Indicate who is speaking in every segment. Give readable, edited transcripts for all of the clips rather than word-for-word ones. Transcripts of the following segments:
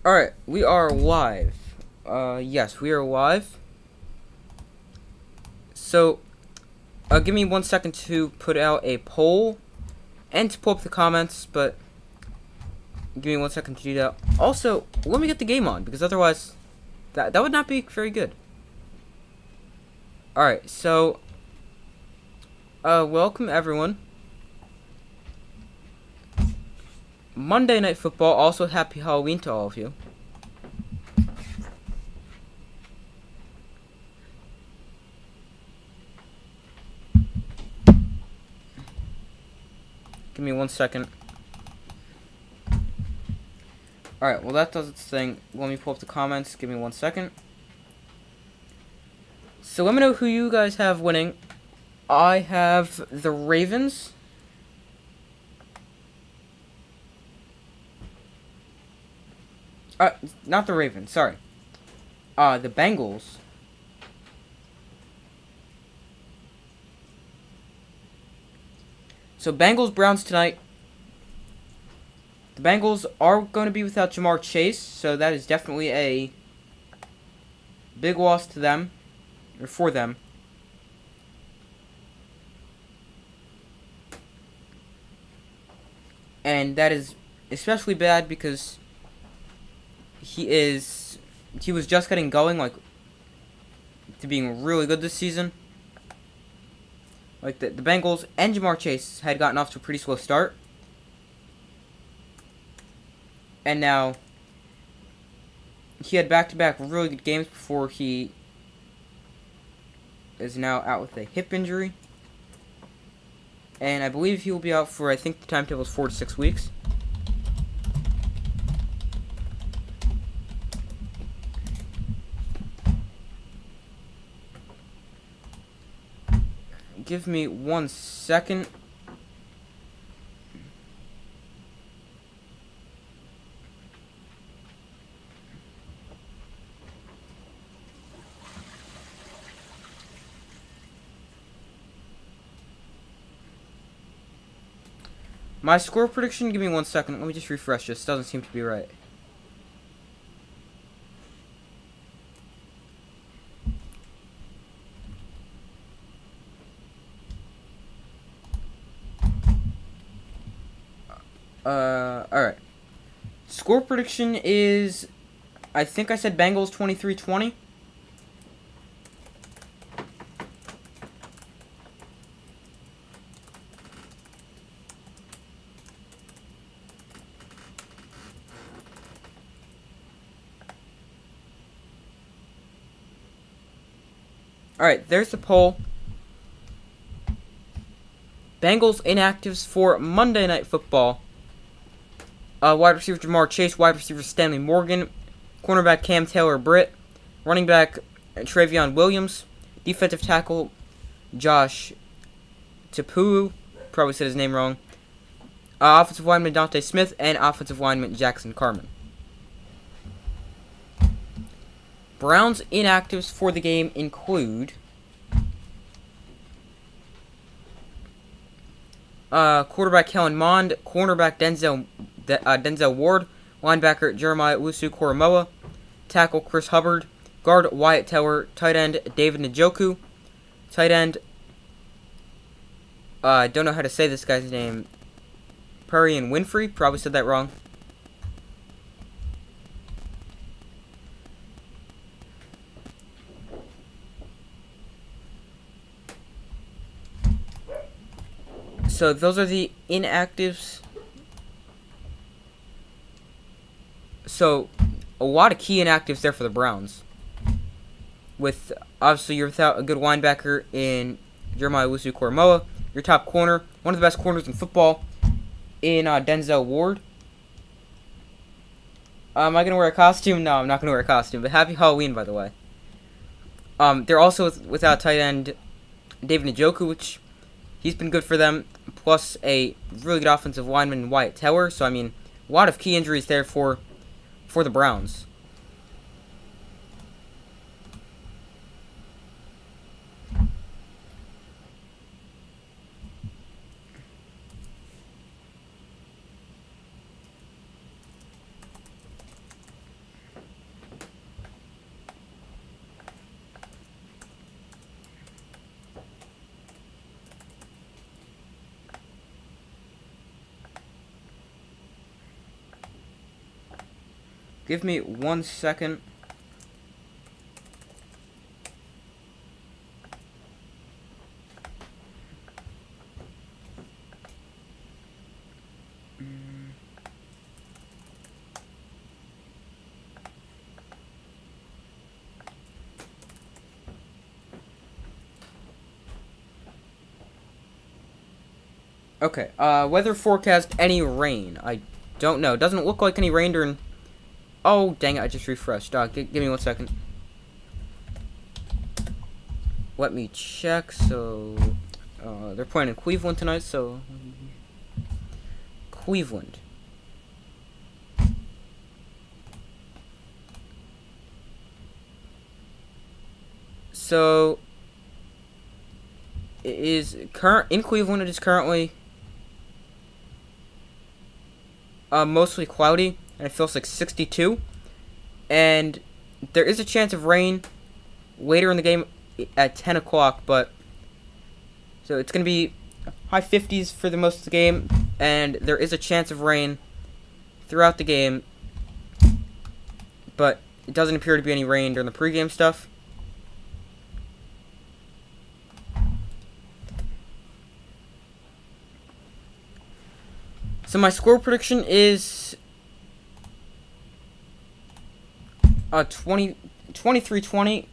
Speaker 1: Alright, we are live. Yes, we are live. So, give me 1 second to put out a poll and to pull up the comments, but give me 1 second to do that. Also, let me get the game on, because otherwise, that would not be very good. Alright, so, welcome everyone. Monday Night Football, also happy Halloween to all of you. Give me 1 second. Alright, well that does its thing. Let me pull up the comments. Give me 1 second. So let me know who you guys have winning. I have the Ravens. Not the Ravens, sorry. The Bengals. So Bengals Browns tonight. The Bengals are going to be without Jamar Chase, so that is definitely a big loss to them, or for them. And that is especially bad because he was just getting going, like, to being really good this season. Like, the Bengals and Jamar Chase had gotten off to a pretty slow start. And now, he had back-to-back really good games before he is now out with a hip injury. And I believe he will be out for, I think the timetable is 4 to 6 weeks. Give me 1 second. My score prediction, give me 1 second. Let me just refresh this. Doesn't seem to be right. Alright. Score prediction is, I think I said Bengals 23-20. Alright, there's the poll. Bengals inactives for Monday Night Football. Wide receiver Jamar Chase, wide receiver Stanley Morgan, cornerback Cam Taylor-Britt, running back Travion Williams, defensive tackle Josh Tapuu, probably said his name wrong, offensive lineman Dante Smith, and offensive lineman Jackson Carman. Browns inactives for the game include quarterback Kellen Mond, cornerback Denzel Ward, linebacker Jeremiah Owusu-Koramoah, tackle Chris Hubbard, guard Wyatt Teller, tight end David Njoku, tight end, I don't know how to say this guy's name, Perrion Winfrey, probably said that wrong. So those are the inactives. So a lot of key inactives there for the Browns. With, obviously, you're without a good linebacker in Jeremiah Owusu-Koramoah. Your top corner, one of the best corners in football, in Denzel Ward. Am I going to wear a costume? No, I'm not going to wear a costume. But happy Halloween, by the way. They're also without tight end David Njoku, which he's been good for them. Plus a really good offensive lineman, Wyatt Teller. So, I mean, a lot of key injuries there for the Browns. Give me 1 second. Okay, weather forecast, any rain? I don't know. Doesn't look like any rain during... Oh, dang it, I just refreshed. Give me 1 second. Let me check, so... they're playing in Cleveland tonight, so... Cleveland. So... It is in Cleveland, it is currently... mostly cloudy, and it feels like 62. And there is a chance of rain later in the game at 10 o'clock, but... So it's going to be high 50s for the most of the game, and there is a chance of rain throughout the game, but it doesn't appear to be any rain during the pregame stuff. So my score prediction is 23-20.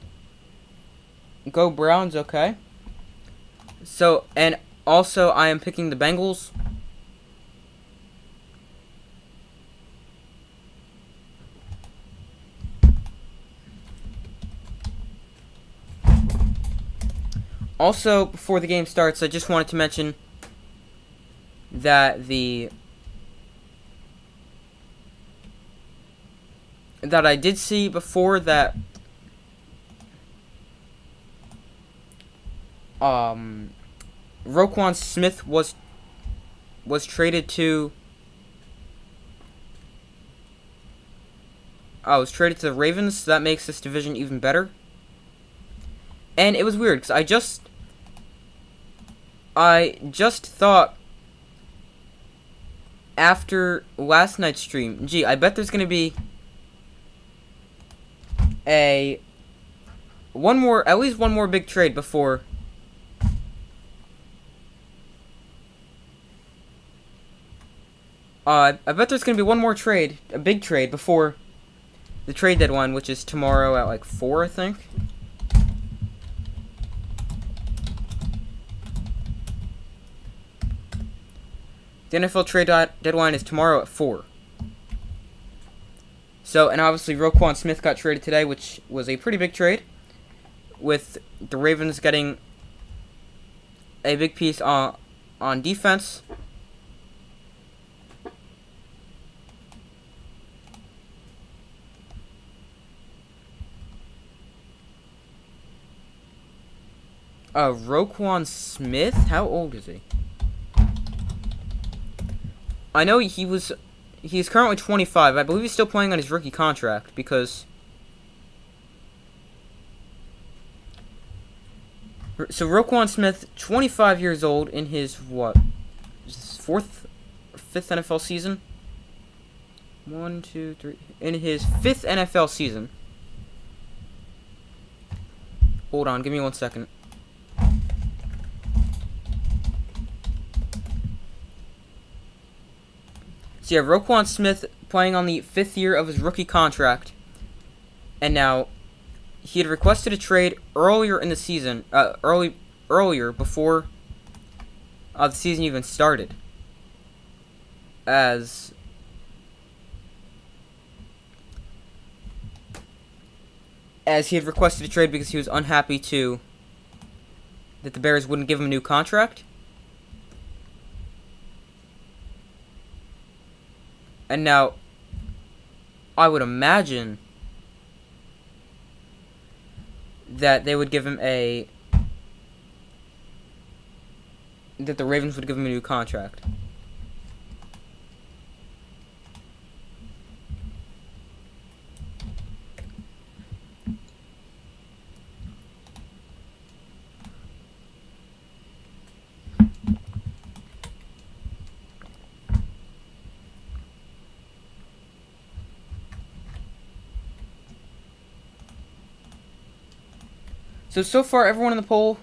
Speaker 1: Go Browns, okay. So, and also I am picking the Bengals. Also, before the game starts, I just wanted to mention that I did see before that Roquan Smith was traded to the Ravens, so that makes this division even better. And it was weird because I just thought after last night's stream, gee, I bet there's gonna be at least one more big trade before I bet there's gonna be one more trade, a big trade before the trade deadline, which is tomorrow at like 4, I think. The NFL trade deadline is tomorrow at 4. So, and obviously Roquan Smith got traded today, which was a pretty big trade, with the Ravens getting a big piece on defense. Roquan Smith? How old is he? I know he's currently 25. I believe he's still playing on his rookie contract because... So Roquan Smith, 25 years old in his, what? Fifth NFL season? 1, 2, 3... In his 5th NFL season. Hold on, give me 1 second. So yeah, Roquan Smith playing on the 5th year of his rookie contract. And now, he had requested a trade earlier in the season, earlier before the season even started. As he had requested a trade because he was unhappy that the Bears wouldn't give him a new contract. And now, I would imagine that they would give him that the Ravens would give him a new contract. So far, everyone in the poll,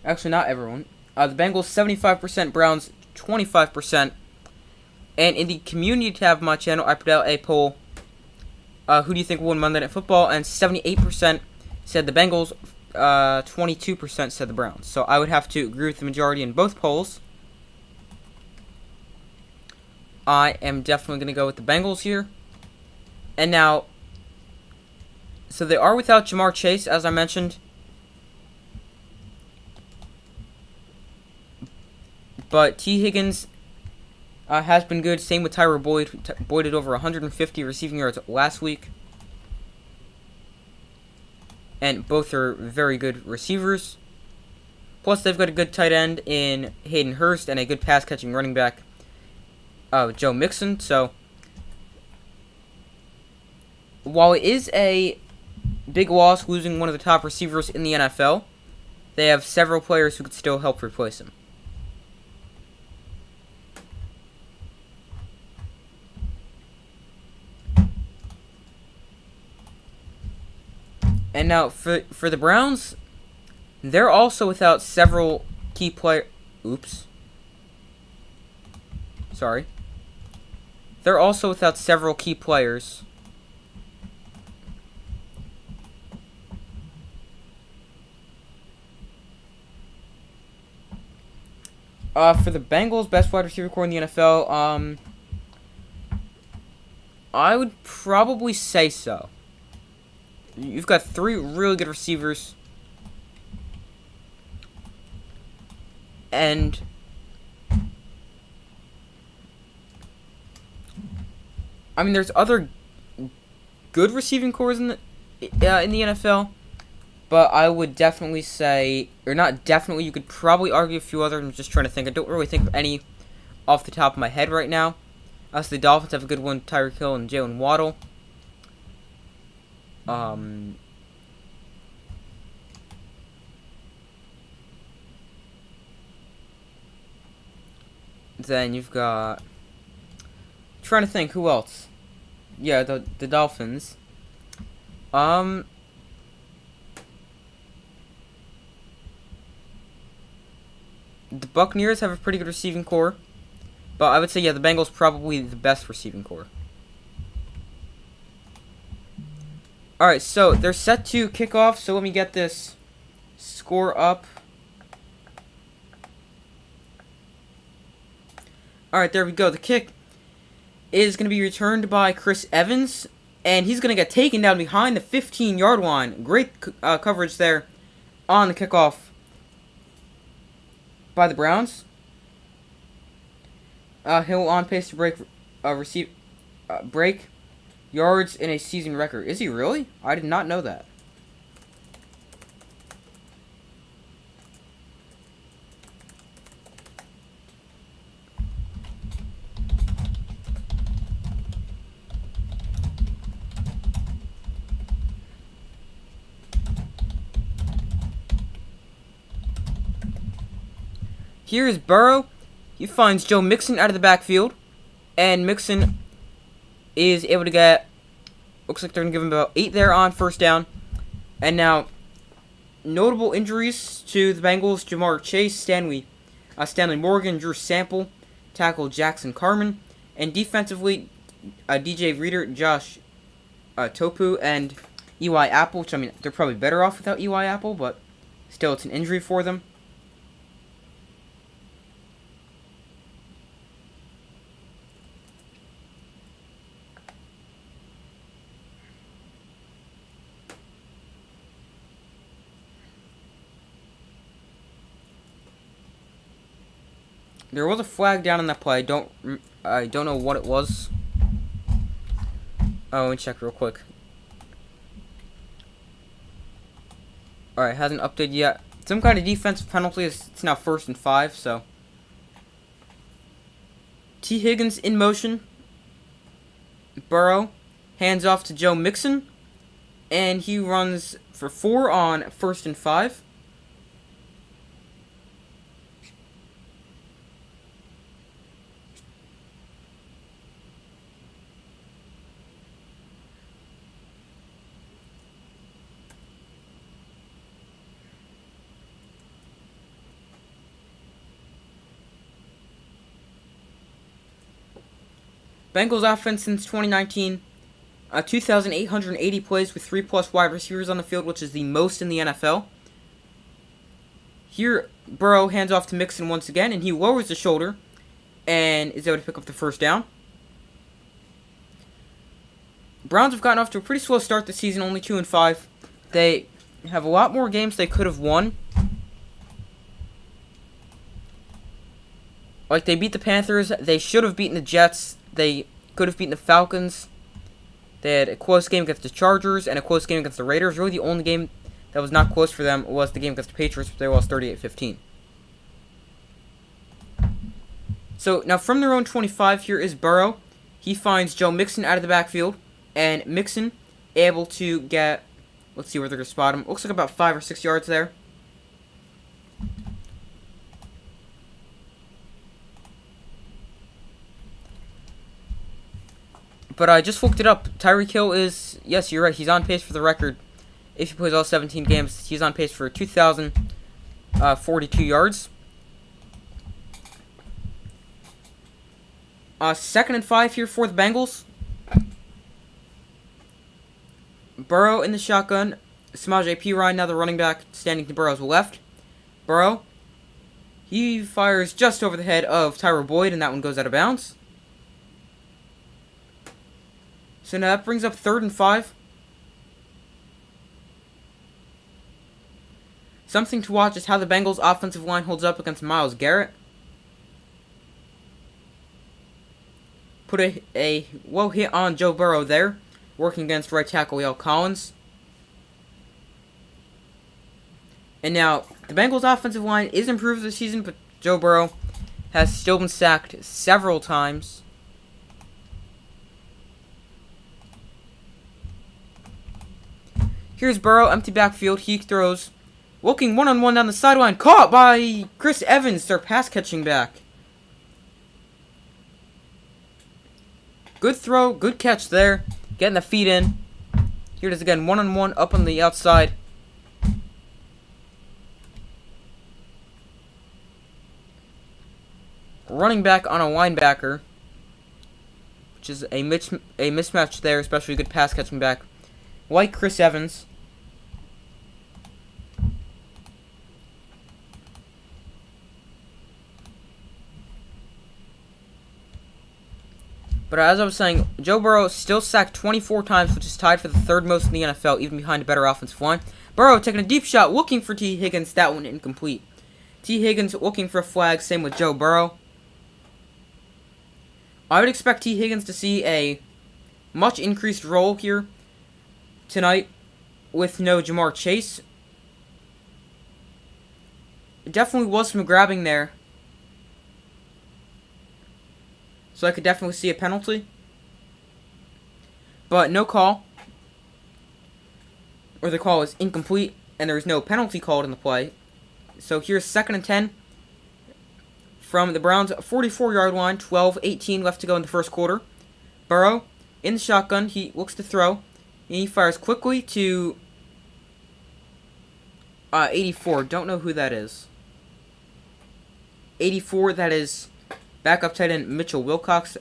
Speaker 1: actually not everyone, the Bengals 75%, Browns 25%. And in the community tab of my channel, I put out a poll, who do you think will win Monday Night Football? And 78% said the Bengals, 22% said the Browns. So I would have to agree with the majority in both polls. I am definitely going to go with the Bengals here. And now, so they are without Jamar Chase, as I mentioned. But T. Higgins has been good. Same with Tyler Boyd. Boyd had over 150 receiving yards last week. And both are very good receivers. Plus, they've got a good tight end in Hayden Hurst and a good pass-catching running back, Joe Mixon. So, while it is a big loss losing one of the top receivers in the NFL, they have several players who could still help replace him. And now, for the Browns, they're also without several key players. Oops. Sorry. They're also without several key players. For the Bengals, best wide receiver core in the NFL, I would probably say so. You've got three really good receivers. And I mean, there's other good receiving cores in the NFL, but I would definitely say, or not definitely, you could probably argue a few others. I'm just trying to think. I don't really think of any off the top of my head right now. So the Dolphins have a good one, Tyreek Hill and Jalen Waddle. Then you've got, trying to think who else. Yeah, the Dolphins. The Buccaneers have a pretty good receiving core, but I would say, yeah, the Bengals probably the best receiving core. Alright, so they're set to kick off, so let me get this score up. Alright, there we go. The kick is going to be returned by Chris Evans, and he's going to get taken down behind the 15-yard line. Great coverage there on the kickoff by the Browns. Hill on pace to break yards in a season record. Is he really? I did not know that. Here is Burrow. He finds Joe Mixon out of the backfield, and Mixon is able to get, looks like they're going to give him about 8 there on first down. And now, notable injuries to the Bengals: Jamar Chase, Stanley Morgan, Drew Sample, tackle Jackson Carman, and defensively, DJ Reader, Josh Topu, and Eli Apple, which, I mean, they're probably better off without Eli Apple, but still, it's an injury for them. There was a flag down on that play. I don't know what it was. Oh, let me check real quick. Alright, hasn't updated yet. Some kind of defensive penalty. It's now 1st and 5, so. T. Higgins in motion. Burrow hands off to Joe Mixon, and he runs for 4 on 1st and 5. Bengals offense since 2019, 2,880 plays with 3+ wide receivers on the field, which is the most in the NFL. Here, Burrow hands off to Mixon once again, and he lowers the shoulder and is able to pick up the first down. Browns have gotten off to a pretty slow start this season, only 2-5. They have a lot more games they could have won. Like, they beat the Panthers. They should have beaten the Jets. They could have beaten the Falcons. They had a close game against the Chargers and a close game against the Raiders. Really, the only game that was not close for them was the game against the Patriots, but they lost 38-15. So, now from their own 25, here is Burrow. He finds Joe Mixon out of the backfield, and Mixon able to get, let's see where they're going to spot him. Looks like about 5 or 6 yards there. But I just looked it up. Tyreek Hill is, yes, you're right, he's on pace for the record. If he plays all 17 games, he's on pace for 2,042 yards. 2nd and 5 here for the Bengals. Burrow in the shotgun. Samaje Perine, now the running back, standing to Burrow's left. Burrow, he fires just over the head of Tyler Boyd, and that one goes out of bounds. So now that brings up 3rd and 5. Something to watch is how the Bengals' offensive line holds up against Myles Garrett. Put a low hit on Joe Burrow there, working against right tackle Yale Collins. And now, the Bengals' offensive line is improved this season, but Joe Burrow has still been sacked several times. Here's Burrow, empty backfield. He throws, looking one-on-one down the sideline. Caught by Chris Evans, their pass-catching back. Good throw, good catch there. Getting the feet in. Here it is again, one-on-one up on the outside. Running back on a linebacker, which is a mismatch there, especially a good pass-catching back like Chris Evans. But as I was saying, Joe Burrow still sacked 24 times, which is tied for the 3rd most in the NFL, even behind a better offensive line. Burrow taking a deep shot, looking for T. Higgins. That one incomplete. T. Higgins looking for a flag, same with Joe Burrow. I would expect T. Higgins to see a much increased role here tonight with no Jamar Chase. It definitely was some grabbing there. So I could definitely see a penalty. But no call. Or the call is incomplete, and there is no penalty called in the play. So here's 2nd and 10 from the Browns' 44-yard line. 12-18 left to go in the first quarter. Burrow in the shotgun. He looks to throw. And he fires quickly to 84. Don't know who that is. 84, that is backup tight end Mitchell Wilcox.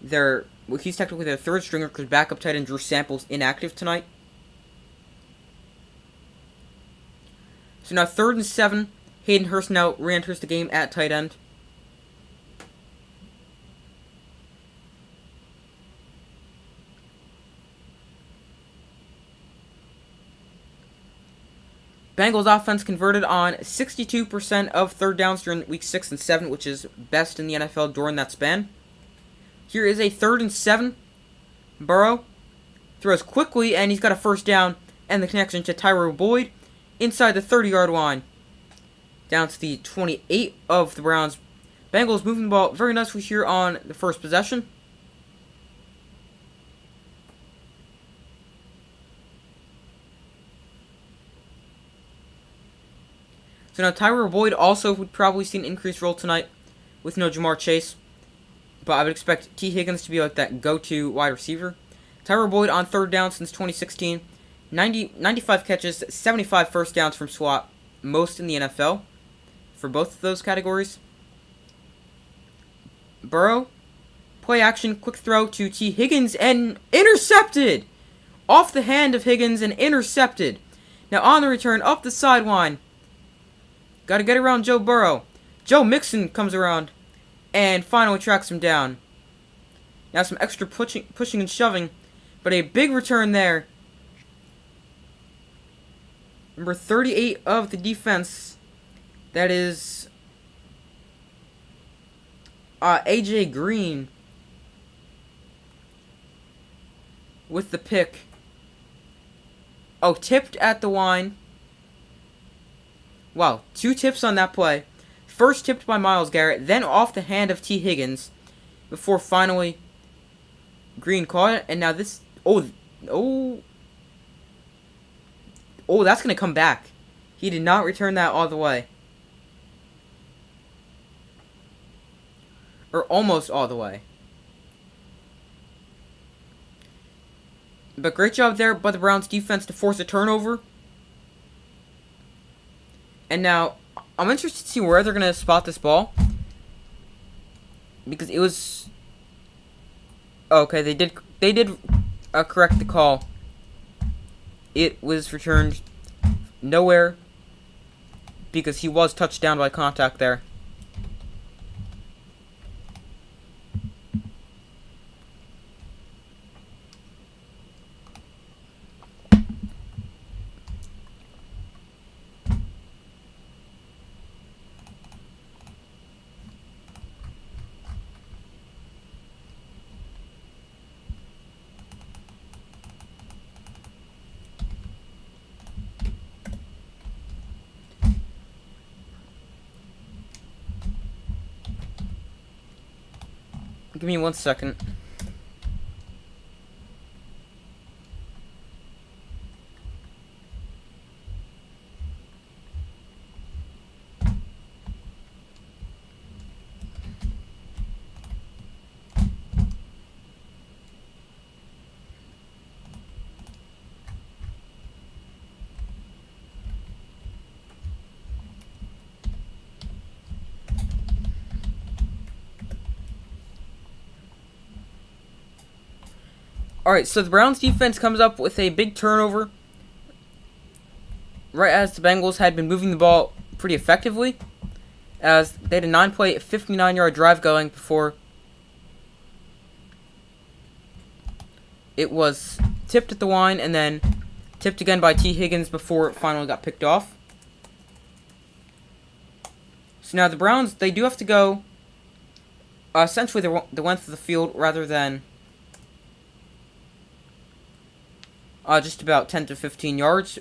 Speaker 1: He's technically their 3rd stringer because backup tight end Drew Sample's inactive tonight. So now 3rd and 7. Hayden Hurst now re-enters the game at tight end. Bengals offense converted on 62% of 3rd downs during week 6 and 7, which is best in the NFL during that span. Here is a 3rd and 7. Burrow throws quickly, and he's got a first down and the connection to Tyler Boyd inside the 30-yard line. Down to the 28 of the Browns. Bengals moving the ball very nicely here on the first possession. So now Tyler Boyd also would probably see an increased role tonight with no Jamar Chase. But I would expect T. Higgins to be like that go-to wide receiver. Tyler Boyd on 3rd down since 2016. 95 catches, 75 first downs from slot. Most in the NFL for both of those categories. Burrow Play action, quick throw to T. Higgins, and intercepted! Off the hand of Higgins and intercepted. Now on the return, up the sideline. Gotta get around Joe Burrow. Joe Mixon comes around and finally tracks him down. Now some extra pushing and shoving, but a big return there. Number 38 of the defense. That is AJ Green with the pick. Oh, tipped at the line. Wow, 2 tips on that play. First tipped by Myles Garrett, then off the hand of T. Higgins, before finally Green caught it, and now this... Oh, that's going to come back. He did not return that all the way. Or almost all the way. But great job there by the Browns defense to force a turnover. And now, I'm interested to see where they're going to spot this ball. Because it was... Okay, they did correct the call. It was returned nowhere. Because he was touched down by contact there. Give me 1 second. Alright, so the Browns defense comes up with a big turnover right as the Bengals had been moving the ball pretty effectively, as they had a 9-play, 59-yard drive going before it was tipped at the line and then tipped again by T. Higgins before it finally got picked off. So now the Browns, they do have to go essentially the length of the field rather than just about 10 to 15 yards.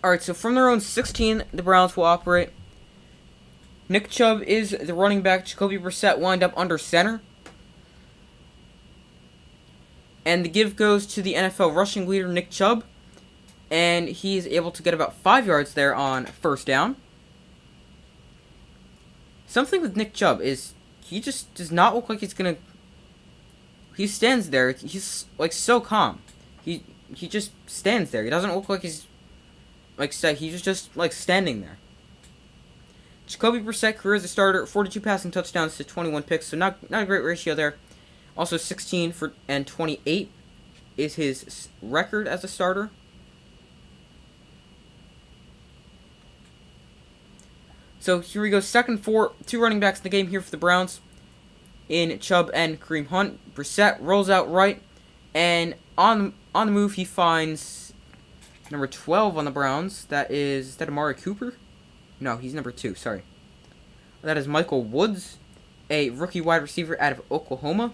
Speaker 1: Alright, so from their own 16, the Browns will operate. Nick Chubb is the running back. Jacoby Brissett lined up under center. And the give goes to the NFL rushing leader, Nick Chubb. And he is able to get about 5 yards there on first down. Something with Nick Chubb is he just does not look like he's going to... He stands there. He's like so calm. He just stands there. He doesn't look like he's... he's just like standing there. Jacoby Brissett career as a starter, 42 passing touchdowns to 21 picks, so not a great ratio there. Also 16 and 28 is his record as a starter. So here we go, second for 2 running backs in the game here for the Browns in Chubb and Kareem Hunt. Brissett rolls out right, and on the move he finds number 12 on the Browns. Is that Amari Cooper? No, he's number 2, sorry. That is Michael Woods, a rookie wide receiver out of Oklahoma.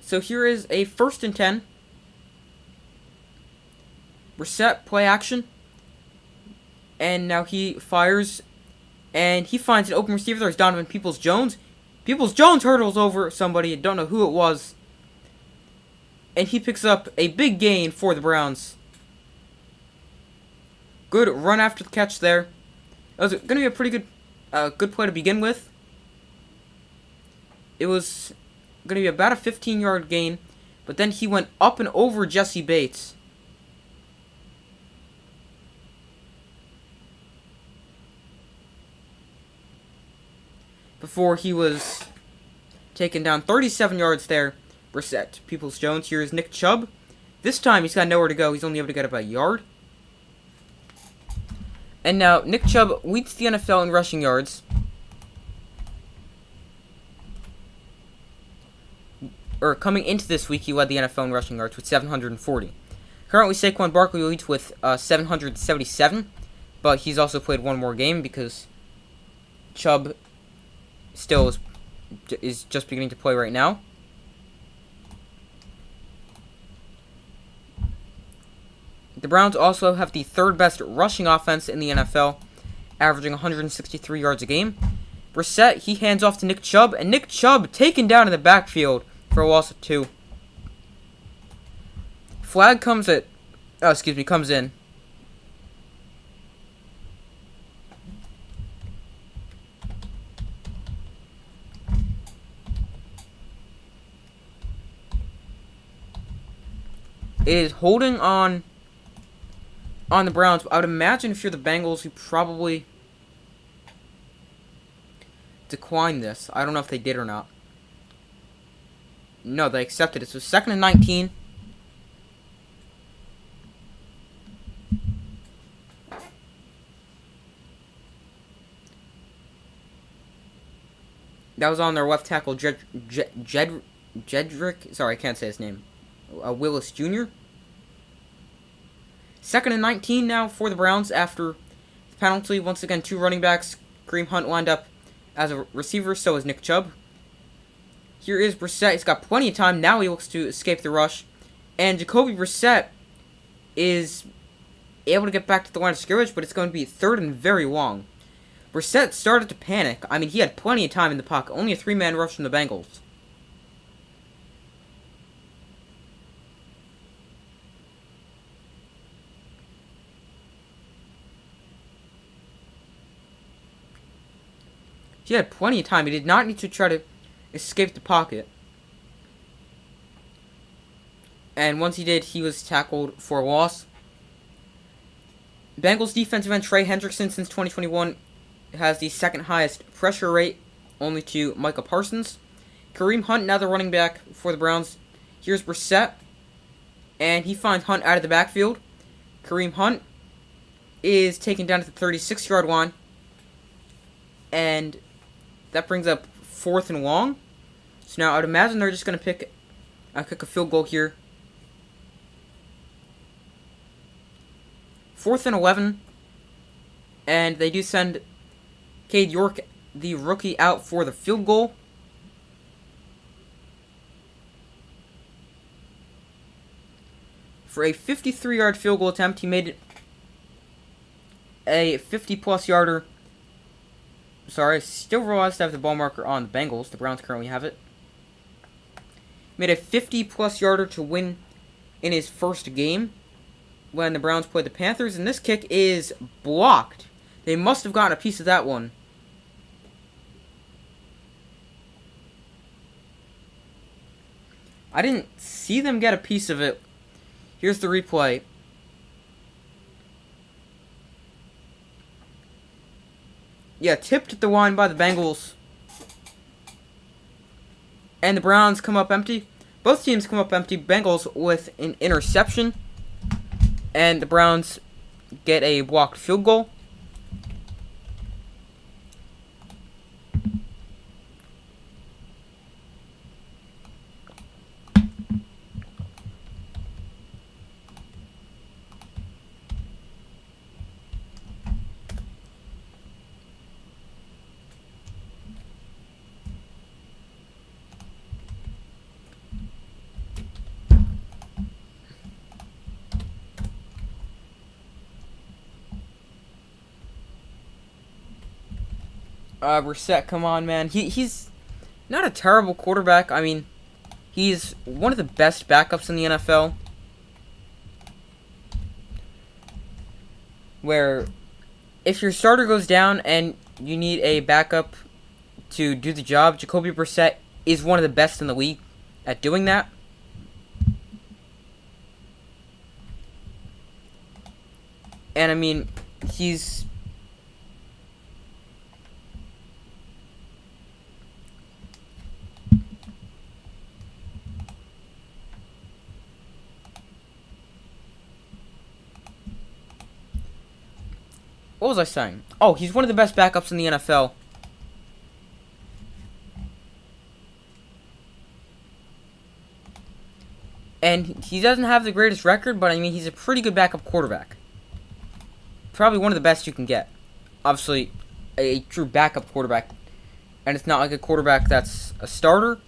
Speaker 1: So here is a 1st and 10. Reset, play action. And now he fires. And he finds an open receiver. There's Donovan Peoples-Jones. Peoples-Jones hurdles over somebody. I don't know who it was. And he picks up a big gain for the Browns. Good run after the catch there. That was going to be a pretty good play to begin with. It was going to be about a 15-yard gain. But then he went up and over Jesse Bates. Before he was taken down 37 yards there. Reset. Peoples-Jones. Here is Nick Chubb. This time he's got nowhere to go. He's only able to get about a yard. And now Nick Chubb leads the NFL in rushing yards. Or coming into this week, he led the NFL in rushing yards with 740. Currently, Saquon Barkley leads with 777. But he's also played one more game because Chubb still is just beginning to play right now. The Browns also have the 3rd best rushing offense in the NFL, averaging 163 yards a game. Brissett, he hands off to Nick Chubb, and Nick Chubb taken down in the backfield for a loss of 2. Flag comes in. It is holding on the Browns. I would imagine if you're the Bengals, you probably decline this. I don't know if they did or not. No, they accepted it. So 2nd and 19. That was on their left tackle, Jedrick. Sorry, I can't say his name. Willis Jr. 2nd and 19 now for the Browns after the penalty. Once again, 2 running backs. Kareem Hunt lined up as a receiver, so is Nick Chubb. Here is Brissett. He's got plenty of time. Now he looks to escape the rush. And Jacoby Brissett is able to get back to the line of scrimmage, but it's going to be 3rd and very long. Brissett started to panic. I mean, he had plenty of time in the pocket. Only a 3-man rush from the Bengals. He had plenty of time. He did not need to try to escape the pocket. And once he did, he was tackled for a loss. Bengals defensive end Trey Hendrickson since 2021 has the 2nd highest pressure rate, only to Micah Parsons. Kareem Hunt, now the running back for the Browns. Here's Brissett. And he finds Hunt out of the backfield. Kareem Hunt is taken down at the 36-yard line. And that brings up 4th and long. So now I would imagine they're just going to kick a field goal here. 4th and 11. And they do send Cade York, the rookie, out for the field goal. For a 53-yard field goal attempt, he made it a 50-plus yarder. Sorry, still realized I have the ball marker on the Bengals. The Browns currently have it. Made a 50-plus yarder to win in his first game when the Browns played the Panthers. And this kick is blocked. They must have gotten a piece of that one. I didn't see them get a piece of it. Here's the replay. Yeah, tipped at the line by the Bengals. And the Browns come up empty. Both teams come up empty. Bengals with an interception. And the Browns get a blocked field goal. Brissett, come on, man. He's not a terrible quarterback. I mean, he's one of the best backups in the NFL. Where if your starter goes down and you need a backup to do the job, Jacoby Brissett is one of the best in the league at doing that. And I mean, he's what was I saying? Oh, he's one of the best backups in the NFL. And he doesn't have the greatest record, but I mean, he's a pretty good backup quarterback. Probably one of the best you can get. Obviously, a true backup quarterback. And it's not like a quarterback that's a starter.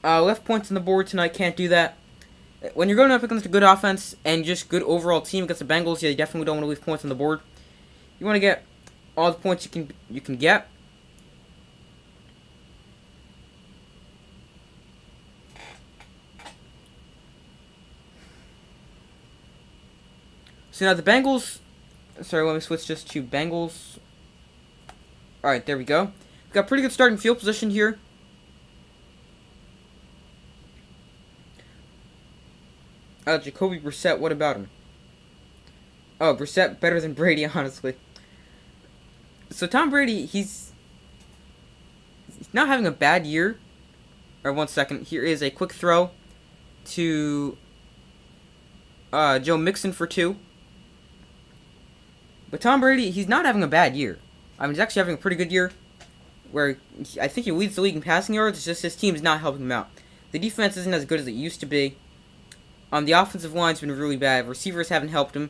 Speaker 1: Left points on the board tonight, can't do that. When you're going up against a good offense and just good overall team against the Bengals, yeah, you definitely don't want to leave points on the board. You want to get all the points you can get. So now the Bengals. Sorry, let me switch just to Bengals. Alright, there we go. We've got pretty good starting field position here. Jacoby Brissett, what about him? Oh, Brissett better than Brady, honestly. So Tom Brady, he's not having a bad year. Or 1 second, here is a quick throw to Joe Mixon for 2. But Tom Brady, he's not having a bad year. I mean, he's actually having a pretty good year. Where I think he leads the league in passing yards. It's just his team is not helping him out. The defense isn't as good as it used to be. The offensive line's been really bad. Receivers haven't helped him.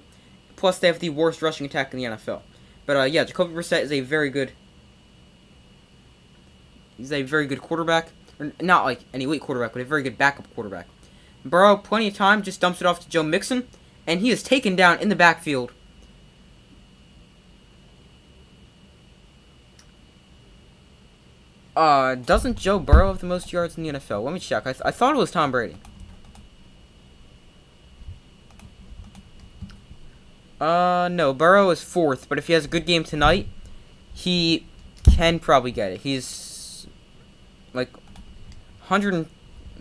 Speaker 1: Plus, they have the worst rushing attack in the NFL. But yeah, Jacoby Brissett is a very good. He's a very good quarterback, or not like an elite quarterback, but a very good backup quarterback. Burrow, plenty of time, just dumps it off to Joe Mixon, and he is taken down in the backfield. Doesn't Joe Burrow have the most yards in the NFL? Let me check. I thought it was Tom Brady. No, Burrow is 4th, but if he has a good game tonight, he can probably get it. He's like 100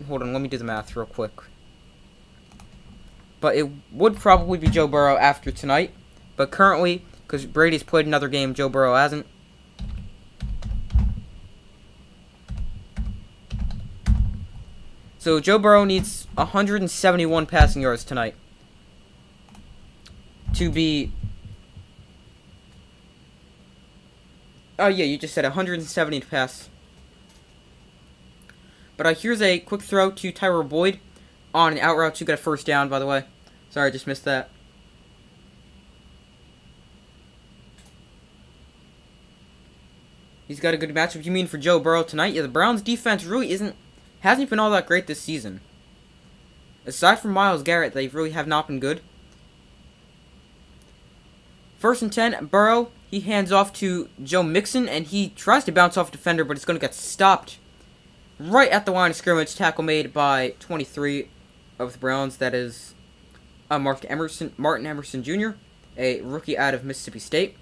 Speaker 1: hold on, let me do the math real quick. But it would probably be Joe Burrow after tonight. But currently, because Brady's played another game, Joe Burrow hasn't. So Joe Burrow needs 171 passing yards tonight to be. Oh yeah, you just said 170 to pass. But here's a quick throw to Tyler Boyd on an out route to get a first down, by the way. Sorry, I just missed that. He's got a good matchup. You mean for Joe Burrow tonight? Yeah, the Browns' defense really hasn't been all that great this season. Aside from Myles Garrett, they really have not been good. 1st and 10, Burrow, he hands off to Joe Mixon, and he tries to bounce off a defender, but it's going to get stopped right at the line of scrimmage. Tackle made by 23 of the Browns. That is Martin Emerson Jr., a rookie out of Mississippi State.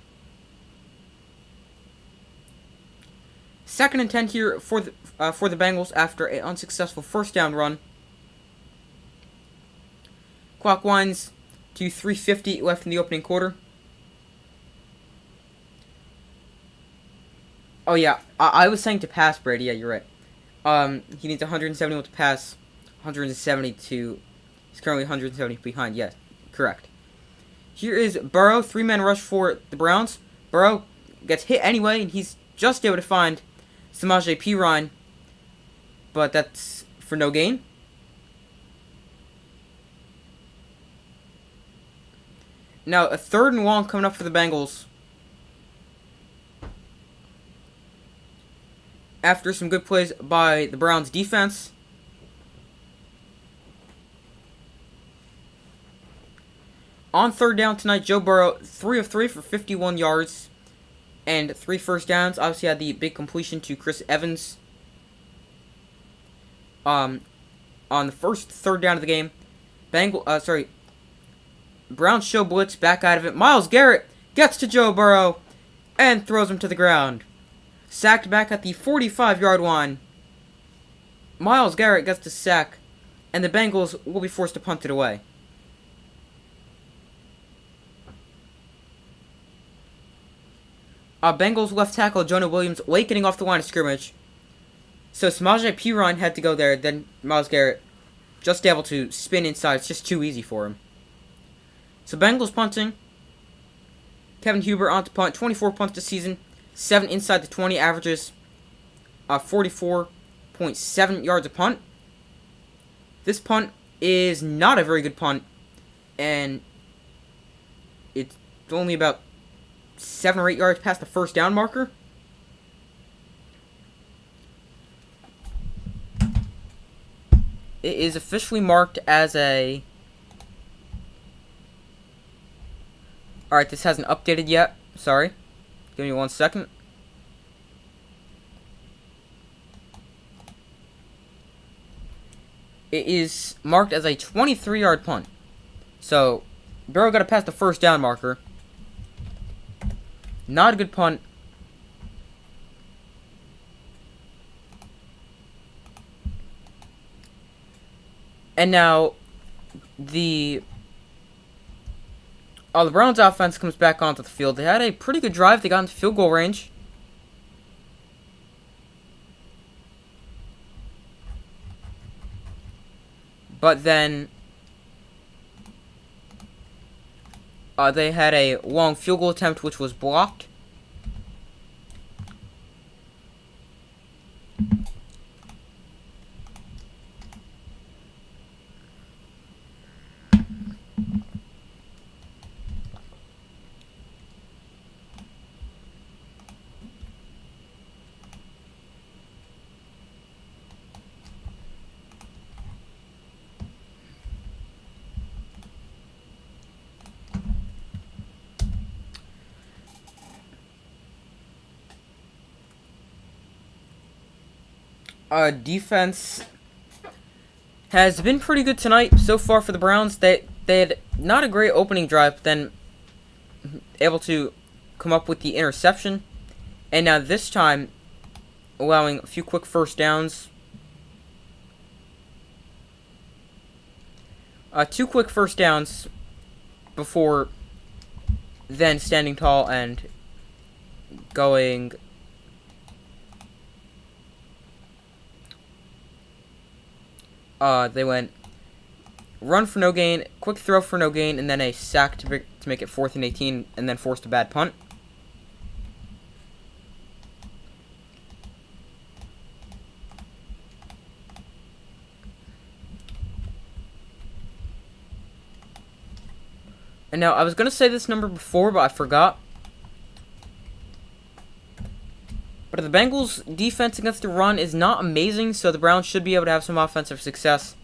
Speaker 1: 2nd and 10 here for the Bengals after an unsuccessful first down run. Clock winds to 3:50 left in the opening quarter. Oh yeah, I was saying to pass Brady. Yeah, you're right. He needs 171 to pass, 170 to. He's currently 170 behind. Yes, correct. Here is Burrow, 3-man rush for the Browns. Burrow gets hit anyway, and he's just able to find Samaje Perine, but that's for no gain. Now, a 3rd and long coming up for the Bengals. After some good plays by the Browns defense. On 3rd down tonight, Joe Burrow, 3 of 3 for 51 yards and 3 first downs. Obviously had the big completion to Chris Evans. On the first 3rd down of the game, Browns show blitz, back out of it. Myles Garrett gets to Joe Burrow and throws him to the ground. Sacked back at the 45-yard line. Myles Garrett gets the sack, and the Bengals will be forced to punt it away. Bengals left tackle Jonah Williams late getting off the line of scrimmage. So Samaje Perine had to go there, then Myles Garrett just able to spin inside. It's just too easy for him. So Bengals punting. Kevin Huber on to punt. 24 punts this season. 7 inside the 20, averages 44.7 yards a punt. This punt is not a very good punt, and it's only about 7 or 8 yards past the first down marker. It is officially marked as a... Alright, this hasn't updated yet. Sorry. Give me 1 second. It is marked as a 23-yard punt. So, Burrow got to pass the first down marker. Not a good punt. And now, the Browns offense comes back onto the field. They had a pretty good drive. They got into field goal range. But then they had a long field goal attempt which was blocked. Defense has been pretty good tonight so far for the Browns. They had not a great opening drive, but then able to come up with the interception. And now this time, allowing a few quick first downs. 2 quick first downs before then standing tall and going... They went run for no gain, quick throw for no gain, and then a sack to make it 4th and 18, and then forced a bad punt. And now, I was going to say this number before, but I forgot. But the Bengals' defense against the run is not amazing, so the Browns should be able to have some offensive success.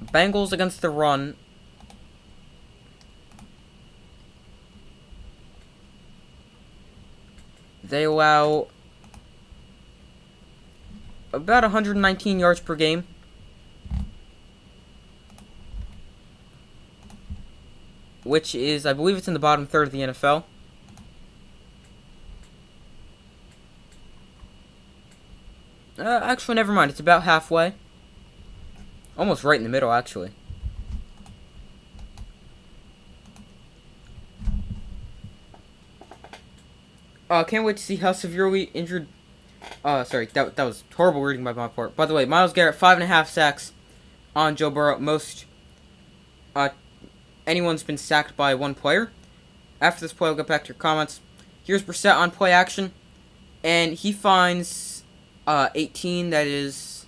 Speaker 1: Bengals against the run. They allow about 119 yards per game. Which is, I believe it's in the bottom third of the NFL. Actually, never mind. It's about halfway. Almost right in the middle, actually. Can't wait to see how severely injured... sorry, that was horrible reading by my part. By the way, Myles Garrett, 5.5 sacks on Joe Burrow. Most anyone's been sacked by one player. After this play, I'll get back to your comments. Here's Brissett on play action. And he finds 18, that is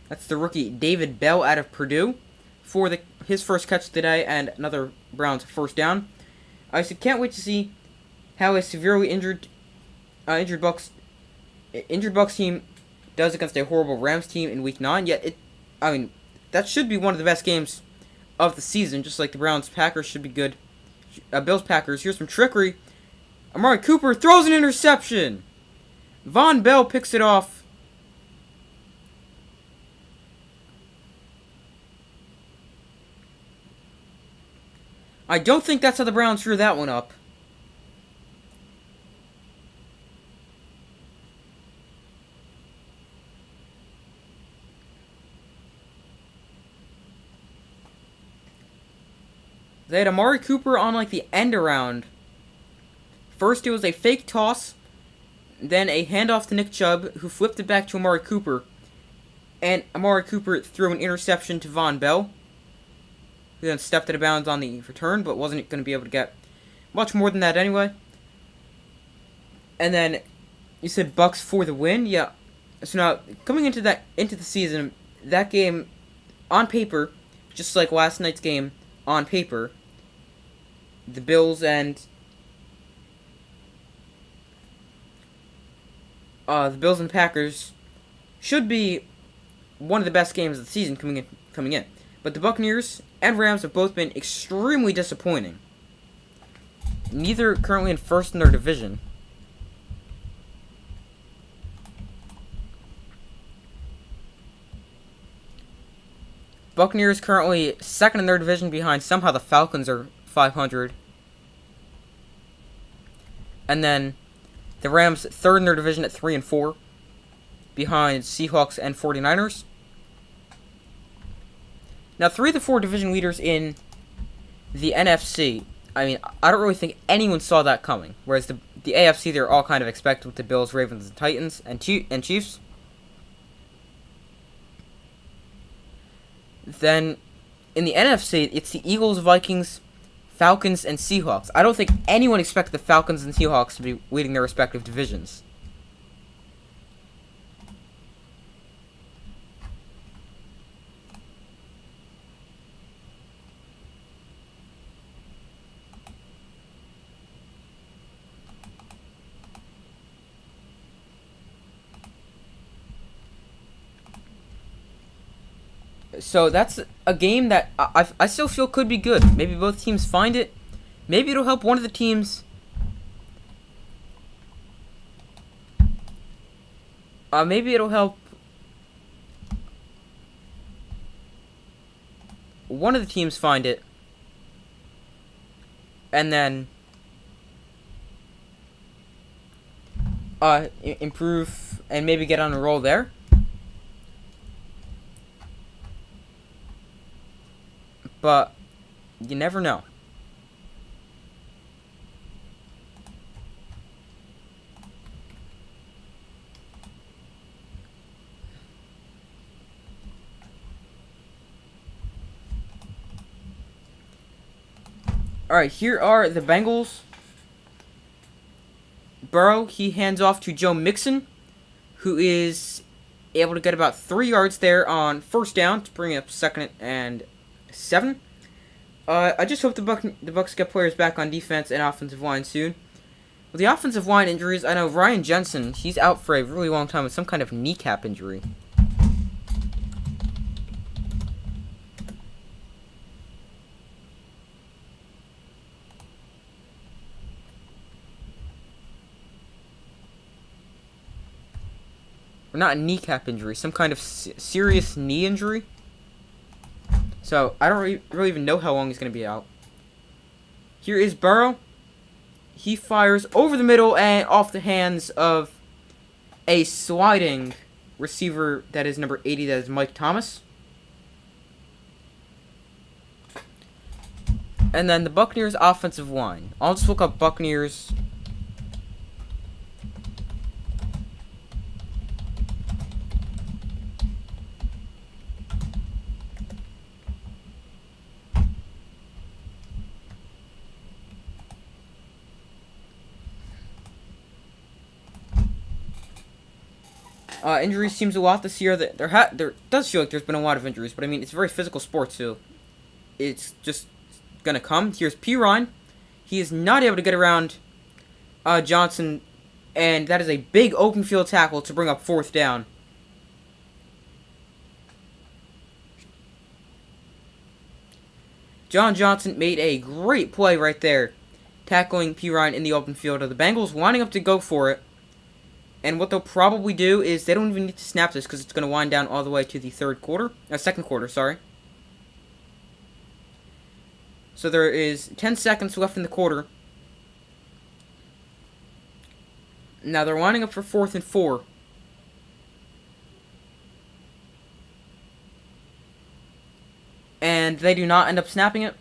Speaker 1: That's the rookie David Bell out of Purdue for his first catch today and another Browns first down. I said can't wait to see how a severely injured Bucks team does against a horrible Rams team in Week 9. Yet that should be one of the best games of the season, just like the Browns Packers should be good. Bills Packers. Here's some trickery. Amari Cooper throws an interception. Von Bell picks it off. I don't think that's how the Browns drew that one up. They had Amari Cooper on like the end around. First it was a fake toss, then a handoff to Nick Chubb, who flipped it back to Amari Cooper. And Amari Cooper threw an interception to Von Bell, who then stepped out of bounds on the return, but wasn't going to be able to get much more than that anyway. And then you said Bucks for the win, yeah. So now coming into the season, that game on paper, just like last night's game on paper, the Bills and Packers should be one of the best games of the season coming in. But the Buccaneers and Rams have both been extremely disappointing. Neither currently in first in their division. Buccaneers currently second in their division behind somehow the Falcons are 500. And then the Rams third in their division at 3-4 behind Seahawks and 49ers. Now 3 of the 4 division leaders in the NFC, I don't really think anyone saw that coming. Whereas the AFC, they're all kind of expected with the Bills, Ravens, and Titans, and Chiefs. Then in the NFC, it's the Eagles, Vikings, Falcons, and Seahawks. I don't think anyone expected the Falcons and Seahawks to be leading their respective divisions. So that's a game that I still feel could be good. Maybe both teams find it. Maybe it'll help one of the teams. Maybe it'll help one of the teams find it. And then improve and maybe get on a roll there. But you never know. Alright, here are the Bengals. Burrow, he hands off to Joe Mixon, who is able to get about 3 yards there on first down to bring up 2nd and 7. I just hope the Bucks get players back on defense and offensive line soon. With the offensive line injuries, I know Ryan Jensen, he's out for a really long time with some kind of kneecap injury. Or not a kneecap injury, some kind of serious knee injury. So, I don't really even know how long he's going to be out. Here is Burrow. He fires over the middle and off the hands of a sliding receiver that is number 80, that is Mike Thomas. And then the Buccaneers offensive line. I'll just look up Buccaneers. Injuries seems a lot this year. That there does feel like there's been a lot of injuries, but I mean it's a very physical sport, so it's just gonna come. Here's P. Ryan. He is not able to get around Johnson, and that is a big open field tackle to bring up 4th down. John Johnson made a great play right there, tackling P. Ryan in the open field. The Bengals lining up to go for it. And what they'll probably do is they don't even need to snap this because it's going to wind down all the way to the second quarter, sorry. So there is 10 seconds left in the quarter. Now they're lining up for 4th and 4. And they do not end up snapping it.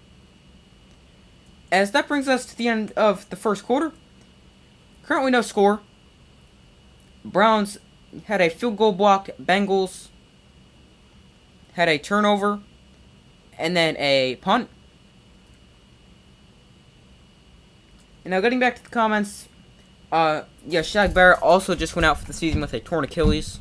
Speaker 1: As that brings us to the end of the first quarter. Currently no score. Browns had a field goal blocked. Bengals had a turnover. And then a punt. And now getting back to the comments. Shaq Barrett also just went out for the season with a torn Achilles.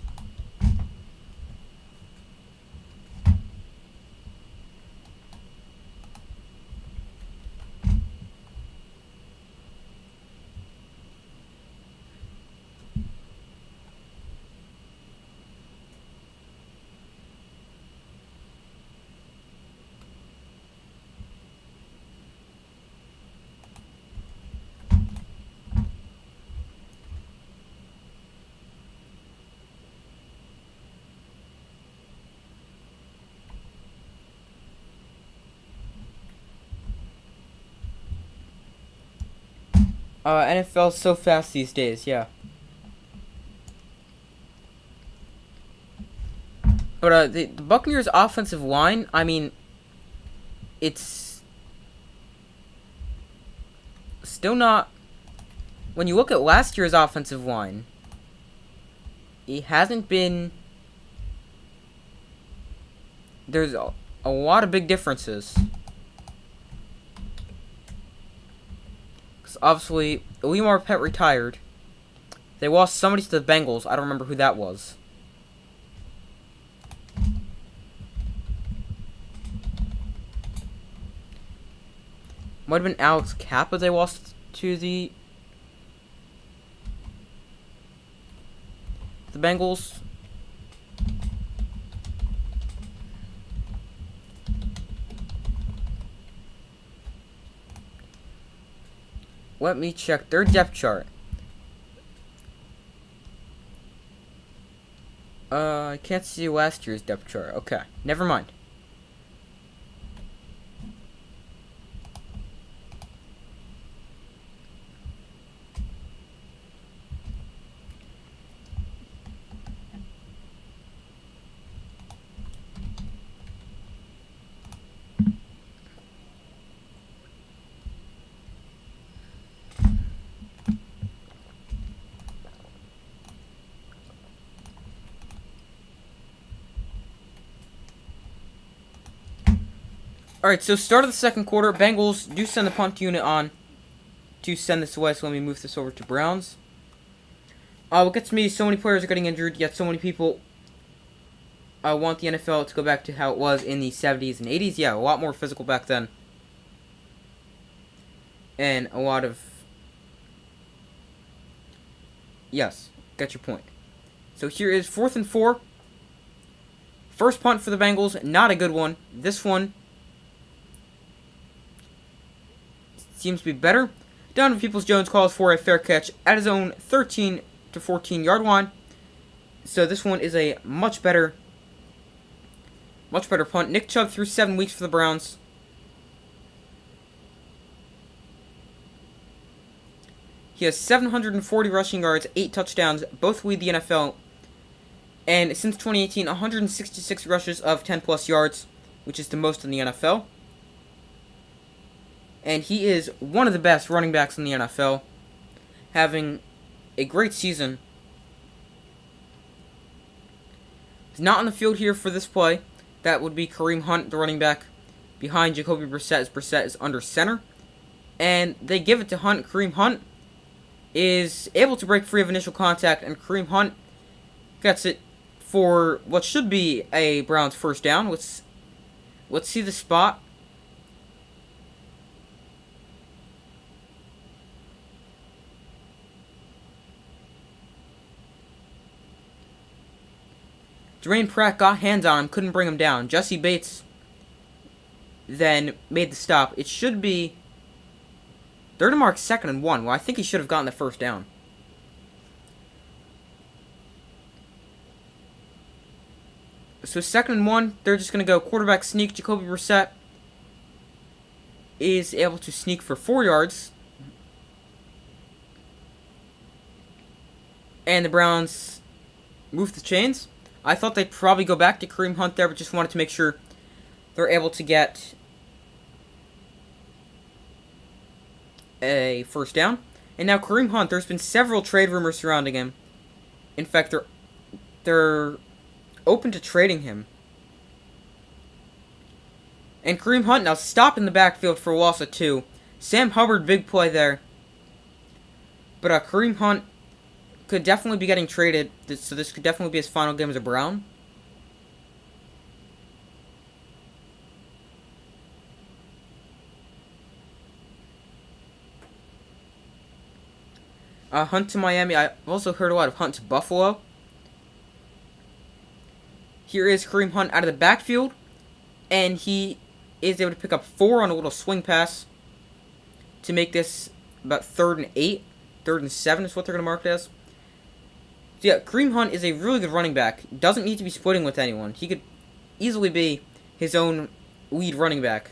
Speaker 1: NFL is so fast these days, yeah. But the Buccaneers' offensive line, I mean, it's still not. When you look at last year's offensive line, it hasn't been. There's a lot of big differences. Obviously, Lee Marpet retired. They lost somebody to the Bengals. I don't remember who that was. Might have been Alex Kappa they lost to the Bengals. Let me check their depth chart. I can't see last year's depth chart. Okay, never mind. Alright, so start of the second quarter, Bengals do send the punt unit on to send this away, so let me move this over to Browns. What gets me, so many players are getting injured, yet so many people want the NFL to go back to how it was in the 70s and 80s. Yeah, a lot more physical back then. And a lot of... Yes, got your point. So here is 4th and 4. First punt for the Bengals, not a good one. This one seems to be better. Donovan Peoples-Jones calls for a fair catch at his own 13 to 14 yard line. So this one is a much better punt. Nick Chubb threw 7 weeks for the Browns. He has 740 rushing yards, 8 touchdowns, both lead the NFL. And since 2018, 166 rushes of 10 plus yards, which is the most in the NFL. And he is one of the best running backs in the NFL, having a great season. He's not on the field here for this play. That would be Kareem Hunt, the running back, behind Jacoby Brissett, as Brissett is under center. And they give it to Hunt. Kareem Hunt is able to break free of initial contact, and Kareem Hunt Gets it for what should be a Browns first down. Let's see the spot. Jermaine Pratt got hands on him, couldn't bring him down. Jesse Bates then made the stop. It should be third and mark, 2nd and 1. Well, I think he should have gotten the first down. So 2nd and 1, they're just going to go quarterback sneak. Jacoby Brissett is able to sneak for 4 yards. And the Browns move the chains. I thought they'd probably go back to Kareem Hunt there, but just wanted to make sure they're able to get a first down. And now Kareem Hunt, there's been several trade rumors surrounding him. In fact, they're open to trading him. And Kareem Hunt now stopped in the backfield for a loss of 2. Sam Hubbard, big play there. But Kareem Hunt could definitely be getting traded, so this could definitely be his final game as a Brown. Hunt to Miami. I've also heard a lot of Hunt to Buffalo. Here is Kareem Hunt out of the backfield, and he is able to pick up 4 on a little swing pass to make this about 3rd and 8. 3rd and 7 is what they're going to mark it as. So yeah, Kareem Hunt is a really good running back. Doesn't need to be splitting with anyone. He could easily be his own lead running back.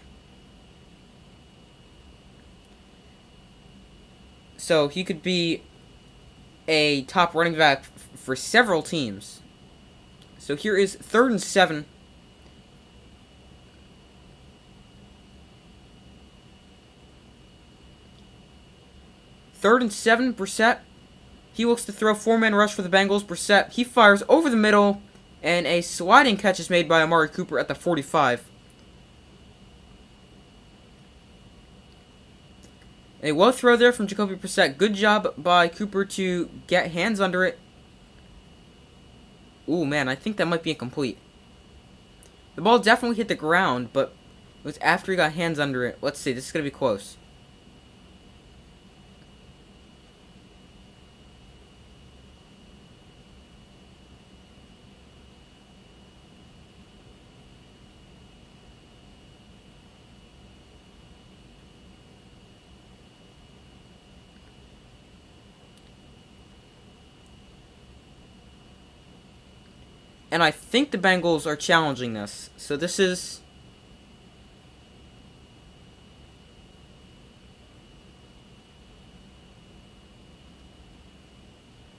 Speaker 1: So he could be a top running back for several teams. So here is 3rd and 7. Third and 7, Brissett. He looks to throw 4-man rush for the Bengals. Brissett, he fires over the middle, and a sliding catch is made by Amari Cooper at the 45. A well throw there from Jacoby Brissett. Good job by Cooper to get hands under it. Ooh, man, I think that might be incomplete. The ball definitely hit the ground, but it was after he got hands under it. Let's see, this is going to be close. And I think the Bengals are challenging this. So this is...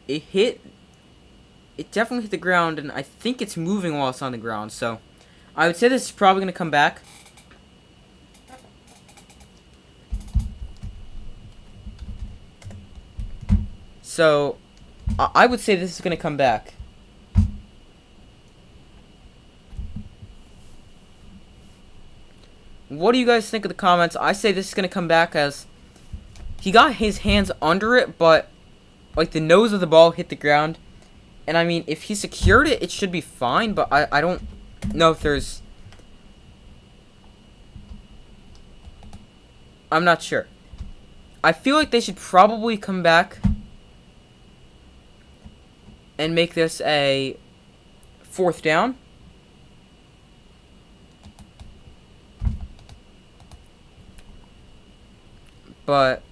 Speaker 1: It definitely hit the ground, and I think it's moving while it's on the ground. So I would say this is probably going to come back. So I would say this is going to come back. What do you guys think of the comments? I say this is going to come back as he got his hands under it, but like the nose of the ball hit the ground. And I mean, if he secured it, it should be fine, but I don't know if there's... I'm not sure. I feel like they should probably come back and make this a 4th down. But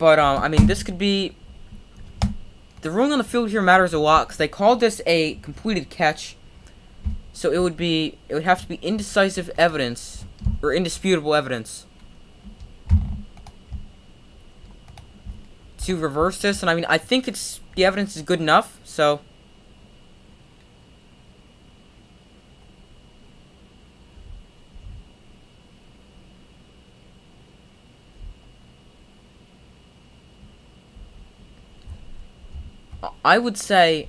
Speaker 1: I mean, this could be... The ruling on the field here matters a lot, because they called this a completed catch. So it would have to be indecisive evidence, or indisputable evidence, to reverse this. And I mean, I think the evidence is good enough, so... I would say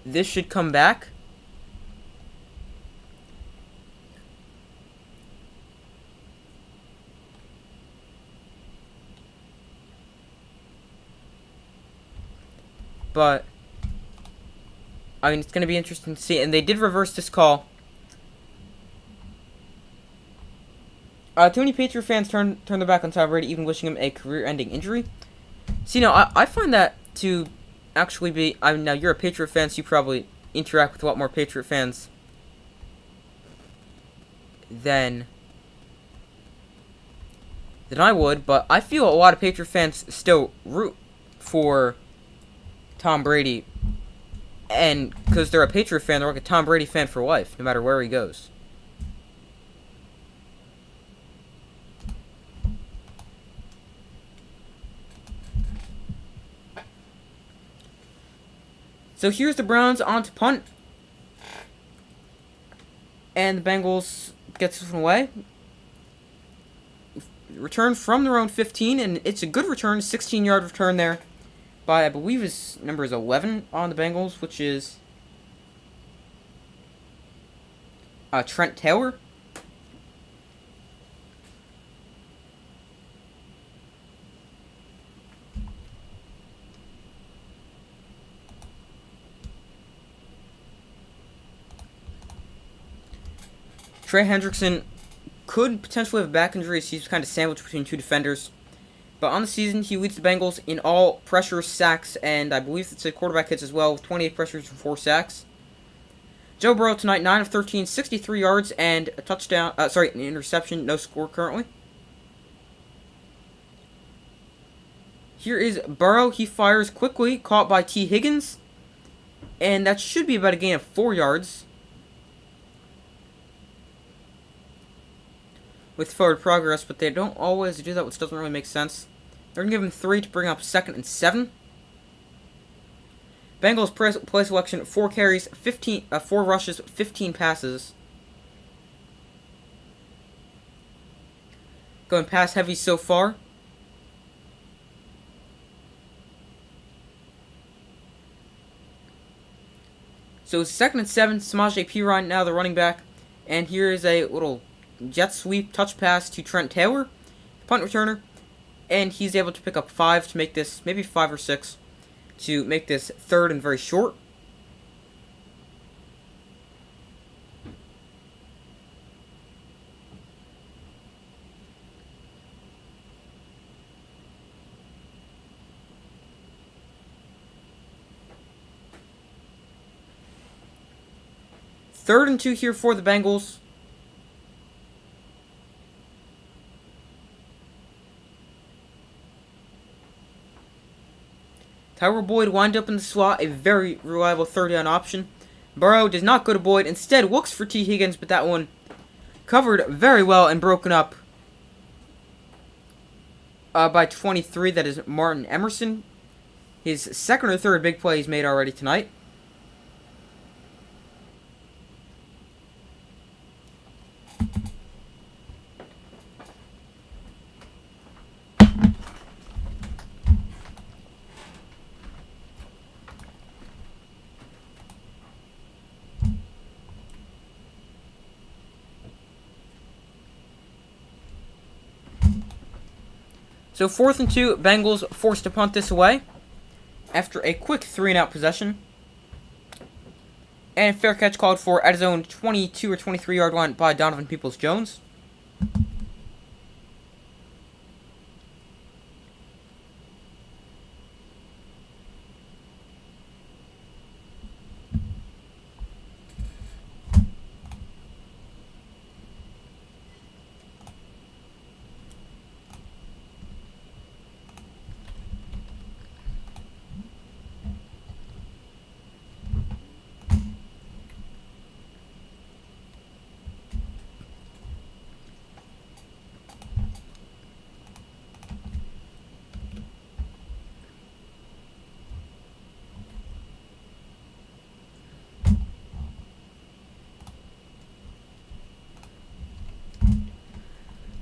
Speaker 1: this should come back. But I mean, it's going to be interesting to see. And they did reverse this call. Too many Patriot fans turn their back on Tom Brady, even wishing him a career-ending injury. See, I find that to actually be... I mean, now, you're a Patriot fan, so you probably interact with a lot more Patriot fans than I would. But I feel a lot of Patriot fans still root for Tom Brady. And because they're a Patriot fan, they're like a Tom Brady fan for life, no matter where he goes. So here's the Browns on to punt. And the Bengals gets this one away. Return from their own 15, and it's a good return, 16-yard return there by, I believe his number is 11 on the Bengals, which is Trent Taylor. Trey Hendrickson could potentially have a back injury, so he's kind of sandwiched between two defenders. But on the season, he leads the Bengals in all pressures, sacks, and I believe it's a quarterback hits as well, with 28 pressures and 4 sacks. Joe Burrow tonight, 9 of 13, 63 yards, and a touchdown, an interception, no score currently. Here is Burrow, he fires quickly, caught by T. Higgins, and that should be about a gain of 4 yards. With forward progress, but they don't always do that, which doesn't really make sense. They're going to give him 3 to bring up 2nd and 7. Bengals play selection, 4 carries, 4 rushes, 15 passes. Going pass heavy so far. So it's 2nd and 7, Samaje Perine now the running back. And here is a little jet sweep touch pass to Trent Taylor, punt returner, and he's able to pick up 5 to make this, maybe 5 or 6, to make this 3rd and very short. Third and 2 here for the Bengals. Tyler Boyd wound up in the slot, a very reliable 30-down option. Burrow does not go to Boyd, instead looks for T. Higgins, but that one covered very well and broken up by 23. That is Martin Emerson. His 2nd or 3rd big play he's made already tonight. So 4th and 2, Bengals forced to punt this away after a quick 3-and-out possession. And fair catch called for at his own 22 or 23-yard line by Donovan Peoples-Jones.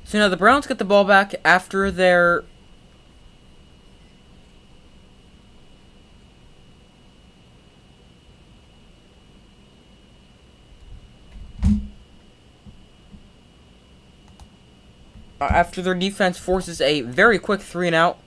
Speaker 1: So now the Browns get the ball back after their After their defense forces a very quick 3-and-out.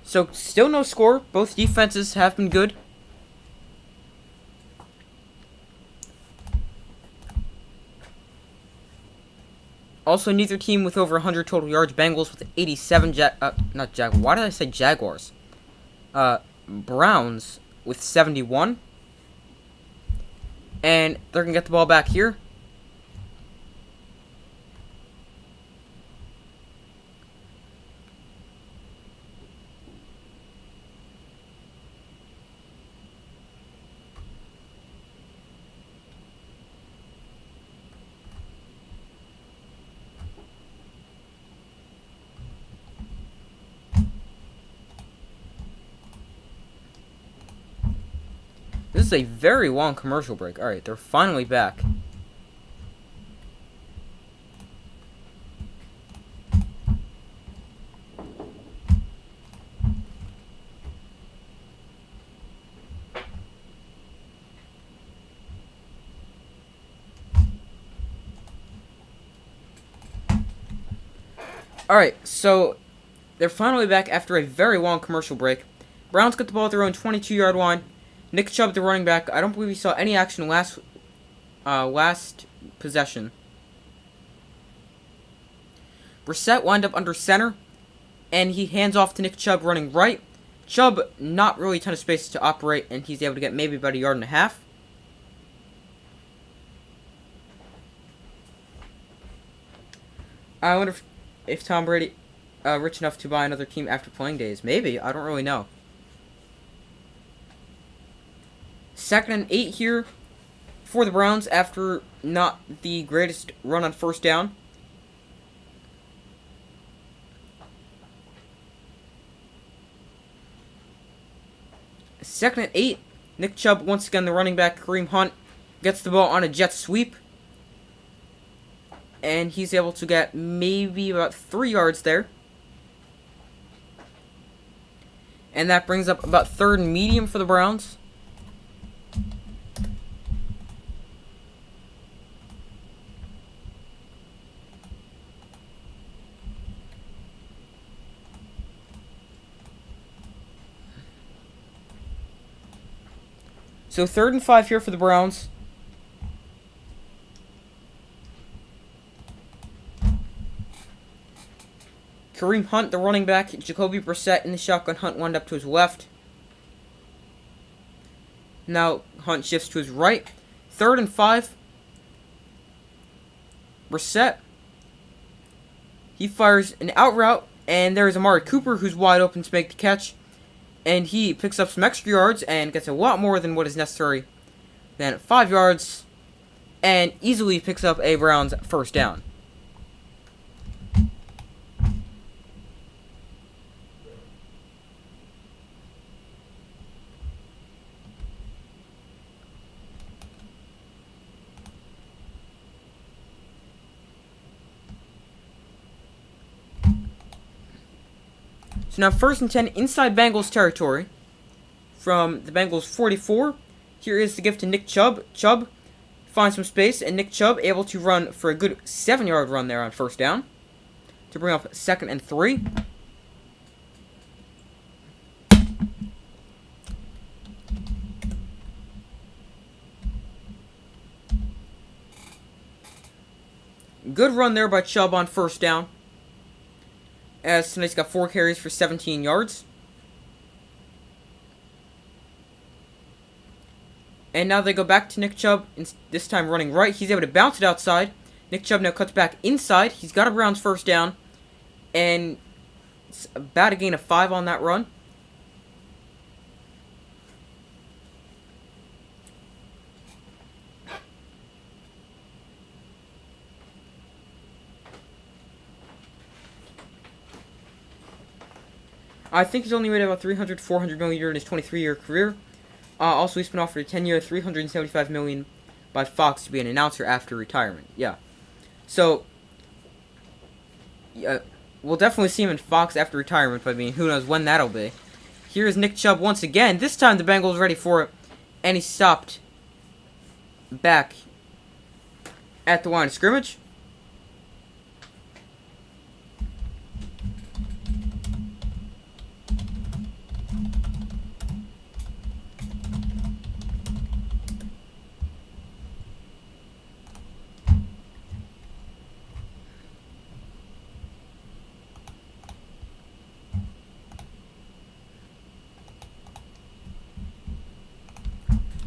Speaker 1: So, still no score. Both defenses have been good. Also, neither team with over 100 total yards. Bengals with 87. Why did I say Jaguars? Browns with 71. And they're going to get the ball back here. This is a very long commercial break. Alright, they're finally back. Alright, so they're finally back after a very long commercial break. Browns get the ball at their own 22-yard line. Nick Chubb, the running back. I don't believe we saw any action last possession. Brissett wound up under center, and he hands off to Nick Chubb running right. Chubb, not really a ton of space to operate, and he's able to get maybe about a yard and a half. I wonder if Tom Brady rich enough to buy another team after playing days. Maybe. I don't really know. 2nd and 8 here for the Browns after not the greatest run on first down. Second and 8. Nick Chubb, once again the running back, Kareem Hunt, gets the ball on a jet sweep. And he's able to get maybe about 3 yards there. And that brings up about 3rd and medium for the Browns. So 3rd and 5 here for the Browns. Kareem Hunt, the running back. Jacoby Brissett in the shotgun. Hunt wound up to his left. Now Hunt shifts to his right. 3rd and 5. Brissett. He fires an out route. And there is Amari Cooper who's wide open to make the catch. And he picks up some extra yards and gets a lot more than what is necessary. Then 5 yards. And easily picks up a Browns first down. So now 1st and 10 inside Bengals territory from the Bengals 44. Here is the gift to Nick Chubb. Chubb finds some space, and Nick Chubb able to run for a good 7-yard run there on first down to bring up 2nd and 3. Good run there by Chubb on first down. As tonight's got 4 carries for 17 yards. And now they go back to Nick Chubb, this time running right. He's able to bounce it outside. Nick Chubb now cuts back inside. He's got a Browns first down. And it's about a gain of 5 on that run. I think he's only made about 300, 400 million a year in his 23-year career. Also, he's been offered a 10-year, 375 million by Fox to be an announcer after retirement. Yeah. So, yeah, we'll definitely see him in Fox after retirement, but I mean, who knows when that'll be. Here's Nick Chubb once again. This time the Bengals ready for it, and he stopped back at the line of scrimmage.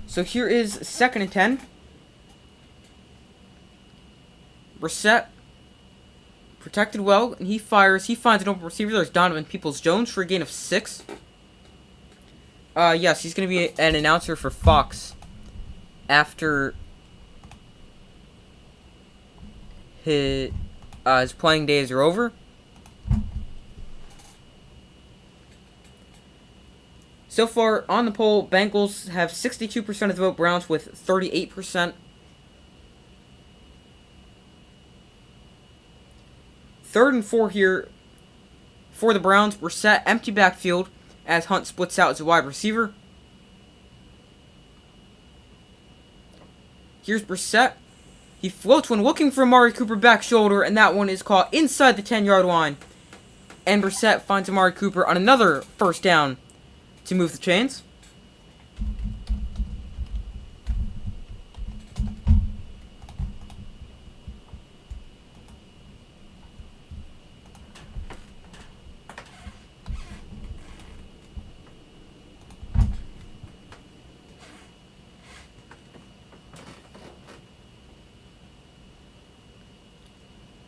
Speaker 1: So here is 2nd and 10. Brissett protected well, and he fires. He finds an open receiver. There's Donovan Peoples-Jones for a gain of 6. Yes, he's going to be an announcer for Fox after his playing days are over. So far, on the poll, Bengals have 62% of the vote, Browns with 38%. 3rd and 4 here for the Browns. Brissett, empty backfield as Hunt splits out as a wide receiver. Here's Brissett. He floats when looking for Amari Cooper back shoulder, and that one is caught inside the 10-yard line. And Brissett finds Amari Cooper on another first down to move the chains.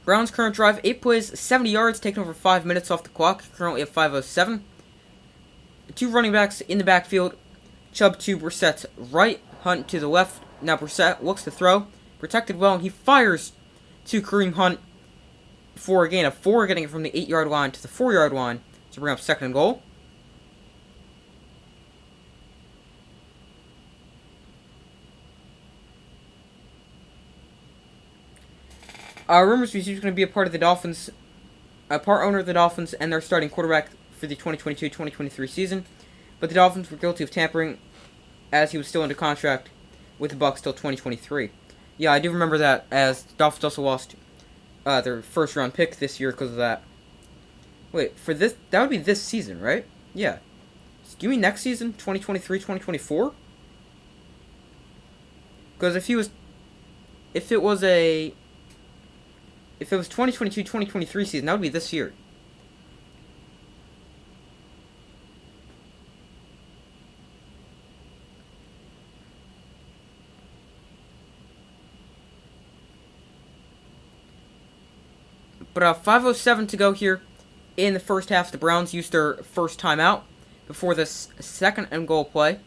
Speaker 1: Browns' current drive, 8 plays, 70 yards, taking over 5 minutes off the clock, currently at 5:07. 2 running backs in the backfield. Chubb to Brissett's right, Hunt to the left. Now Brissett looks to throw. Protected well, and he fires to Kareem Hunt for a gain of 4, getting it from the 8-yard line to the 4-yard line to bring up 2nd and goal. Rumors he's going to be a part of the Dolphins, a part owner of the Dolphins, and their starting quarterback for the 2022-2023 season. But the Dolphins were guilty of tampering, as he was still under contract with the Bucs till 2023. Yeah, I do remember that, as the Dolphins also lost their first-round pick this year because of that. Wait, for this, that would be this season, right? Yeah. Do you mean next season, 2023-2024? Because if it was 2022-2023 season, that would be this year. But 5:07 to go here in the first half. The Browns used their first timeout before this 2nd and goal play.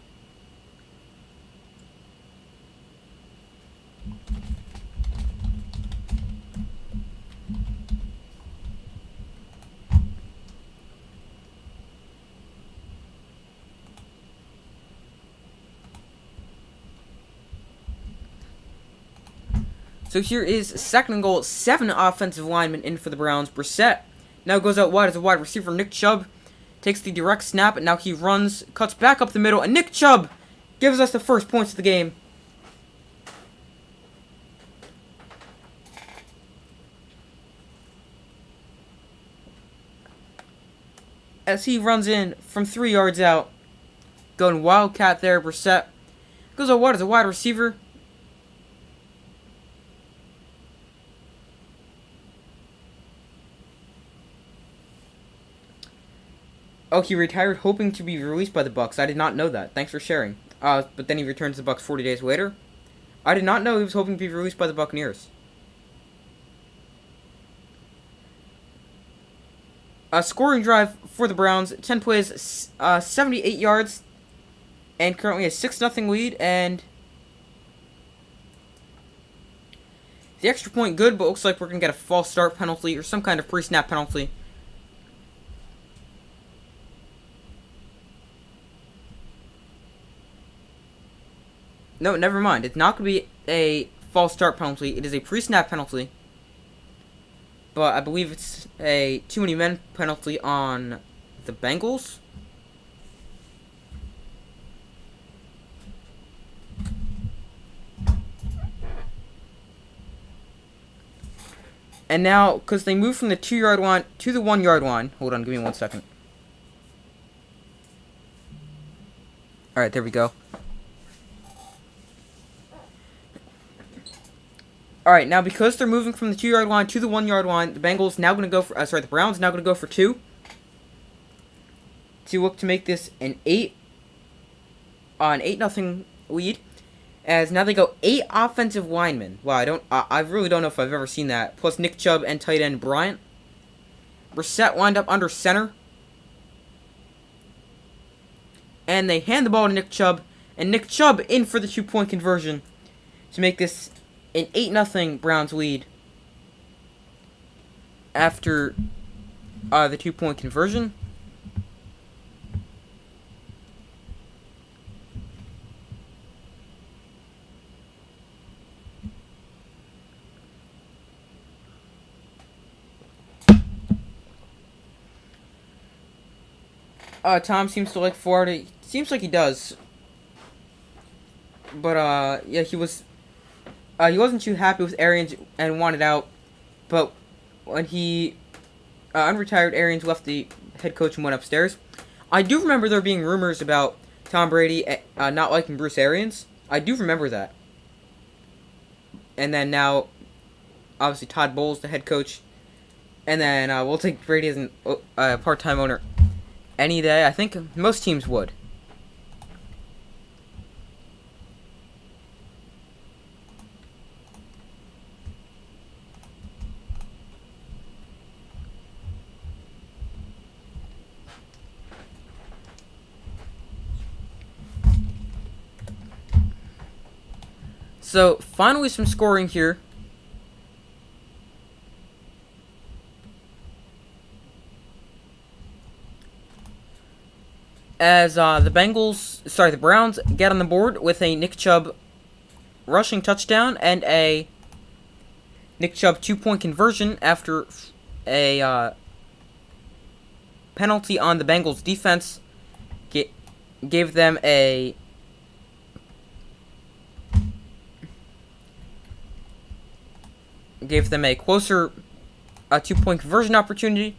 Speaker 1: So here is 2nd and goal. 7 offensive linemen in for the Browns. Brissett now goes out wide as a wide receiver. Nick Chubb takes the direct snap, and now he runs, cuts back up the middle, and Nick Chubb gives us the first points of the game. As he runs in from 3 yards out, going wildcat there. Brissett goes out wide as a wide receiver. Oh, he retired hoping to be released by the Bucs. I did not know that. Thanks for sharing. But then he returns to the Bucs 40 days later. I did not know he was hoping to be released by the Buccaneers. A scoring drive for the Browns. 10 plays, 78 yards, and currently a 6-0 lead. And the extra point good, but looks like we're going to get a false start penalty or some kind of pre-snap penalty. No, never mind. It's not going to be a false start penalty. It is a pre-snap penalty. But I believe it's a too many men penalty on the Bengals. And now, because they moved from the 2-yard line to the 1-yard line. Hold on, give me 1 second. Alright, there we go. Alright, now because they're moving from the 2-yard line to the 1-yard line, the Bengals now going to go for, the Browns now going to go for 2. To look to make this an 8-0 lead. As now they go 8 offensive linemen. Wow, I really don't know if I've ever seen that. Plus Nick Chubb and tight end Bryant. Brissett lined up under center. And they hand the ball to Nick Chubb. And Nick Chubb in for the 2-point conversion. To make this an 8-0 Browns lead. After the 2-point conversion. Tom seems to like Florida. Seems like he does. But, yeah, he wasn't too happy with Arians and wanted out. But when he unretired, Arians left the head coach and went upstairs. I do remember there being rumors about Tom Brady not liking Bruce Arians. I do remember that. And then now, obviously, Todd Bowles, the head coach. And then we'll take Brady as a part-time owner any day. I think most teams would. So, finally some scoring here. As the Browns get on the board with a Nick Chubb rushing touchdown and a Nick Chubb 2-point conversion after a penalty on the Bengals defense gave them a closer 2-point conversion opportunity.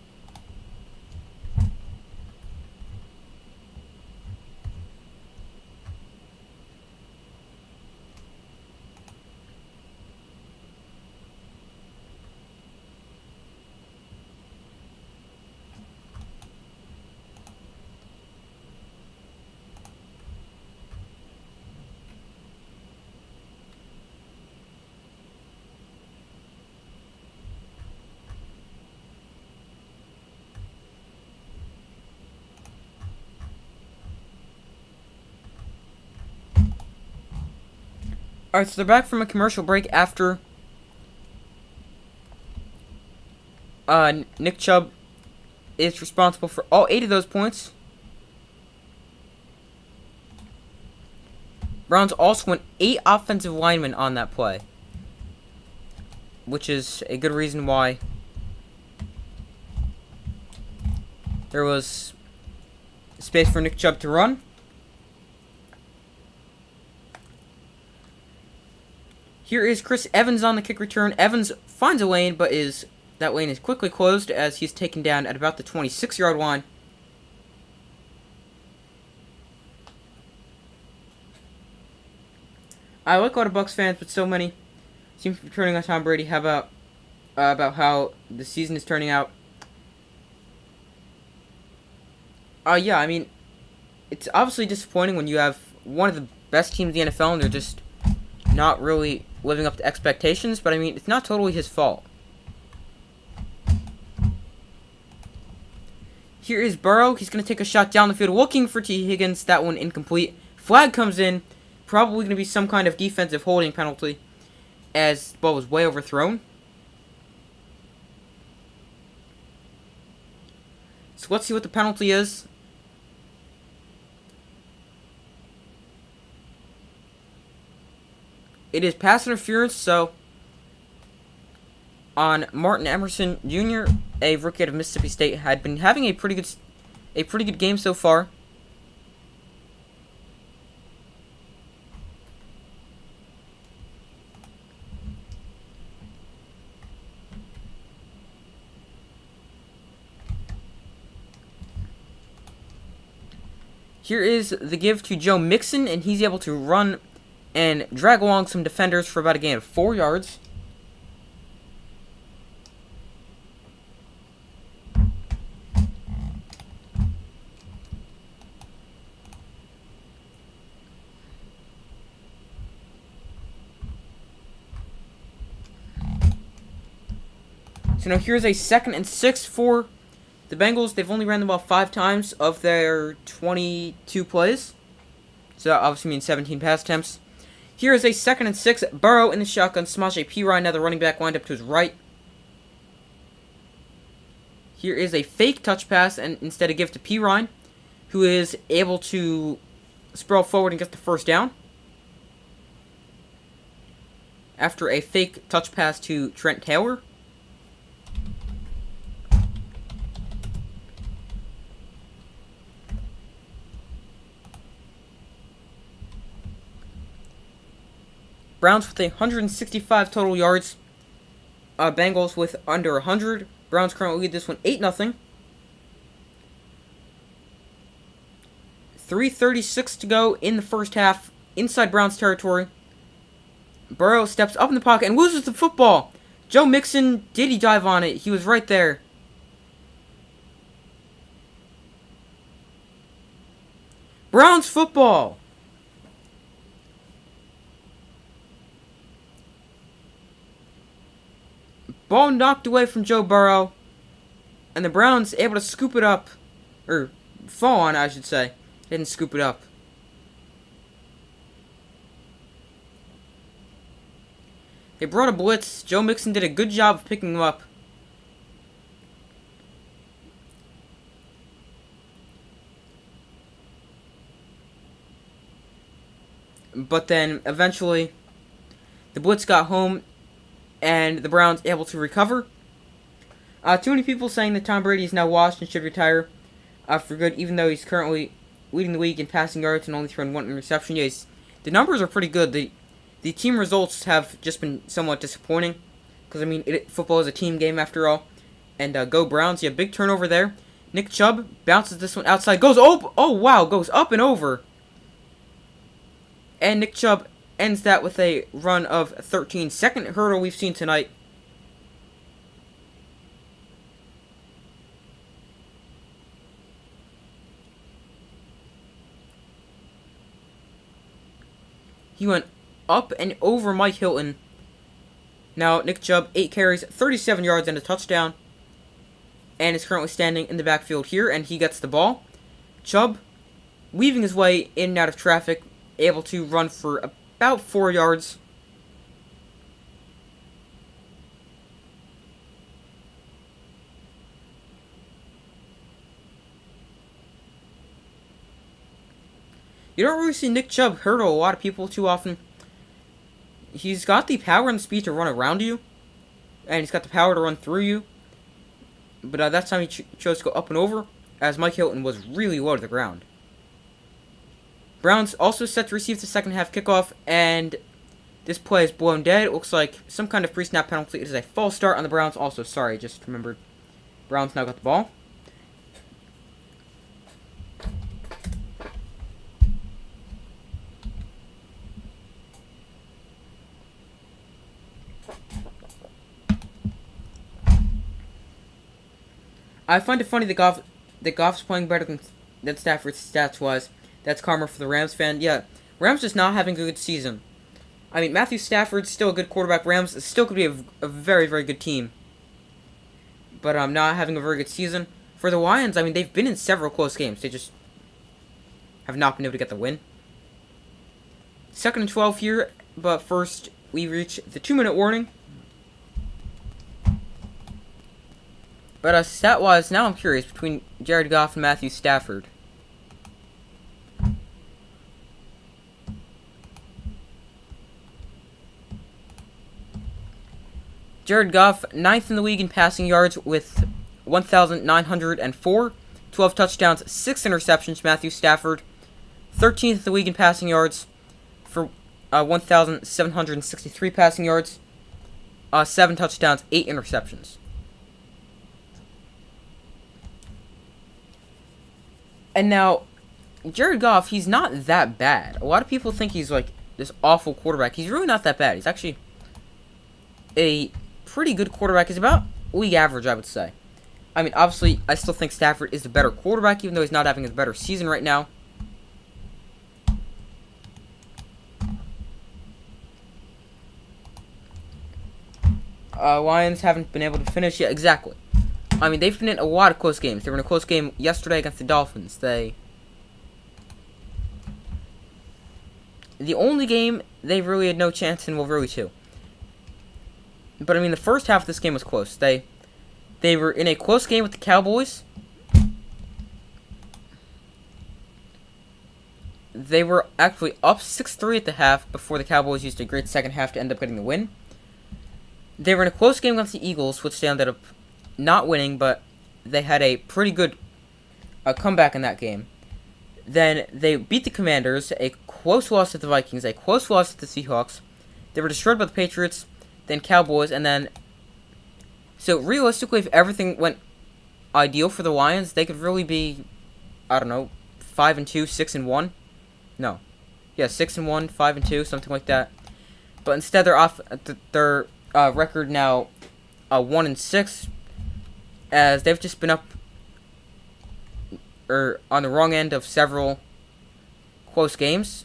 Speaker 1: Alright, so they're back from a commercial break after Nick Chubb is responsible for all 8 of those points. Browns also went 8 offensive linemen on that play, which is a good reason why there was space for Nick Chubb to run. Here is Chris Evans on the kick return. Evans finds a lane, but that lane is quickly closed as he's taken down at about the 26-yard line. I like a lot of Bucs fans, but so many seem to be turning on Tom Brady. How about how the season is turning out? Yeah, I mean, it's obviously disappointing when you have one of the best teams in the NFL and they're just not really living up to expectations, but I mean, it's not totally his fault. Here is Burrow. He's going to take a shot down the field looking for T. Higgins. That one incomplete. Flag comes in. Probably going to be some kind of defensive holding penalty as the ball was way overthrown. So let's see what the penalty is. it is pass interference, so on Martin Emerson Jr., a rookie out of Mississippi State, had been having a pretty good game so far. Here is the give to Joe Mixon, and he's able to run and drag along some defenders for about a gain of 4 yards. So now here's a 2nd and 6 for the Bengals. They've only ran the ball 5 times of their 22 plays. So that obviously means 17 pass attempts. Here is a 2nd and 6. Burrow in the shotgun. Smash a P. Ryan. Now the running back wind up to his right. Here is a fake touch pass, and instead a give to P. Ryan, who is able to sprawl forward and get the first down. After a fake touch pass to Trent Taylor. Browns with 165 total yards. Bengals with under 100. Browns currently lead this one 8-0. 3:36 to go in the first half. Inside Browns territory. Burrow steps up in the pocket and loses the football. Joe Mixon, did he dive on it? He was right there. Browns football. Ball knocked away from Joe Burrow. And the Browns able to scoop it up. Or fall on, I should say. They didn't scoop it up. They brought a blitz. Joe Mixon did a good job of picking them up. But then, eventually, the blitz got home, and the Browns able to recover. Too many people saying that Tom Brady is now washed and should retire for good, even though he's currently leading the league in passing yards and only thrown 1 interception. Yes, the numbers are pretty good. The team results have just been somewhat disappointing, because, I mean, football is a team game after all. And go Browns. Yeah, big turnover there. Nick Chubb bounces this one outside. Goes, oh wow, goes up and over. And Nick Chubb ends that with a run of 13. Second hurdle we've seen tonight. He went up and over Mike Hilton. Now, Nick Chubb, 8 carries, 37 yards, and a touchdown. And is currently standing in the backfield here, and he gets the ball. Chubb, weaving his way in and out of traffic, able to run for about 4 yards. You don't really see Nick Chubb hurdle a lot of people too often. He's got the power and the speed to run around you, and he's got the power to run through you. But that time he chose to go up and over, as Mike Hilton was really low to the ground. Browns also set to receive the second half kickoff, and this play is blown dead. It looks like some kind of pre-snap penalty. It is a false start on the Browns. Also, sorry, just remembered. Browns now got the ball. I find it funny that Goff's playing better than Stafford's stats-wise. That's karma for the Rams fan. Yeah, Rams just not having a good season. I mean, Matthew Stafford's still a good quarterback. Rams still could be a very, very good team. But not having a very good season. For the Lions, I mean, they've been in several close games. They just have not been able to get the win. 2nd and 12 here, but first we reach the 2-minute warning. But stat-wise, now I'm curious between Jared Goff and Matthew Stafford. Jared Goff, 9th in the league in passing yards with 1,904, 12 touchdowns, 6 interceptions. Matthew Stafford, 13th in the league in passing yards for 1,763 passing yards, 7 touchdowns, 8 interceptions. And now, Jared Goff, he's not that bad. A lot of people think he's like this awful quarterback. He's really not that bad. He's actually a pretty good quarterback. He's about league average, I would say. I mean, obviously, I still think Stafford is the better quarterback, even though he's not having a better season right now. Lions haven't been able to finish yet. Exactly. I mean, they've been in a lot of close games. They were in a close game yesterday against the Dolphins. The only game they really had no chance in, well, really two. But I mean, the first half of this game was close. They were in a close game with the Cowboys. They were actually up 6-3 at the half before the Cowboys used a great second half to end up getting the win. They were in a close game against the Eagles, which they ended up not winning, but they had a pretty good comeback in that game. Then they beat the Commanders, a close loss to the Vikings, a close loss to the Seahawks. They were destroyed by the Patriots, then Cowboys, and then... So, realistically, if everything went ideal for the Lions, they could really be, I don't know, 5-2, 6-1. No. Yeah, 6-1, 5-2, something like that. But instead, they're off their record now 1-6, as they've just been up on the wrong end of several close games.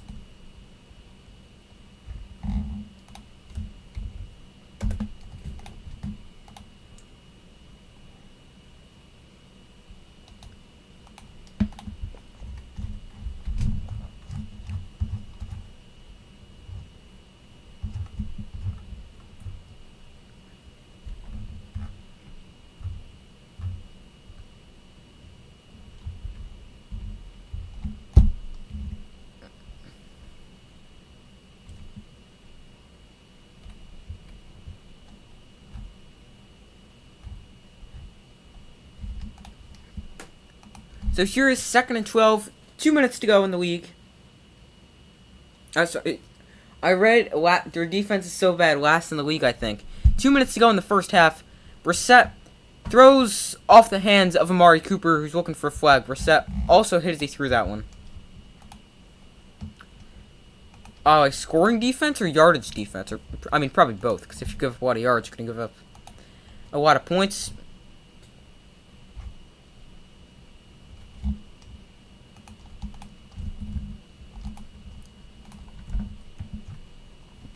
Speaker 1: So here is 2nd and 12, 2 minutes to go in the league. Sorry, I read their defense is so bad, last in the league, I think. 2 minutes to go in the first half. Brissett throws off the hands of Amari Cooper, who's looking for a flag. Brissett also hit as he threw that one. Like scoring defense or yardage defense? Or, I mean, probably both, because if you give up a lot of yards, you're going to give up a lot of points.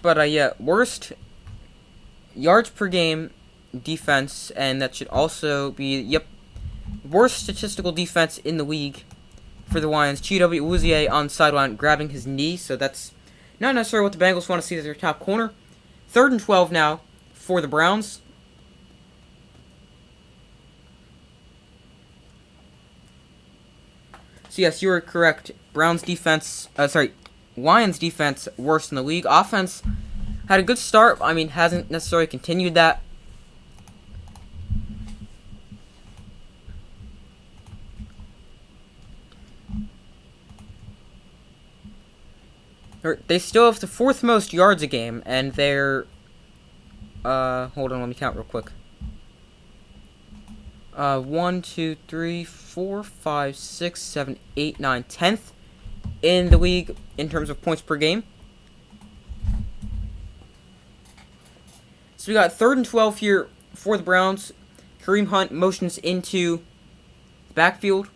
Speaker 1: But, yeah, worst yards per game defense, and that should also be, worst statistical defense in the league for the Lions. Chidobe Awuzie on the sideline grabbing his knee, so that's not necessarily what the Bengals want to see as their top corner. 3rd and 12 now for the Browns. So, yes, you were correct. Lions defense, worst in the league. Offense had a good start. I mean, hasn't necessarily continued that. They still have the 4th most yards a game, and they're... hold on, let me count real quick. 1, 2, 3, 4, 5, 6, 7, 8, 9, 10th in the league in terms of points per game. So we got 3rd and 12 here for the Browns. Kareem Hunt motions into the backfield.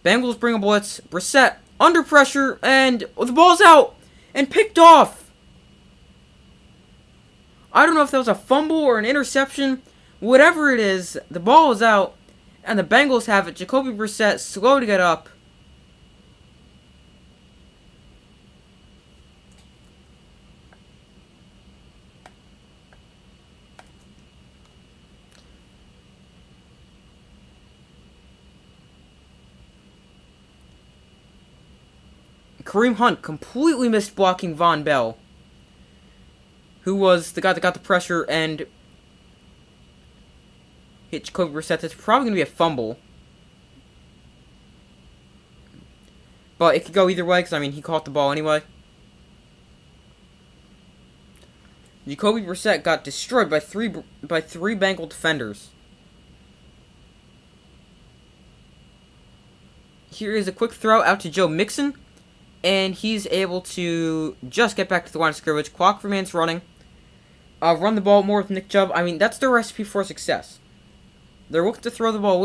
Speaker 1: Bengals bring a blitz. Brissett under pressure, and the ball's out and picked off. I don't know if that was a fumble or an interception. Whatever it is, the ball is out, and the Bengals have it. Jacoby Brissett slow to get up. Kareem Hunt completely missed blocking Von Bell. who was the guy that got the pressure and hit Jacoby Brissett. That's probably going to be a fumble. But it could go either way, because, I mean, he caught the ball anyway. Jacoby Brissett got destroyed by three Bengal defenders. Here is a quick throw out to Joe Mixon, and he's able to just get back to the line of scrimmage. Clock remains running. Run the ball more with Nick Chubb. I mean, that's the recipe for success. They're looking to throw the ball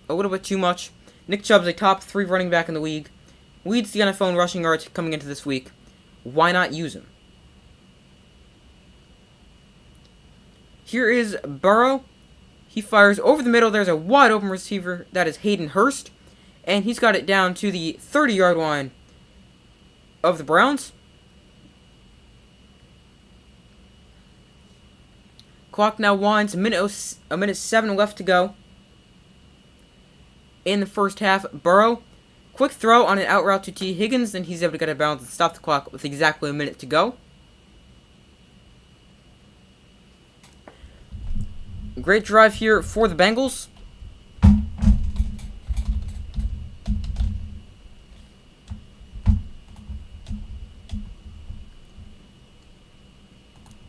Speaker 1: a little bit too much. Nick Chubb's a top 3 running back in the league. Leads the NFL in rushing yards coming into this week. Why not use him? Here is Burrow. He fires over the middle. There's a wide open receiver. That is Hayden Hurst. And he's got it down to the 30-yard line of the Browns. Clock now winds. A minute 7 left to go in the first half. Burrow, quick throw on an out route to T. Higgins, and he's able to get a bounce and stop the clock with exactly a minute to go. Great drive here for the Bengals.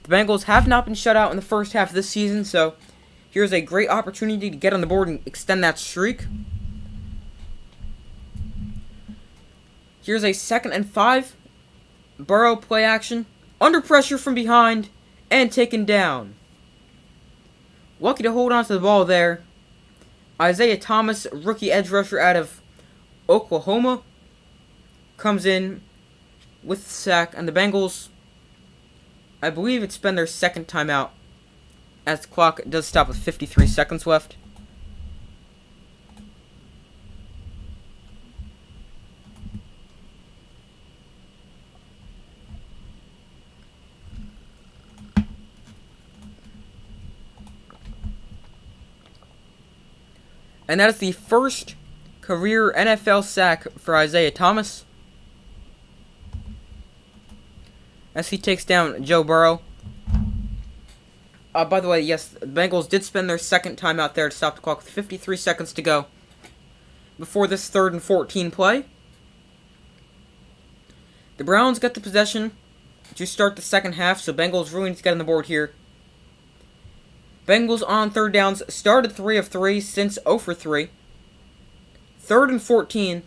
Speaker 1: The Bengals have not been shut out in the first half of this season, so here's a great opportunity to get on the board and extend that streak. Here's a 2nd and 5. Burrow play action. Under pressure from behind and taken down. Lucky to hold on to the ball there. Isaiah Thomas, rookie edge rusher out of Oklahoma, comes in with the sack, and the Bengals, I believe it's been their 2nd timeout, as the clock does stop with 53 seconds left. And that is the first career NFL sack for Isaiah Thomas, as he takes down Joe Burrow. By the way, yes, the Bengals did spend their 2nd timeout there to stop the clock with 53 seconds to go before this 3rd and 14 play. The Browns get the possession to start the second half, so Bengals really need to get on the board here. Bengals on 3rd downs started 3 of 3 since 0 for 3. 3rd and 14.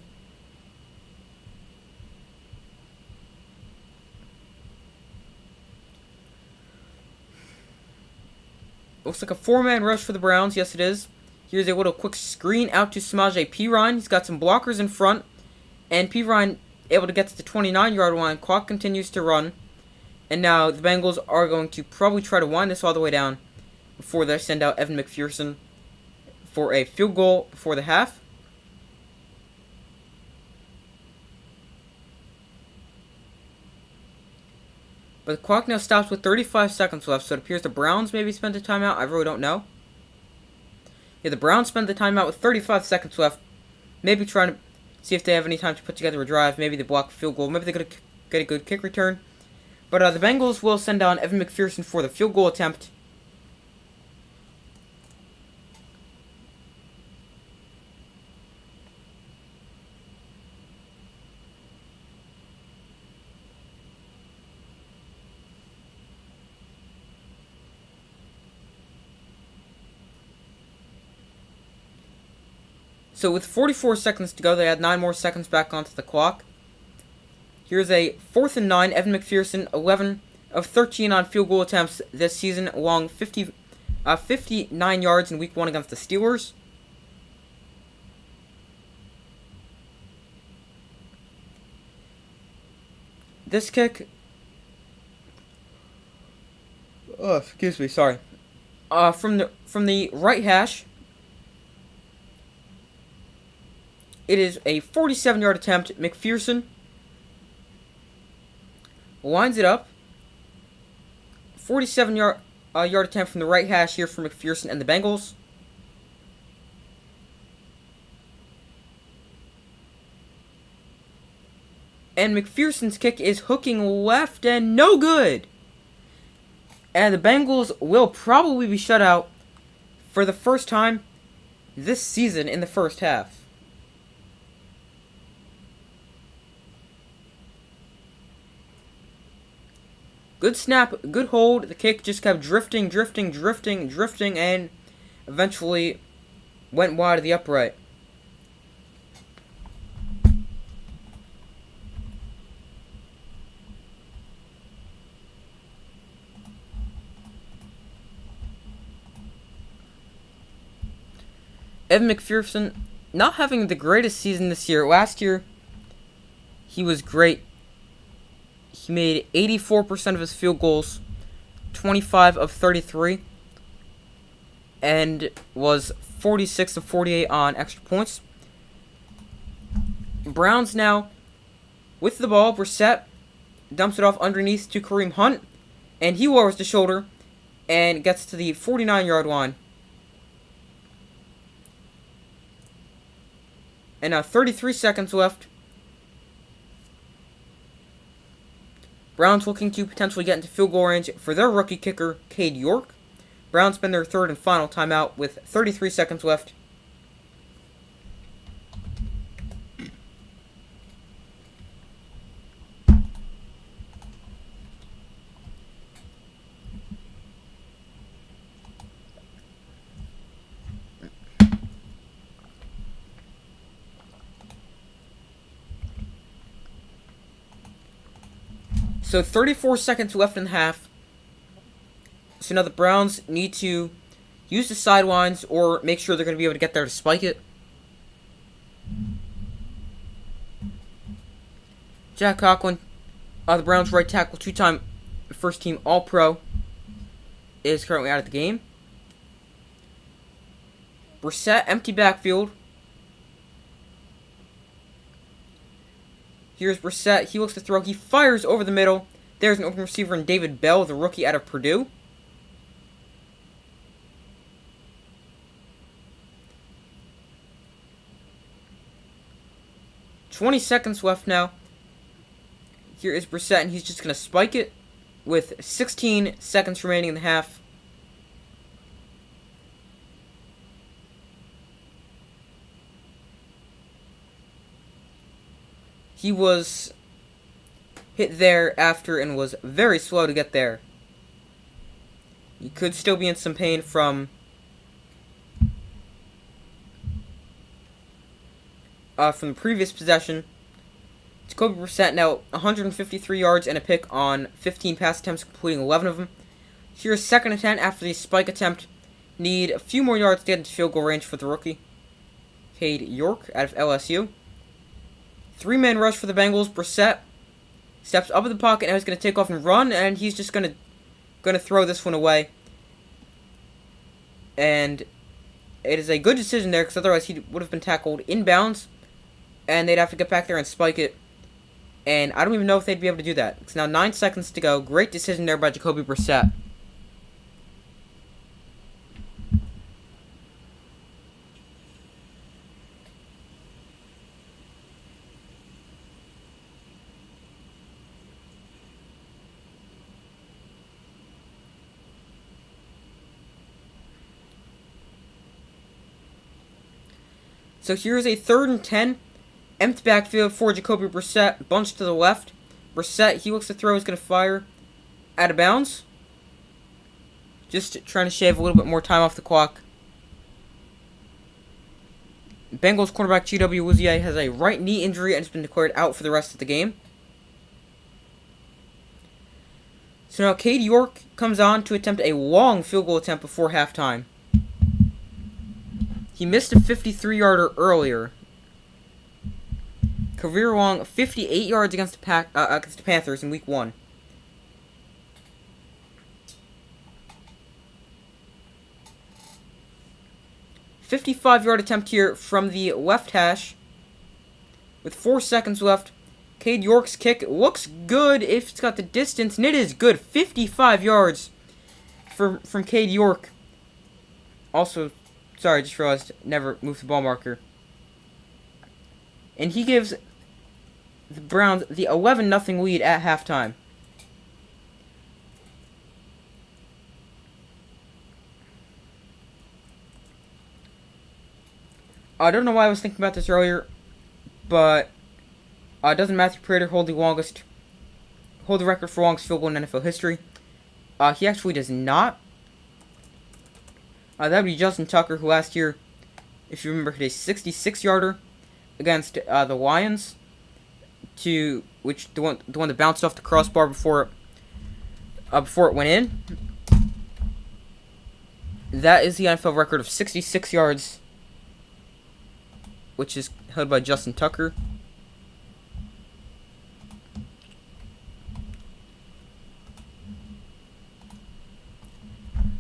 Speaker 1: Looks like a 4-man rush for the Browns. Yes, it is. Here's a little quick screen out to Samaje Perine. He's got some blockers in front. And Perine able to get to the 29-yard line. Clock continues to run. And now the Bengals are going to probably try to wind this all the way down before they send out Evan McPherson for a field goal before the half. But the clock now stops with 35 seconds left, so it appears the Browns maybe spent a timeout. I really don't know. Yeah, the Browns spent the timeout with 35 seconds left. Maybe trying to see if they have any time to put together a drive. Maybe they block a field goal. Maybe they're going to get a good kick return. But the Bengals will send down Evan McPherson for the field goal attempt. So with 44 seconds to go, they add 9 more seconds back onto the clock. Here's a 4th and 9. Evan McPherson, 11 of 13 on field goal attempts this season, along 59 yards in Week 1 against the Steelers. This kick... Oh, excuse me, sorry. From the right hash... It is a 47-yard attempt. McPherson lines it up. 47-yard attempt from the right hash here for McPherson and the Bengals. And McPherson's kick is hooking left and no good. And the Bengals will probably be shut out for the first time this season in the first half. Good snap, good hold. The kick just kept drifting, and eventually went wide of the upright. Evan McPherson not having the greatest season this year. Last year, he was great. He made 84% of his field goals, 25 of 33, and was 46 of 48 on extra points. Browns now, with the ball, Brissett dumps it off underneath to Kareem Hunt, and he lowers the shoulder and gets to the 49-yard line. And now 33 seconds left. Browns looking to potentially get into field goal range for their rookie kicker, Cade York. Browns spend their third and final timeout with 33 seconds left. So 34 seconds left in the half. So now the Browns need to use the sidelines or make sure they're going to be able to get there to spike it. Jack Conklin, the Browns' right tackle, two-time first-team All-Pro, is currently out of the game. Brissett, empty backfield. Here's Brissett. He looks to throw. He fires over the middle. There's an open receiver in David Bell, the rookie out of Purdue. "20 seconds left now. Here is Brissett, and he's just going to spike it with 16 seconds remaining in the half. He was hit there after and was very slow to get there. He could still be in some pain from the previous possession. Jacoby Brissett now 153 yards and a pick on 15 pass attempts, completing 11 of them. Here's second and 10 after the spike attempt. Need a few more yards to get into field goal range for the rookie, Cade York out of LSU. Three-man rush for the Bengals. Brissett steps up in the pocket, and he's going to take off and run, and he's just going to throw this one away. And it is a good decision there, because otherwise he would have been tackled inbounds, and they'd have to get back there and spike it. And I don't even know if they'd be able to do that. It's now 9 seconds to go. Great decision there by Jacoby Brissett. So here's a third and 10. Empty backfield for Jacoby Brissett. Bunch to the left. Brissett, he looks to throw. He's going to fire out of bounds. Just trying to shave a little bit more time off the clock. Bengals cornerback G.W. Wuzier has a right knee injury and has been declared out for the rest of the game. So now Cade York comes on to attempt a long field goal attempt before halftime. He missed a 53-yarder earlier. Career-long 58 yards against the Panthers in Week 1. "55-yard attempt here from the left hash. With 4 seconds left, Cade York's kick looks good if it's got the distance, and it is good. 55 yards from Cade York. Also, sorry, I just realized, never moved the ball marker. And he gives the Browns the 11-0 lead at halftime. I don't know why I was thinking about this earlier, but doesn't Matthew Prater hold the record for longest field goal in NFL history? He actually does not. That would be Justin Tucker, who last year, if you remember, hit a 66-yarder against the Lions, to which the one that bounced off the crossbar before it went in. That is the NFL record of 66 yards, which is held by Justin Tucker.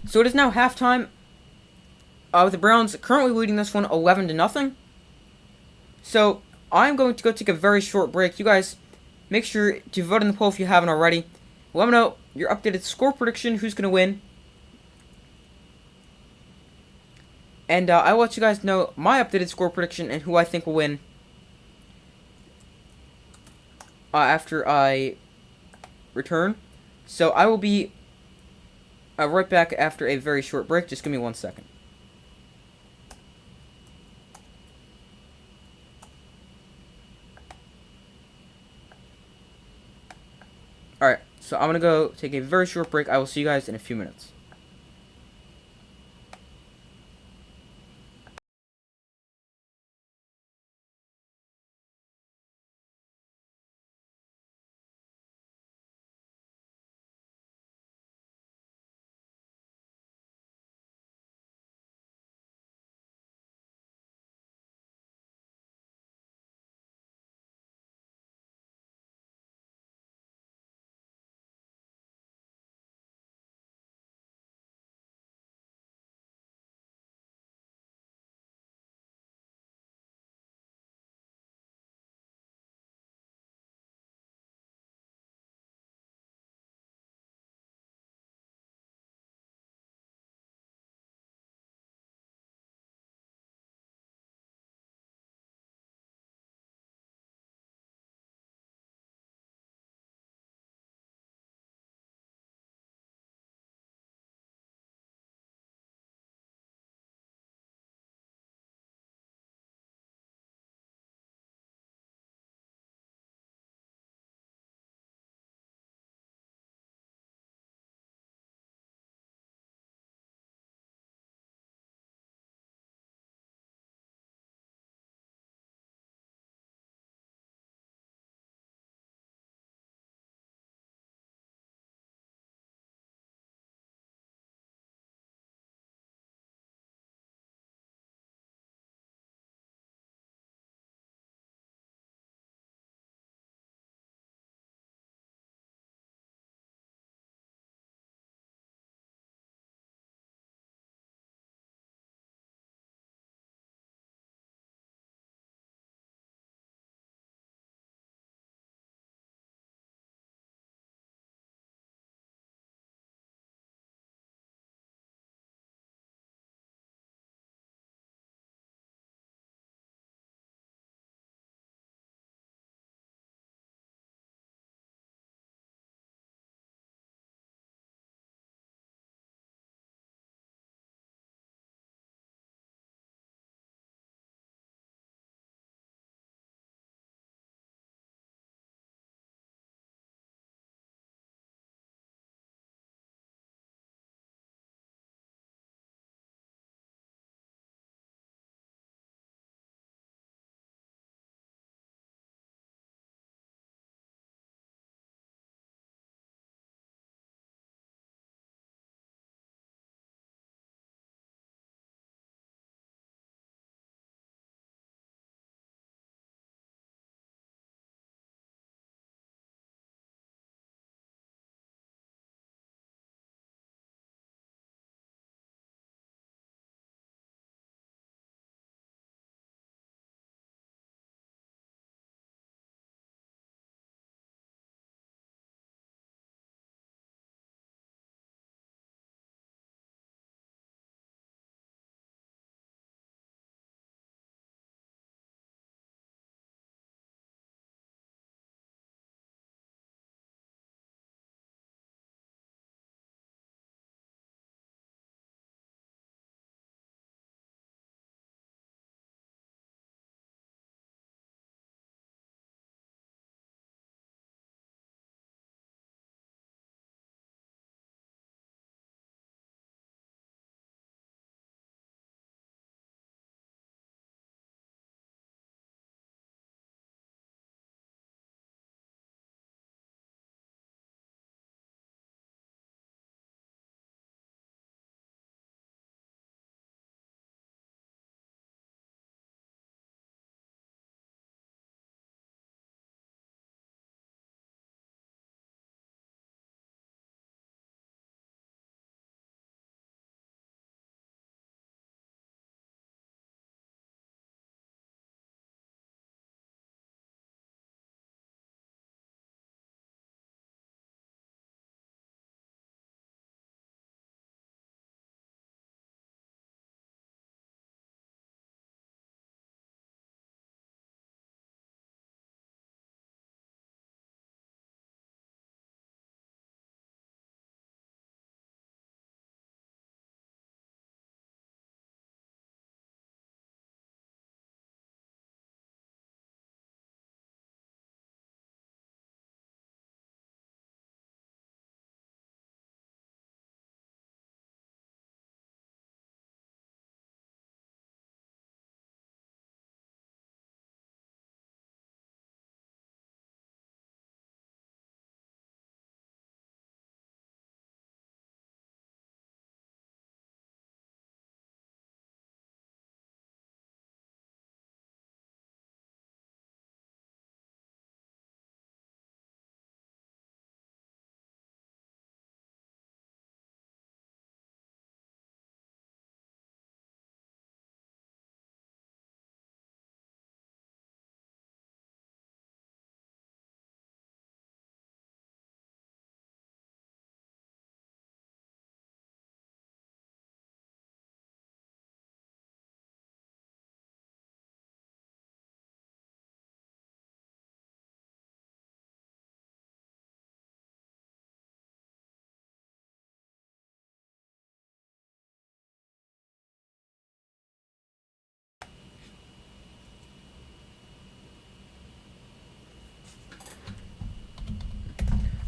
Speaker 1: So it is now halftime. With the Browns currently leading this one 11-0. So I'm going to go take a very short break. You guys, make sure to vote in the poll if you haven't already. Let me know your updated score prediction, who's going to win. And I'll let you guys know my updated score prediction and who I think will win after I return. So I will be right back after a very short break. Just give me 1 second. Alright, so I'm going to go take a very short break. I will see you guys in a few minutes.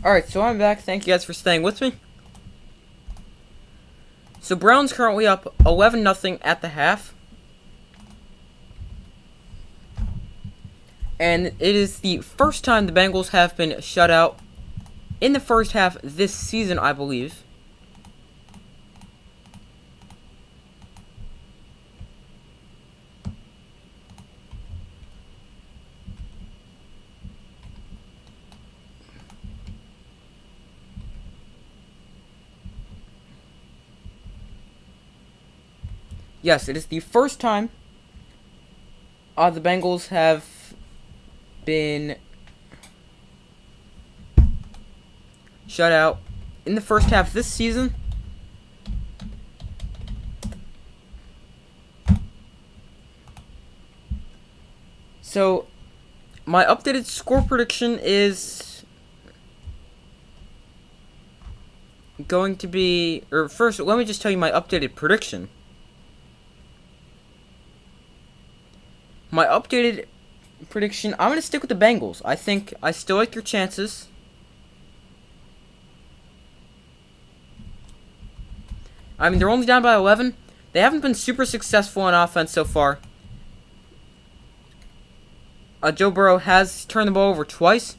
Speaker 1: Alright, so I'm back. Thank you guys for staying with me. So Browns currently up 11-0 at the half. And it is the first time the Bengals have been shut out in the first half this season, I believe. Yes, it is the first time the Bengals have been shut out in the first half this season. So, my updated score prediction is going to be... Or first, let me just tell you my updated prediction. My updated prediction, I'm going to stick with the Bengals. I think I still like your chances. I mean, they're only down by 11. They haven't been super successful on offense so far. Joe Burrow has turned the ball over twice.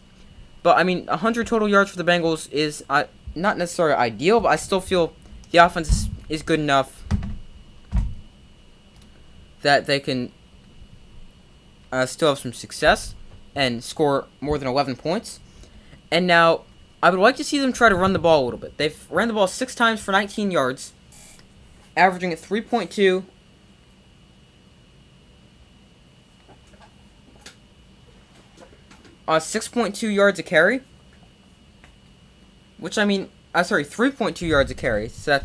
Speaker 1: But, I mean, 100 total yards for the Bengals is not necessarily ideal, but I still feel the offense is good enough that they can still have some success and score more than 11 points. And now, I would like to see them try to run the ball a little bit. They've ran the ball 6 times for 19 yards, averaging at 3.2. 6.2 yards a carry. Which, I mean, 3.2 yards a carry. So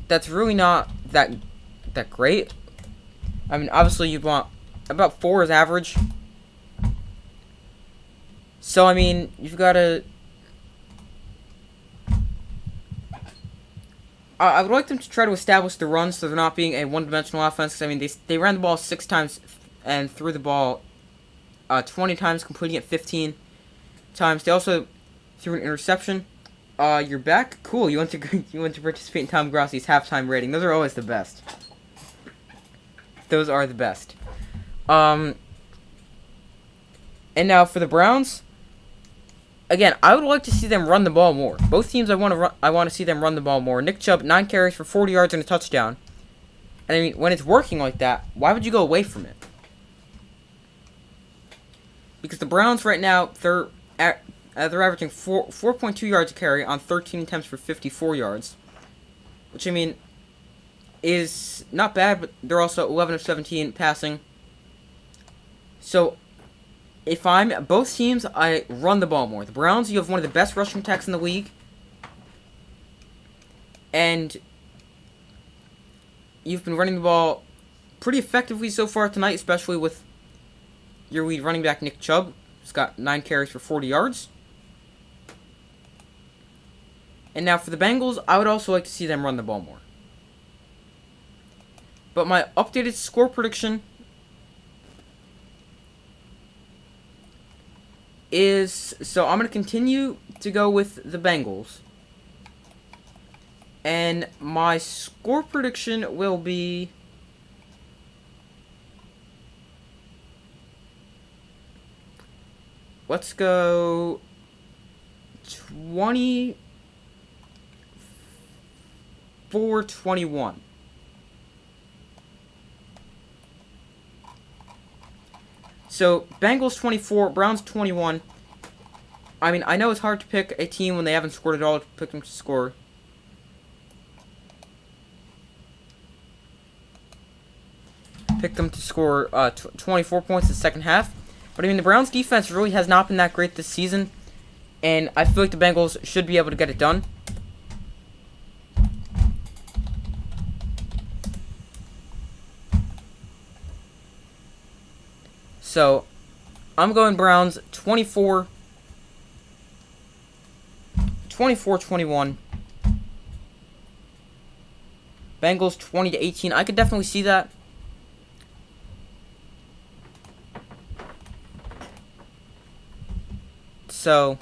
Speaker 1: that's really not that great. I mean, obviously you'd want about 4 is average. So, I mean, you've got to... I would like them to try to establish the run so they're not being a one-dimensional offense. I mean, they ran the ball 6 times and threw the ball 20 times, completing it 15 times. They also threw an interception. You're back? Cool. You went to participate in Tom Grossi's halftime rating. Those are always the best. Those are the best. And now for the Browns. Again, I would like to see them run the ball more. Both teams, I want to see them run the ball more. Nick Chubb, 9 carries for 40 yards and a touchdown. And I mean, when it's working like that, why would you go away from it? Because the Browns right now, they're averaging 4.2 yards a carry on 13 attempts for 54 yards. Which, I mean, is not bad, but they're also 11 of 17 passing. So, if I'm both teams, I run the ball more. The Browns, you have one of the best rushing attacks in the league. And you've been running the ball pretty effectively so far tonight, especially with your lead running back, Nick Chubb. He's got 9 carries for 40 yards. And now for the Bengals, I would also like to see them run the ball more. But my updated score prediction is... So I'm going to continue to go with the Bengals. And my score prediction will be... Let's go 24-21. So, Bengals 24, Browns 21. I mean, I know it's hard to pick a team when they haven't scored at all to pick them to score. Pick them to score 24 points in the second half. But I mean, the Browns defense really has not been that great this season. And I feel like the Bengals should be able to get it done. So, I'm going Browns 24-21. Bengals 20-18. I could definitely see that. So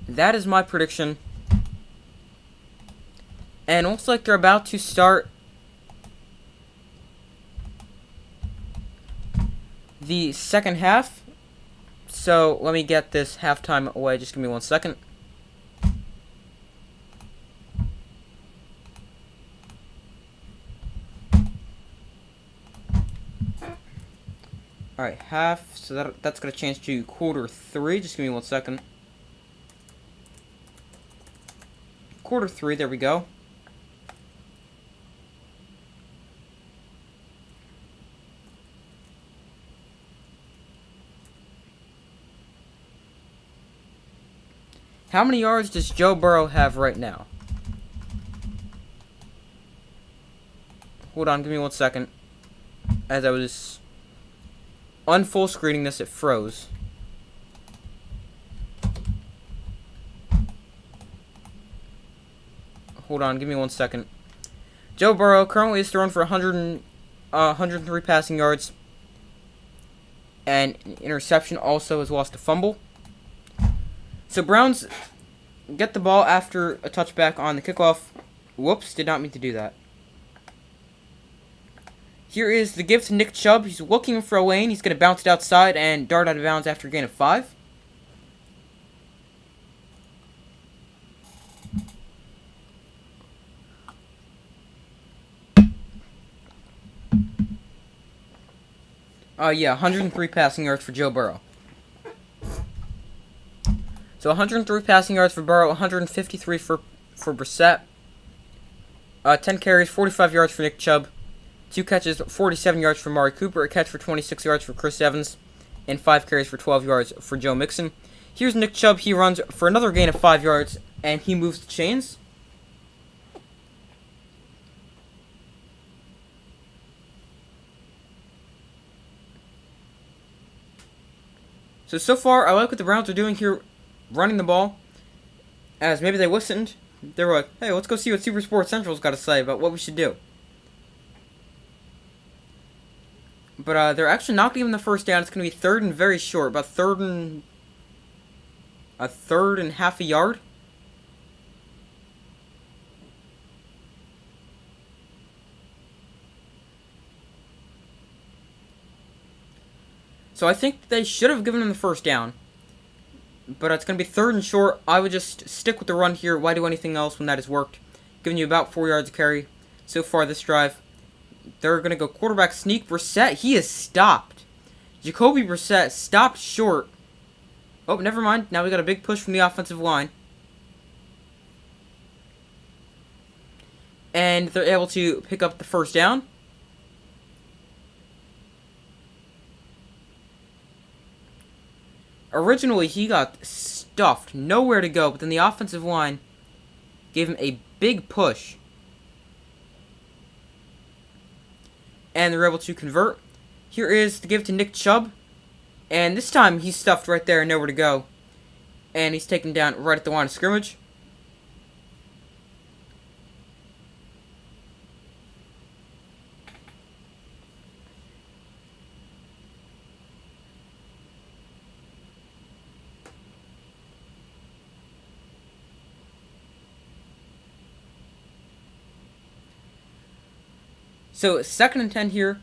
Speaker 1: that is my prediction. And it looks like they're about to start the second half. So let me get this halftime away. Just give me 1 second. Alright, half. So that's going to change to quarter 3. Just give me 1 second. Quarter 3, there we go. How many yards does Joe Burrow have right now? Hold on, give me 1 second. As I was unfull screening this, it froze. Hold on, give me 1 second. Joe Burrow currently is thrown for 103 passing yards. And an interception, also has lost a fumble. So Browns get the ball after a touchback on the kickoff. Whoops, did not mean to do that. Here is the give to Nick Chubb. He's looking for a lane. He's going to bounce it outside and dart out of bounds after a gain of 5. Yeah, 103 passing yards for Joe Burrow. So 103 passing yards for Burrow, 153 for Brissett. 10 carries, 45 yards for Nick Chubb. 2 catches, 47 yards for Amari Cooper. A catch for 26 yards for Chris Evans. And 5 carries for 12 yards for Joe Mixon. Here's Nick Chubb. He runs for another gain of 5 yards. And he moves the chains. So far, I like what the Browns are doing here, running the ball, as maybe they listened. They were like, hey, let's go see what Super Sports Central's got to say about what we should do. But they're actually not giving the first down. It's going to be third and very short, about third and half a yard. So I think they should have given him the first down. But it's going to be third and short. I would just stick with the run here. Why do anything else when that has worked? Giving you about 4 yards of carry so far this drive. They're going to go quarterback sneak. Brissett, he is stopped. Jacoby Brissett stopped short. Oh, never mind. Now we got a big push from the offensive line. And they're able to pick up the first down. Originally, he got stuffed. Nowhere to go. But then the offensive line gave him a big push. And they're able to convert. Here is the give to Nick Chubb. And this time, he's stuffed right there and nowhere to go. And he's taken down right at the line of scrimmage. So, 2nd and 10 here.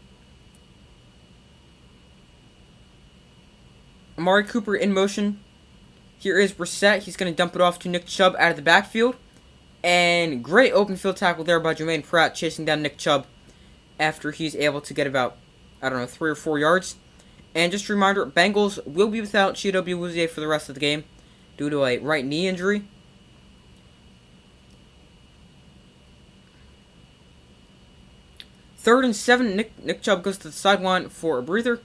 Speaker 1: Amari Cooper in motion. Here is Brissett. He's going to dump it off to Nick Chubb out of the backfield. And great open field tackle there by Jermaine Pratt, chasing down Nick Chubb after he's able to get about, 3 or 4 yards. And just a reminder, Bengals will be without Chido Awuzie for the rest of the game due to a right knee injury. Third and 7, Nick Chubb goes to the sideline for a breather.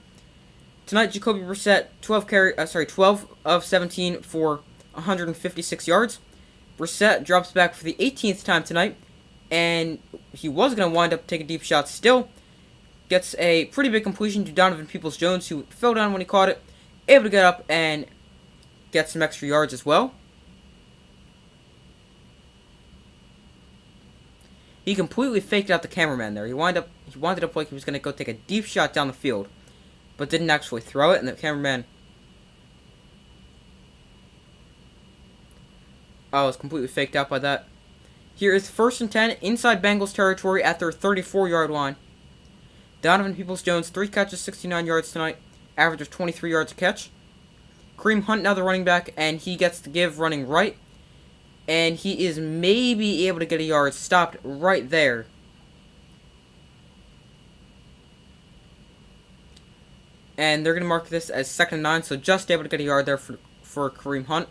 Speaker 1: Tonight, Jacoby Brissett, 12 of 17 for 156 yards. Brissett drops back for the 18th time tonight, and he was going to wind up taking deep shots still. Gets a pretty big completion to Donovan Peoples-Jones, who fell down when he caught it. Able to get up and get some extra yards as well. He completely faked out the cameraman there. He wound up like he was going to go take a deep shot down the field. but didn't actually throw it, and the cameraman was completely faked out by that. Here is 1st and 10 inside Bengals territory at their 34-yard line. Donovan Peoples-Jones, 3 catches, 69 yards tonight, average of 23 yards a catch. Kareem Hunt, now the running back, and he gets the give running right. And he is maybe able to get a yard stopped right there. And they're going to mark this as 2nd and 9, so just able to get a yard there for Kareem Hunt.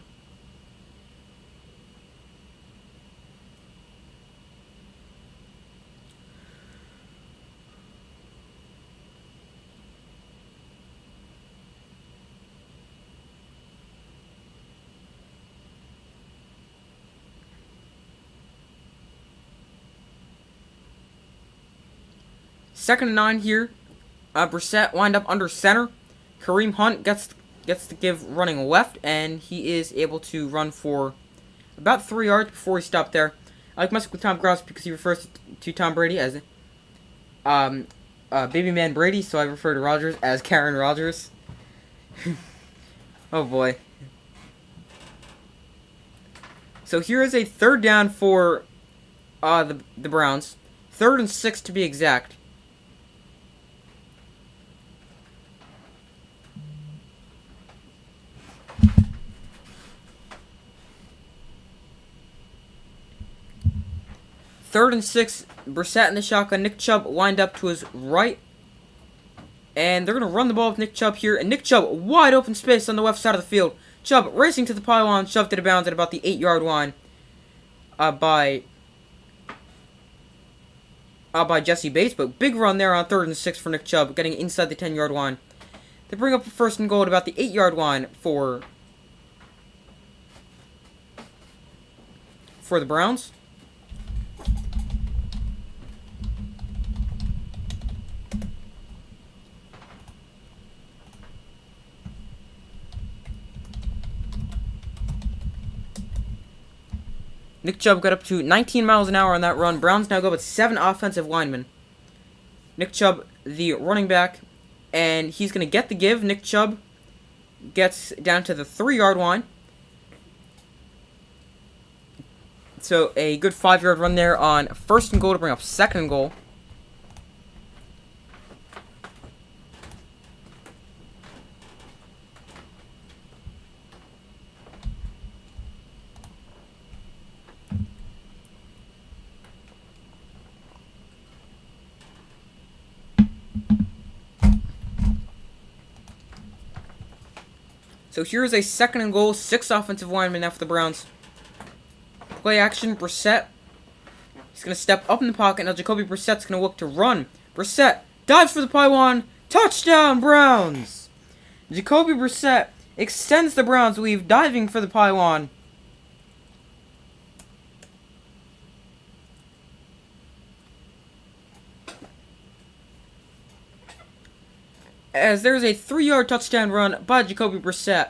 Speaker 1: Second and 9 here. Brissett wind up under center. Kareem Hunt gets the give running left, and he is able to run for about 3 yards before he stopped there. I like messing with Tom Grouse because he refers to Tom Brady as baby man Brady, so I refer to Rodgers as Karen Rodgers. Oh boy. So here is a 3rd down for the Browns. 3rd and 6 to be exact. Third and 6, Brissett in the shotgun. Nick Chubb lined up to his right. And they're going to run the ball with Nick Chubb here. And Nick Chubb, wide open space on the left side of the field. Chubb racing to the pylon, shoved it out of bounds at about the 8-yard line by Jesse Bates. But big run there on 3rd and 6 for Nick Chubb, getting inside the 10-yard line. They bring up a 1st and goal at about the 8-yard line for the Browns. Nick Chubb got up to 19 miles an hour on that run. Browns now go with 7 offensive linemen. Nick Chubb, the running back, and he's going to get the give. Nick Chubb gets down to the 3-yard line. So a good 5-yard run there on 1st and goal to bring up 2nd and goal. So here's a 2nd and goal, 6 offensive linemen now for the Browns. Play action, Brissett. He's going to step up in the pocket. Now Jacoby Brissett's going to look to run. Brissett dives for the pylon. Touchdown, Browns! Jacoby Brissett extends the Browns' lead, diving for the pylon. As there's a 3-yard touchdown run by Jacoby Brissett.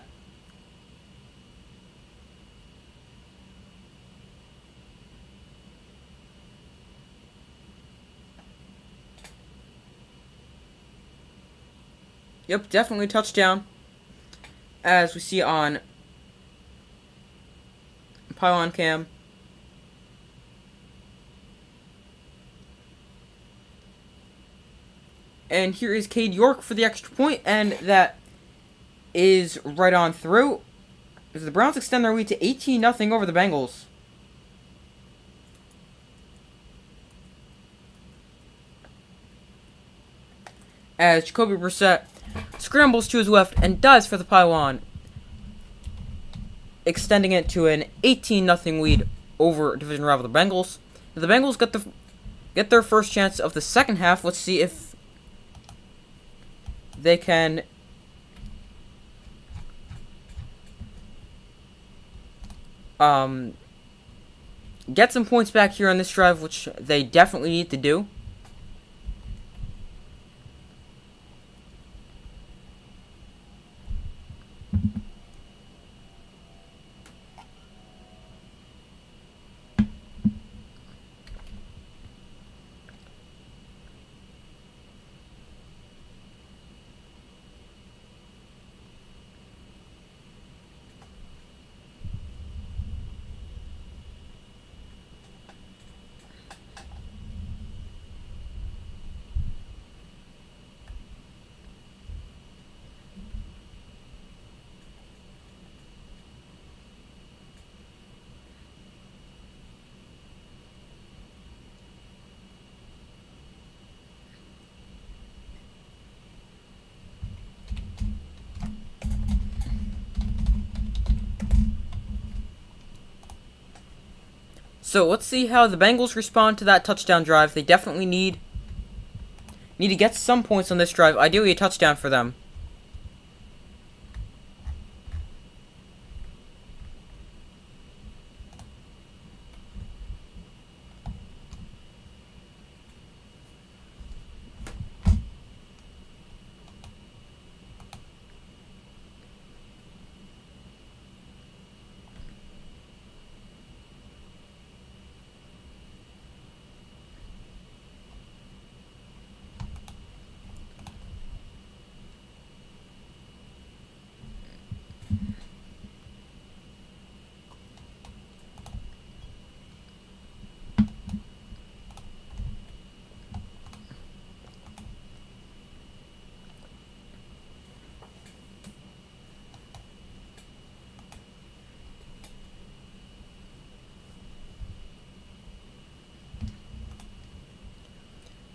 Speaker 1: Yep, definitely touchdown. As we see on pylon cam. And here is Cade York for the extra point, and that is right on through. As the Browns extend their lead to 18-0 over the Bengals. As Jacoby Brissett scrambles to his left and dives for the pylon, extending it to an 18-0 lead over division rival the Bengals. The Bengals get their first chance of the second half. Let's see if they can get some points back here on this drive, which they definitely need to do. So let's see how the Bengals respond to that touchdown drive. They definitely need to get some points on this drive. Ideally a touchdown for them.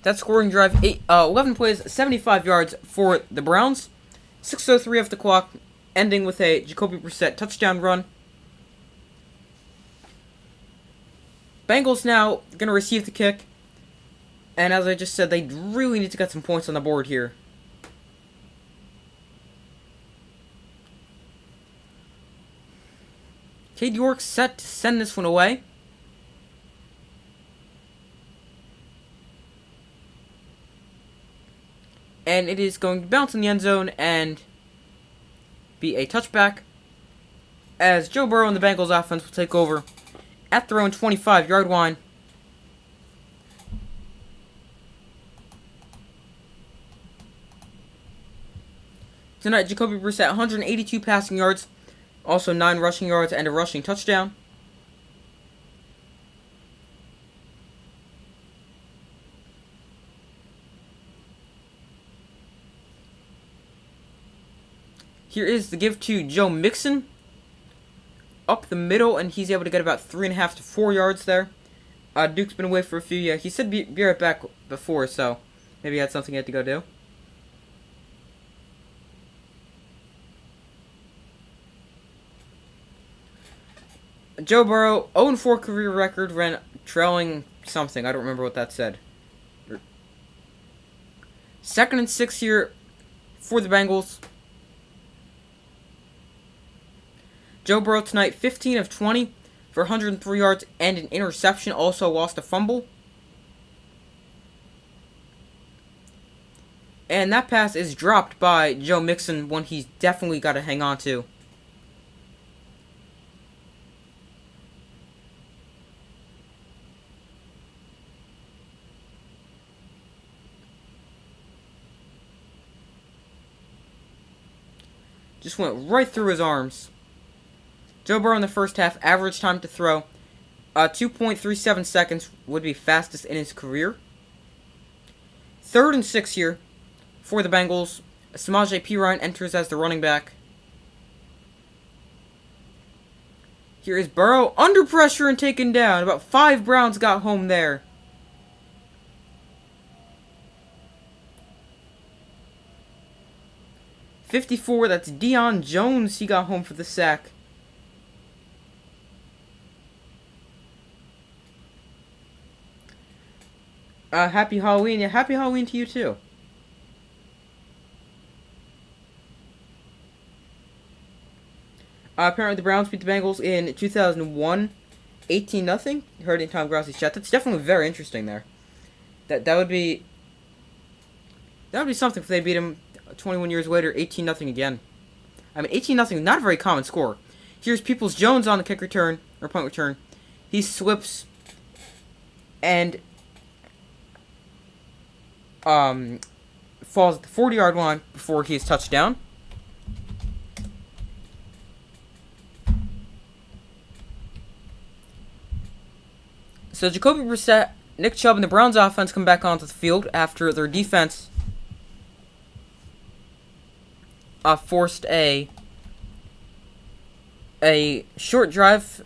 Speaker 1: That scoring drive, 11 plays, 75 yards for the Browns. 6:03 off the clock, ending with a Jacoby Brissett touchdown run. Bengals now going to receive the kick. And as I just said, they really need to get some points on the board here. Cade York set to send this one away. And it is going to bounce in the end zone and be a touchback, as Joe Burrow and the Bengals offense will take over at their own 25-yard line. Tonight, Jacoby Brissett, 182 passing yards, also 9 rushing yards and a rushing touchdown. Here is the give to Joe Mixon. Up the middle, and he's able to get about 3.5 to 4 yards there. Duke's been away for a few, yeah. He said be right back before, so maybe he had something he had to go do. Joe Burrow, 0-4 career record, ran trailing something. I don't remember what that said. 2nd and 6 here for the Bengals. Joe Burrow tonight, 15 of 20 for 103 yards and an interception. Also lost a fumble. And that pass is dropped by Joe Mixon, one he's definitely got to hang on to. Just went right through his arms. Joe Burrow in the first half, average time to throw, 2.37 seconds, would be fastest in his career. 3rd and 6 here for the Bengals. Samaje Perine enters as the running back. Here is Burrow under pressure and taken down. About 5 Browns got home there. .54, that's Deion Jones. He got home for the sack. Happy Halloween. Yeah, happy Halloween to you too. Apparently the Browns beat the Bengals in 2001, 18-0. Heard in Tom Grossi's chat. That's definitely very interesting there. That would be something if they beat him 21 years later, 18-0 again. I mean, 18-0, not a very common score. Here's Peoples-Jones on the kick return, or punt return. He slips and falls at the 40-yard line before he is touched down. So Jacoby Brissett, Nick Chubb, and the Browns offense come back onto the field after their defense forced a short drive,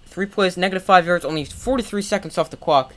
Speaker 1: 3 plays, -5 yards, only 43 seconds off the clock.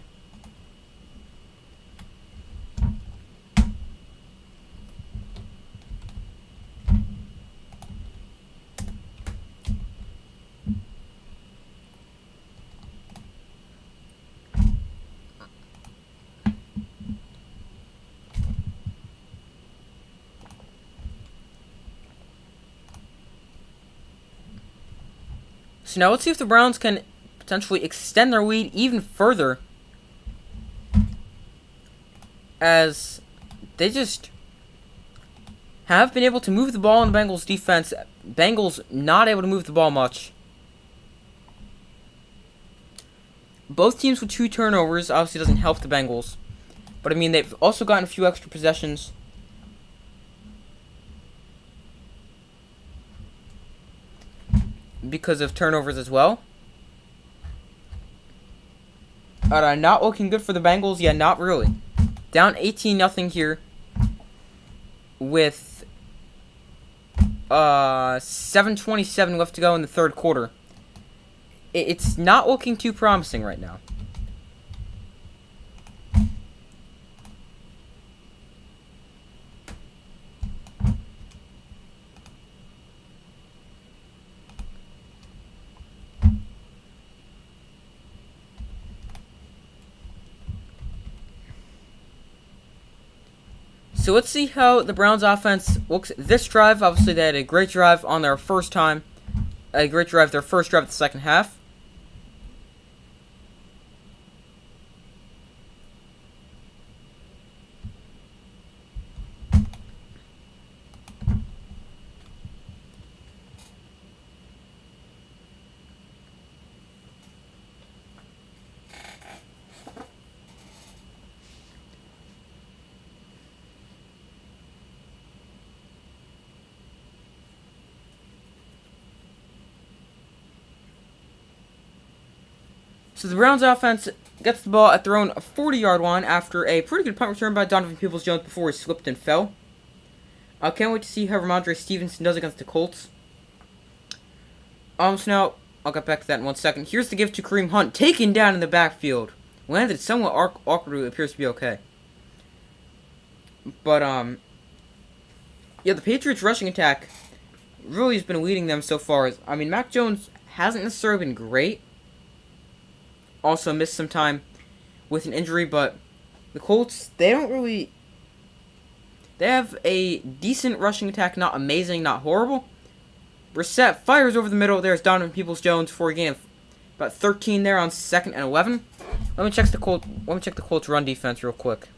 Speaker 1: So now let's see if the Browns can potentially extend their lead even further, as they just have been able to move the ball in the Bengals defense. Bengals not able to move the ball much. Both teams with 2 turnovers obviously doesn't help the Bengals. But I mean, they've also gotten a few extra possessions. Because of turnovers as well. Not looking good for the Bengals. Yeah, not really. Down 18-0 here. With 7:27 left to go in the third quarter. It's not looking too promising right now. So let's see how the Browns offense looks this drive. Obviously, they had a great drive on their first time. A great drive, their first drive of the second half. So the Browns offense gets the ball at their own 40-yard line after a pretty good punt return by Donovan Peoples-Jones before he slipped and fell. I can't wait to see how Ramondre Stevenson does against the Colts. So now, I'll get back to that in 1 second. Here's the give to Kareem Hunt, taken down in the backfield. Landed somewhat awkwardly, appears to be okay. But, yeah, the Patriots rushing attack really has been leading them so far. I mean, Mac Jones hasn't necessarily been great. Also missed some time with an injury, but the Colts, they have a decent rushing attack, not amazing, not horrible. Brissett fires over the middle. There's Donovan Peoples-Jones for a gain of about 13 there on 2nd and 11. Let me check the Colts run defense real quick.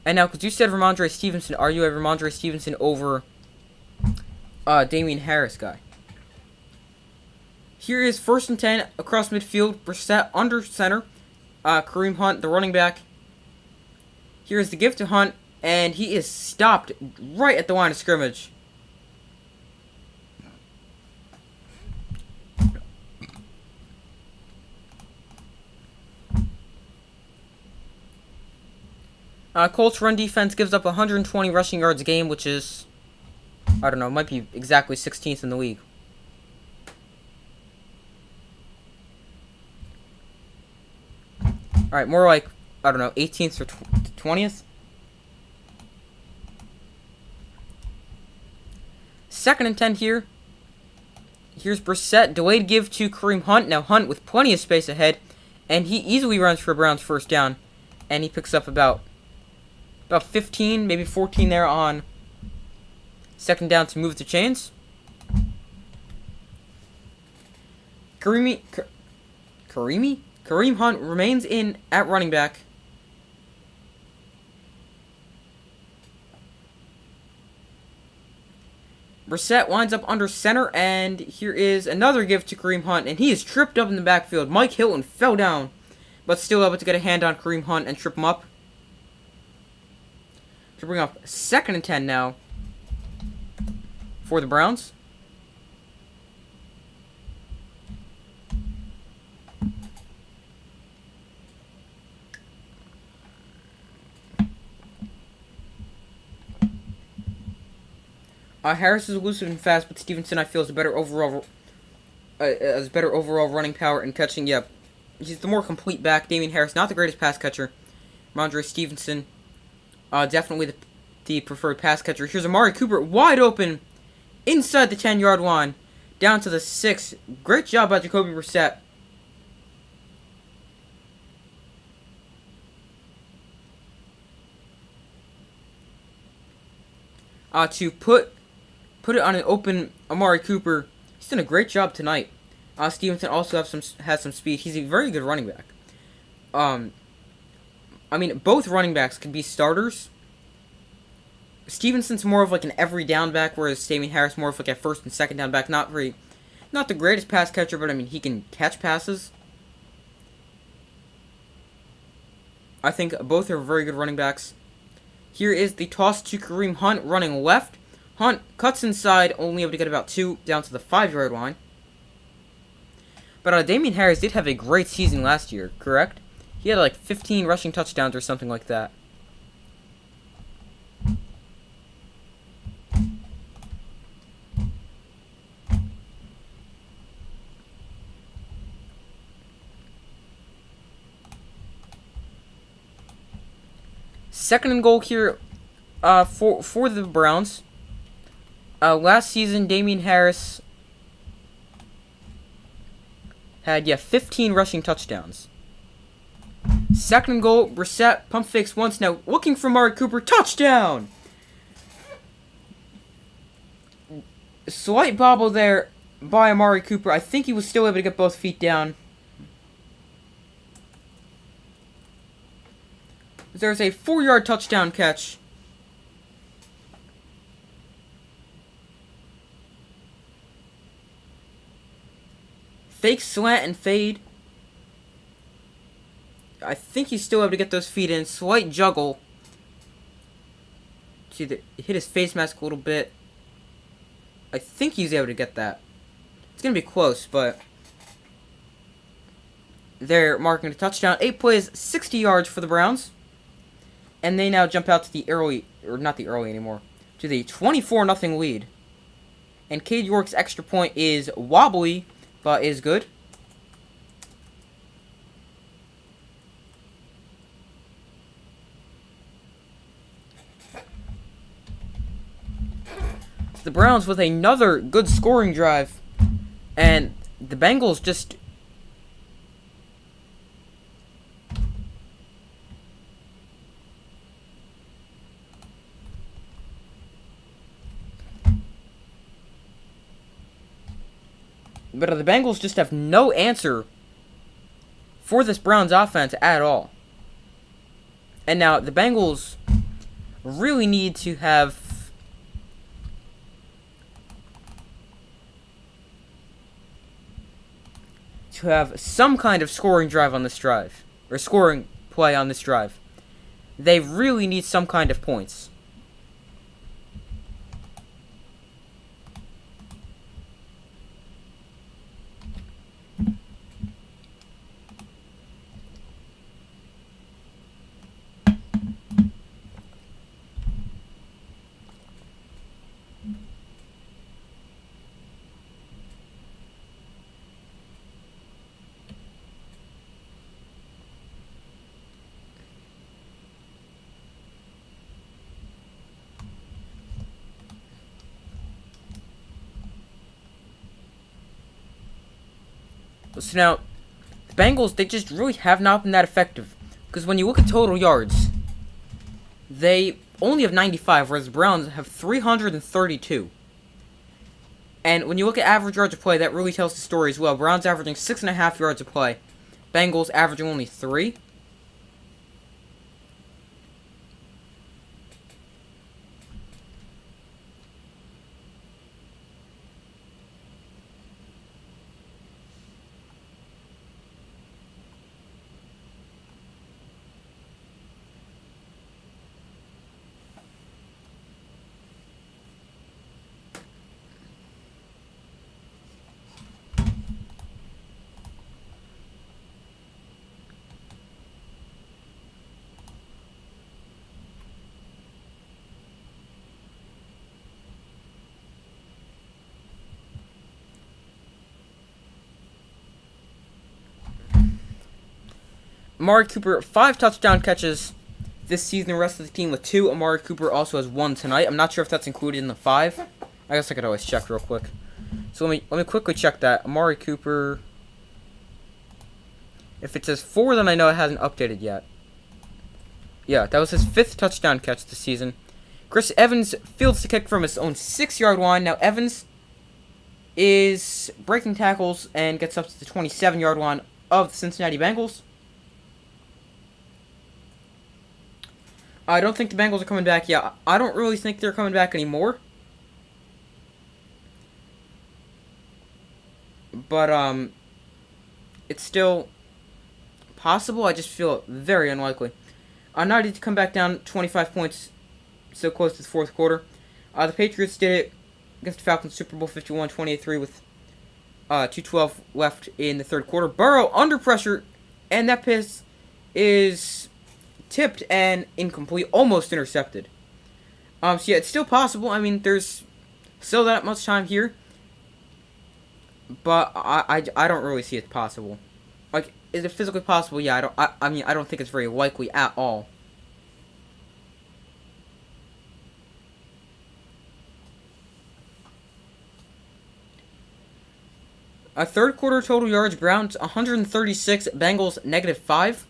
Speaker 1: And now, because you said Ramondre Stevenson, are you a Ramondre Stevenson over Damian Harris guy? Here is 1st and 10 across midfield. Brissett under center. Kareem Hunt, the running back. Here's the give to Hunt, and he is stopped right at the line of scrimmage. Colts run defense gives up 120 rushing yards a game, which is, I don't know, might be exactly 16th in the league. Alright, more like, I don't know, 18th or 20th? 2nd and 10 here. Here's Brissett, delayed give to Kareem Hunt. Now Hunt with plenty of space ahead, and he easily runs for a Browns first down. And he picks up about 15, maybe 14 there on 2nd down to move the chains. Kareem Hunt remains in at running back. Brissett winds up under center, and here is another give to Kareem Hunt, and he is tripped up in the backfield. Mike Hilton fell down, but still able to get a hand on Kareem Hunt and trip him up. To bring up 2nd and 10 now for the Browns. Harris is elusive and fast, but Stevenson, I feel, is a better overall running power and catching. Yeah, he's the more complete back. Damian Harris, not the greatest pass catcher. Ramondre Stevenson, definitely the preferred pass catcher. Here's Amari Cooper, wide open, inside the 10-yard line, down to the 6. Great job by Jacoby Brissett. to put it on an open Amari Cooper. He's done a great job tonight. Stevenson also has some speed. He's a very good running back. I mean, both running backs can be starters. Stevenson's more of like an every down back, whereas Damien Harris more of like a first and second down back. Not the greatest pass catcher, but I mean, he can catch passes. I think both are very good running backs. Here is the toss to Kareem Hunt running left. Hunt cuts inside, only able to get about 2 down to the 5-yard line. But Damien Harris did have a great season last year, correct? He had like 15 rushing touchdowns or something like that. Second and goal here for the Browns. Last season, Damien Harris had 15 rushing touchdowns. Second and goal, Brissett pump fakes once, now looking for Amari Cooper, touchdown! Slight bobble there by Amari Cooper. I think he was still able to get both feet down. There's a 4-yard touchdown catch. Fake slant and fade. I think he's still able to get those feet in. Slight juggle. See, hit his face mask a little bit. I think he's able to get that. It's going to be close, but they're marking a touchdown. 8 plays, 60 yards for the Browns. And they now jump out to the early, or not the early anymore, to the 24-0 lead. And Cade York's extra point is wobbly, but is good. The Browns with another good scoring drive. And the Bengals just... But the Bengals just have no answer for this Browns offense at all. And now the Bengals really need to have some kind of scoring drive on this drive, or scoring play on this drive. They really need some kind of points. So now, the Bengals, they just really have not been that effective. Because when you look at total yards, they only have 95, whereas the Browns have 332. And when you look at average yards of play, that really tells the story as well. Browns averaging 6.5 yards of play. Bengals averaging only 3. Amari Cooper, 5 touchdown catches this season. The rest of the team with 2. Amari Cooper also has 1 tonight. I'm not sure if that's included in the 5. I guess I could always check real quick. So let me quickly check that. Amari Cooper. If it says 4, then I know it hasn't updated yet. Yeah, that was his 5th touchdown catch this season. Chris Evans fields the kick from his own 6-yard line. Now Evans is breaking tackles and gets up to the 27-yard line of the Cincinnati Bengals. I don't think the Bengals are coming back yet. I don't really think they're coming back anymore. But, it's still possible. I just feel it very unlikely. Now to come back down 25 points so close to the fourth quarter. The Patriots did it against the Falcons Super Bowl 51, 28-3 with 2:12 left in the third quarter. Burrow under pressure, and that pass is tipped and incomplete, almost intercepted. So yeah, it's still possible. I mean, there's still that much time here, but I don't really see it possible. Like, is it physically possible? Yeah, I mean, I don't think it's very likely at all. A third quarter total yards, Browns 136, Bengals -5.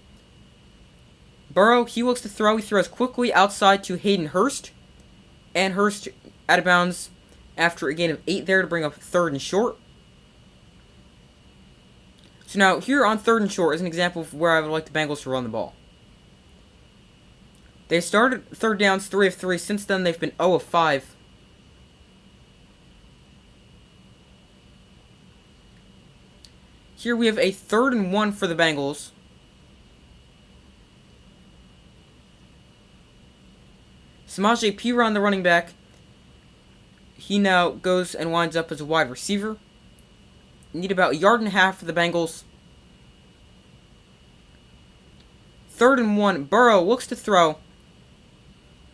Speaker 1: Burrow, he looks to throw. He throws quickly outside to Hayden Hurst. And Hurst out of bounds after a gain of 8 there to bring up third and short. So now, here on third and short is an example of where I would like the Bengals to run the ball. They started third downs 3 of 3. Since then, they've been 0 of 5. Here we have a 3rd and 1 for the Bengals. Samaje Perine, the running back, he now goes and winds up as a wide receiver. Need about 1.5 yards for the Bengals. 3rd and 1. Burrow looks to throw.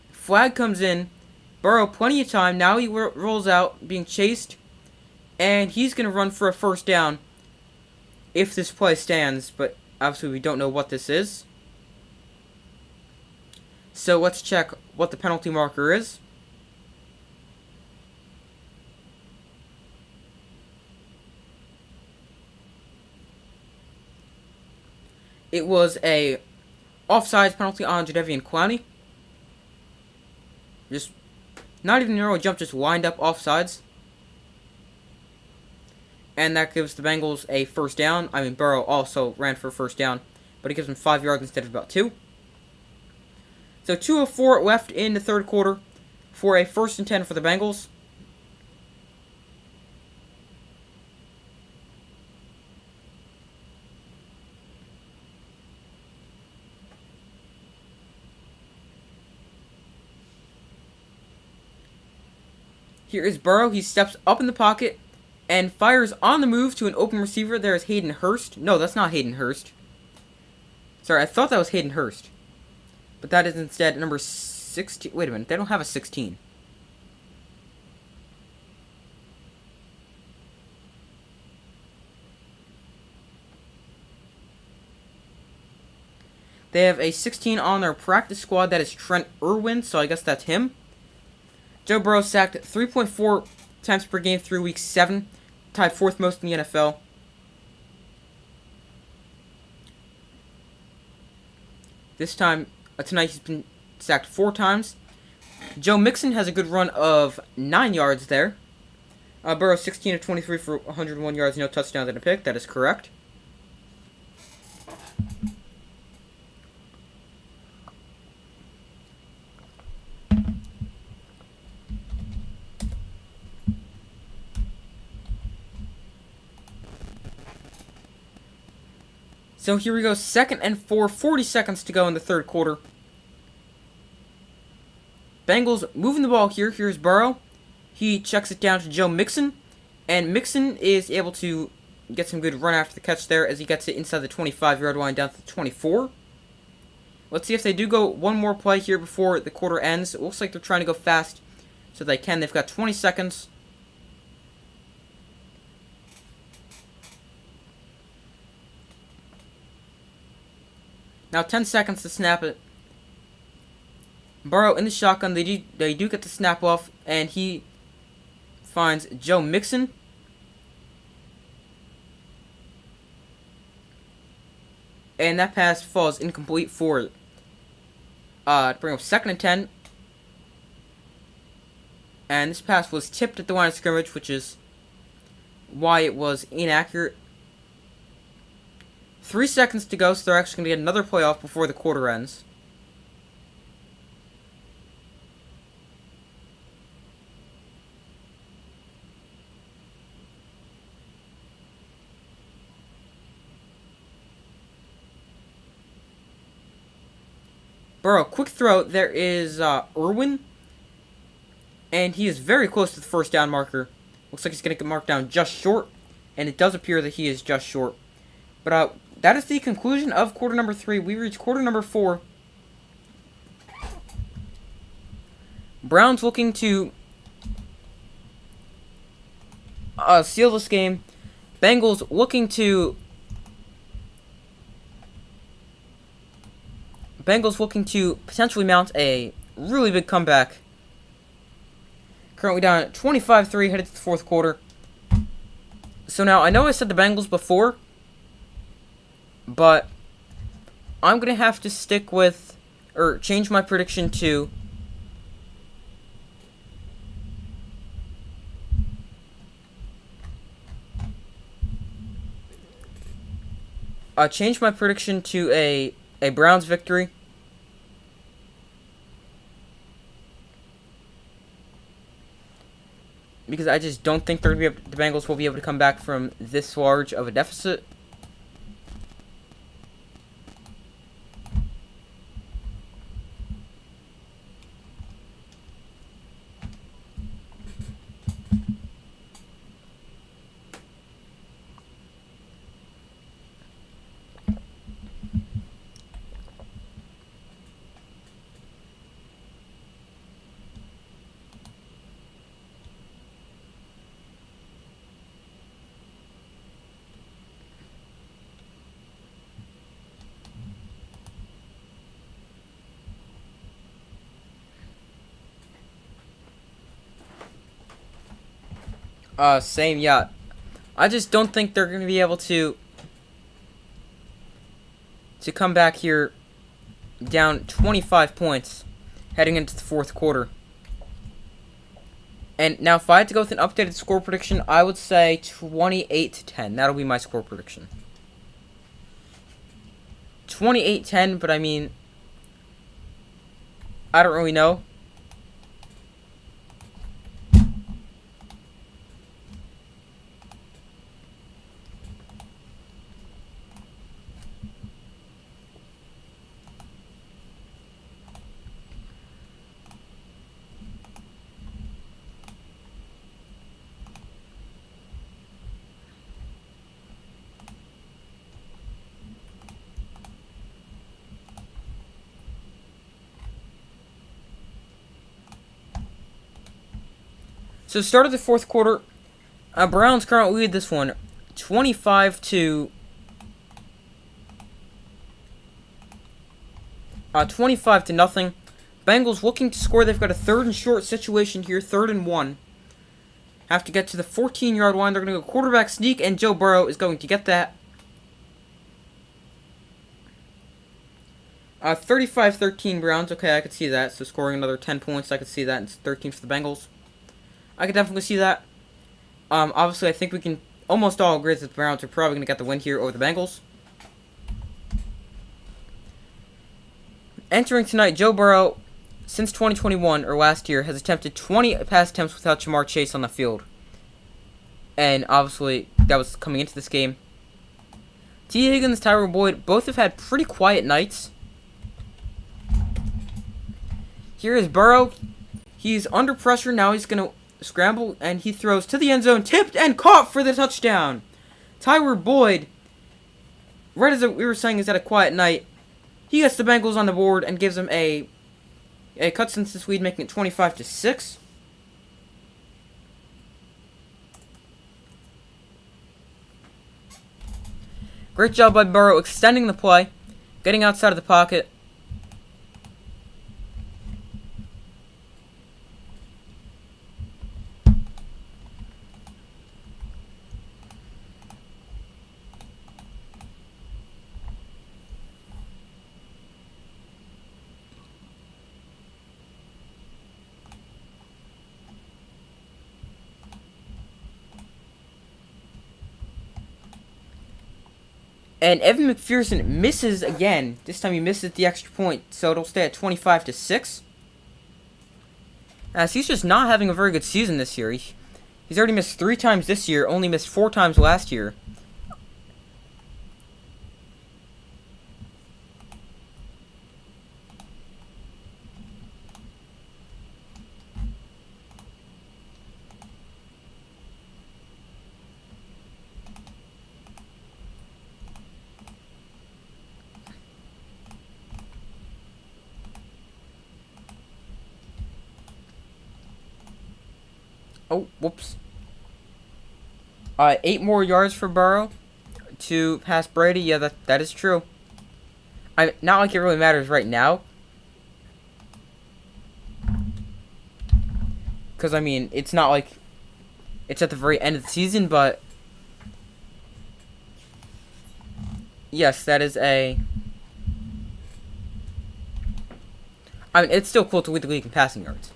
Speaker 1: Flag comes in. Burrow, plenty of time. Now he rolls out, being chased. And he's going to run for a first down if this play stands. But obviously we don't know what this is. So let's check what the penalty marker is. It was a offsides penalty on Jadeveon Clowney. Just not even a narrow jump, just lined up offsides. And that gives the Bengals a first down. I mean, Burrow also ran for a first down, but it gives them 5 yards instead of about 2. So 2 of 4 left in the third quarter for a 1st and 10 for the Bengals. Here is Burrow. He steps up in the pocket and fires on the move to an open receiver. There is Hayden Hurst. No, that's not Hayden Hurst. Sorry, I thought that was Hayden Hurst. But that is instead number 16. Wait a minute, they don't have a 16. They have a 16 on their practice squad. That is Trent Irwin, so I guess that's him. Joe Burrow sacked 3.4 times per game through week 7. Tied 4th most in the NFL. This time, tonight he's been sacked 4 times. Joe Mixon has a good run of 9 yards there. Burrow 16 of 23 for 101 yards, no touchdowns and a pick. That is correct. So here we go, 2nd and 4, 40 seconds to go in the third quarter. Bengals moving the ball here. Here's Burrow. He checks it down to Joe Mixon. And Mixon is able to get some good run after the catch there as he gets it inside the 25-yard line down to the 24. Let's see if they do go one more play here before the quarter ends. It looks like they're trying to go fast so they can. They've got 20 seconds. Now 10 seconds to snap it. Burrow in the shotgun. They do get the snap off, and he finds Joe Mixon. And that pass falls incomplete for to bring up 2nd and 10. And this pass was tipped at the line of scrimmage, which is why it was inaccurate. 3 seconds to go, so they're actually going to get another play off before the quarter ends. Burrow, quick throw. There is Irwin. And he is very close to the first down marker. Looks like he's going to get marked down just short. And it does appear that he is just short. But that is the conclusion of quarter number 3. We reach quarter number 4. Browns looking to seal this game. Bengals looking to potentially mount a really big comeback. Currently down at 25-3, headed to the fourth quarter. So now, I know I said the Bengals before, but I'm going to have to stick with, or change my prediction to a Browns victory. Because I just don't think the Bengals will be able to come back from this large of a deficit. Same, yeah. I just don't think they're going to be able to come back here down 25 points heading into the fourth quarter. And now if I had to go with an updated score prediction, I would say 28-10. That'll be my score prediction. 28-10, but I mean, I don't really know. So start of the fourth quarter, Browns currently lead this one 25 to 25-0. Bengals looking to score. They've got a 3rd and short situation here, 3rd and 1. Have to get to the 14-yard line. They're going to go quarterback sneak, and Joe Burrow is going to get that. 35-13 Browns. Okay, I could see that. So scoring another 10 points, I could see that. It's 13 for the Bengals. I could definitely see that. Obviously, I think we can almost all agree that the Browns are probably going to get the win here over the Bengals. Entering tonight, Joe Burrow, since 2021, or last year, has attempted 20 pass attempts without Jamar Chase on the field. And obviously, that was coming into this game. T. Higgins, Tyler Boyd, both have had pretty quiet nights. Here is Burrow. He's under pressure. Now he's going to scramble, and he throws to the end zone, tipped and caught for the touchdown. Tyler Boyd, right as we were saying, is at a quiet night. He gets the Bengals on the board and gives them a cuts into this lead, making it 25-6. Great job by Burrow extending the play, getting outside of the pocket. And Evan McPherson misses again. This time he misses the extra point, so it'll stay at 25-6. As he's just not having a very good season this year. He's already missed 3 times this year, only missed 4 times last year. Oh, whoops. 8 more yards for Burrow to pass Brady. Yeah, that is true. Not like it really matters right now. Because, I mean, it's not like it's at the very end of the season, but yes, that is a... I mean, it's still cool to lead the league in passing yards.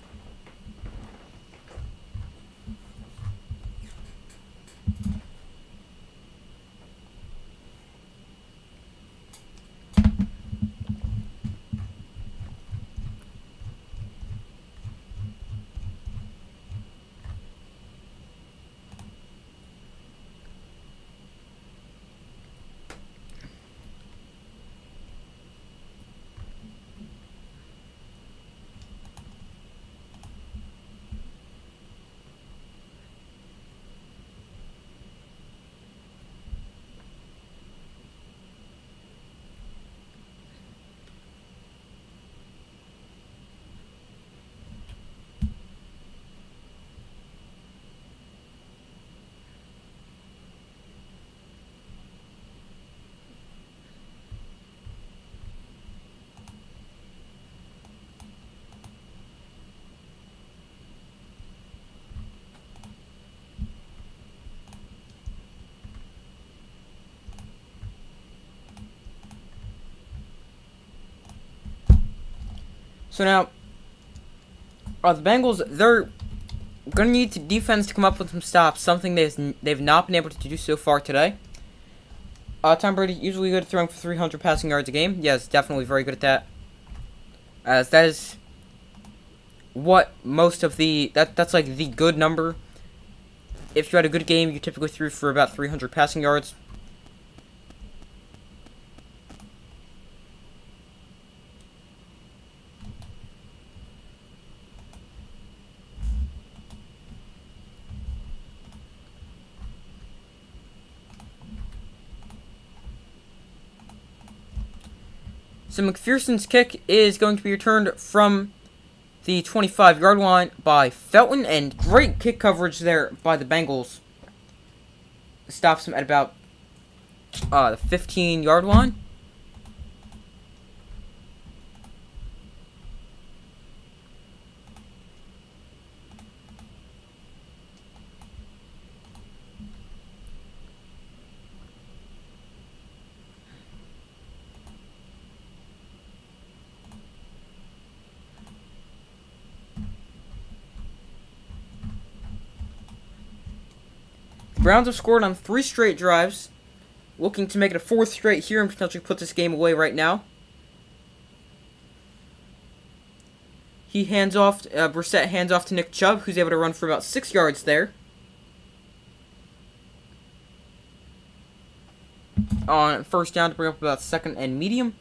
Speaker 1: So now, the Bengals, they're going to need defense to come up with some stops, something they've not been able to do so far today. Tom Brady usually good at throwing for 300 passing yards a game. Yes, definitely very good at that. As that is what most of that's like the good number. If you had a good game, you typically threw for about 300 passing yards. So McPherson's kick is going to be returned from the 25-yard line by Felton, and great kick coverage there by the Bengals. Stops him at about the 15-yard line. Browns have scored on 3 straight drives, looking to make it a 4th straight here and potentially put this game away right now. He hands off, Brissett hands off to Nick Chubb, who's able to run for about 6 yards there. On 1st down to bring up about 2nd and medium.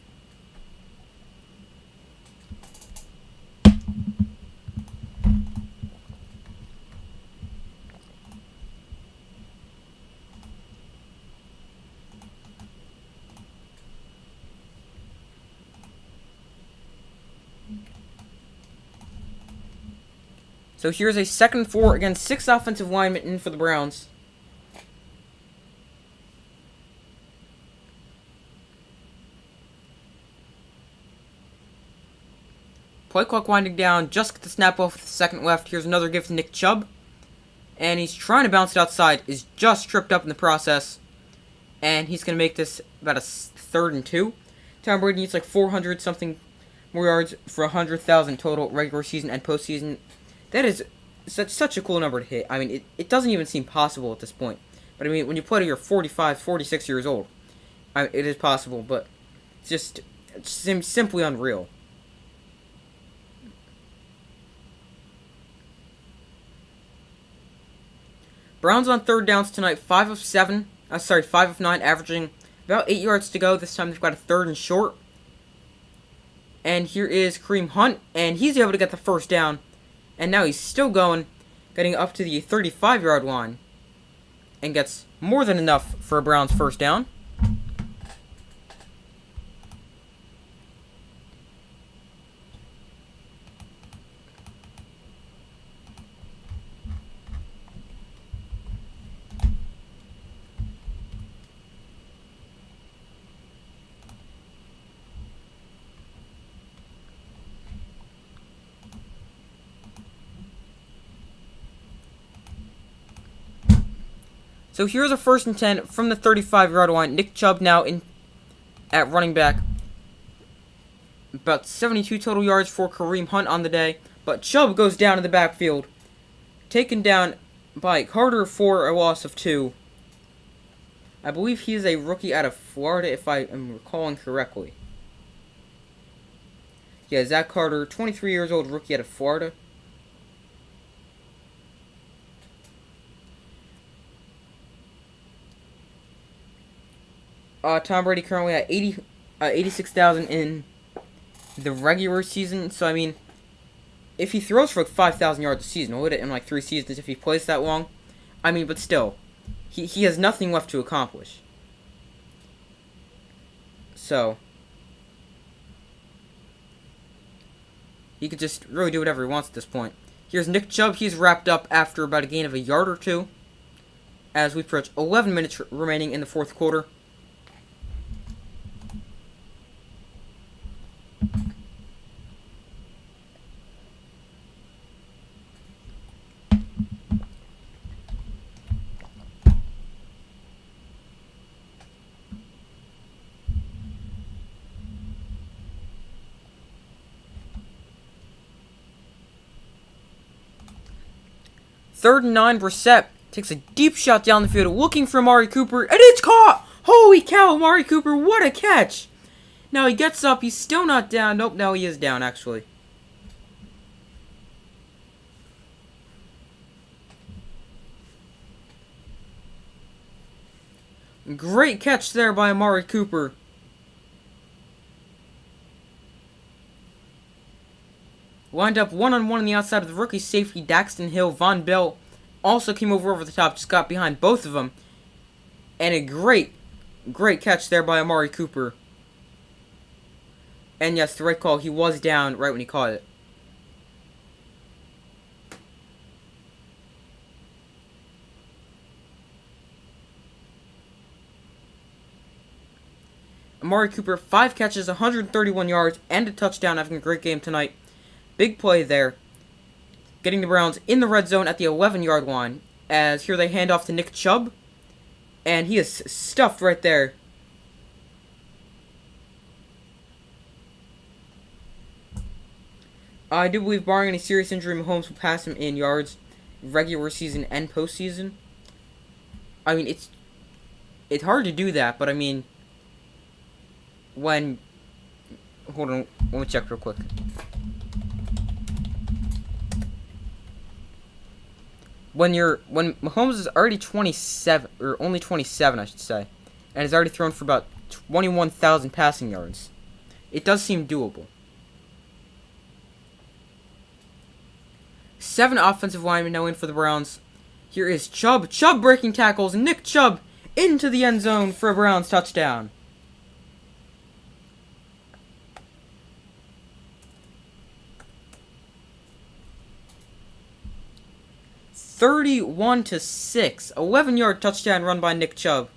Speaker 1: So here's a 2nd and 4 against 6 offensive linemen in for the Browns. Play clock winding down, just get the snap off with the 2nd left. Here's another give to Nick Chubb. And he's trying to bounce it outside, is just tripped up in the process. And he's going to make this about a 3rd and 2. Tom Brady needs like 400 something more yards for 100,000 total regular season and postseason. That is such a cool number to hit. I mean, it doesn't even seem possible at this point. But I mean, when you play to your 45, 46 years old, It is possible, but it seems simply unreal. Browns on third downs tonight, 5 of 9, averaging about 8 yards to go. This time they've got a third and short. And here is Kareem Hunt, and he's able to get the first down. And now he's still going, getting up to the 35-yard line. And gets more than enough for a Browns first down. So here's a 1st and 10 from the 35-yard line. Nick Chubb now in at running back. About 72 total yards for Kareem Hunt on the day. But Chubb goes down in the backfield. Taken down by Carter for a loss of 2. I believe he is a rookie out of Florida, if I am recalling correctly. Yeah, Zach Carter, 23 years old, rookie out of Florida. Tom Brady currently at 86,000 in the regular season. So, I mean, if he throws for like 5,000 yards a season, he'll hit it in like 3 seasons if he plays that long. I mean, but still, he has nothing left to accomplish. So, he could just really do whatever he wants at this point. Here's Nick Chubb. He's wrapped up after about a gain of a yard or 2. As we approach 11 minutes remaining in the 4th quarter. Third and 9, Brissett takes a deep shot down the field, looking for Amari Cooper, and it's caught! Holy cow, Amari Cooper, what a catch! Now he gets up, he's still not down. Nope, now he is down, actually. Great catch there by Amari Cooper. Lined up one-on-one on the outside of the rookie safety, Daxton Hill. Von Bell also came over the top, just got behind both of them. And a great catch there by Amari Cooper. And yes, the right call, he was down right when he caught it. Amari Cooper, 5 catches, 131 yards, and a touchdown, having a great game tonight. Big play there. Getting the Browns in the red zone at the 11-yard line. As here they hand off to Nick Chubb. And he is stuffed right there. I do believe, barring any serious injury, Mahomes will pass him in yards, regular season and postseason. I mean, it's hard to do that, but I mean, hold on, let me check real quick. When Mahomes is already 27, or only 27, I should say, and has already thrown for about 21,000 passing yards, it does seem doable. 7 offensive linemen now in for the Browns. Here is Chubb. Chubb breaking tackles. Nick Chubb into the end zone for a Browns touchdown. (31-6), 11-yard touchdown run by Nick Chubb.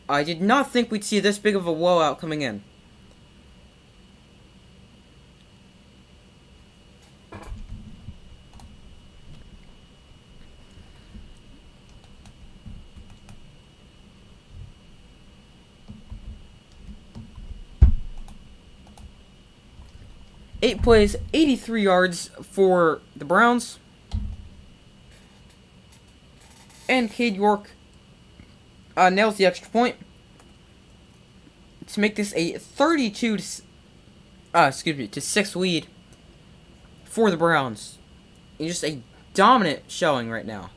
Speaker 1: I did not think we'd see this big of a blowout coming in. Eight plays, 83 yards for the Browns. And Cade York nails the extra point. to make this a 6 lead for the Browns. And just a dominant showing right now.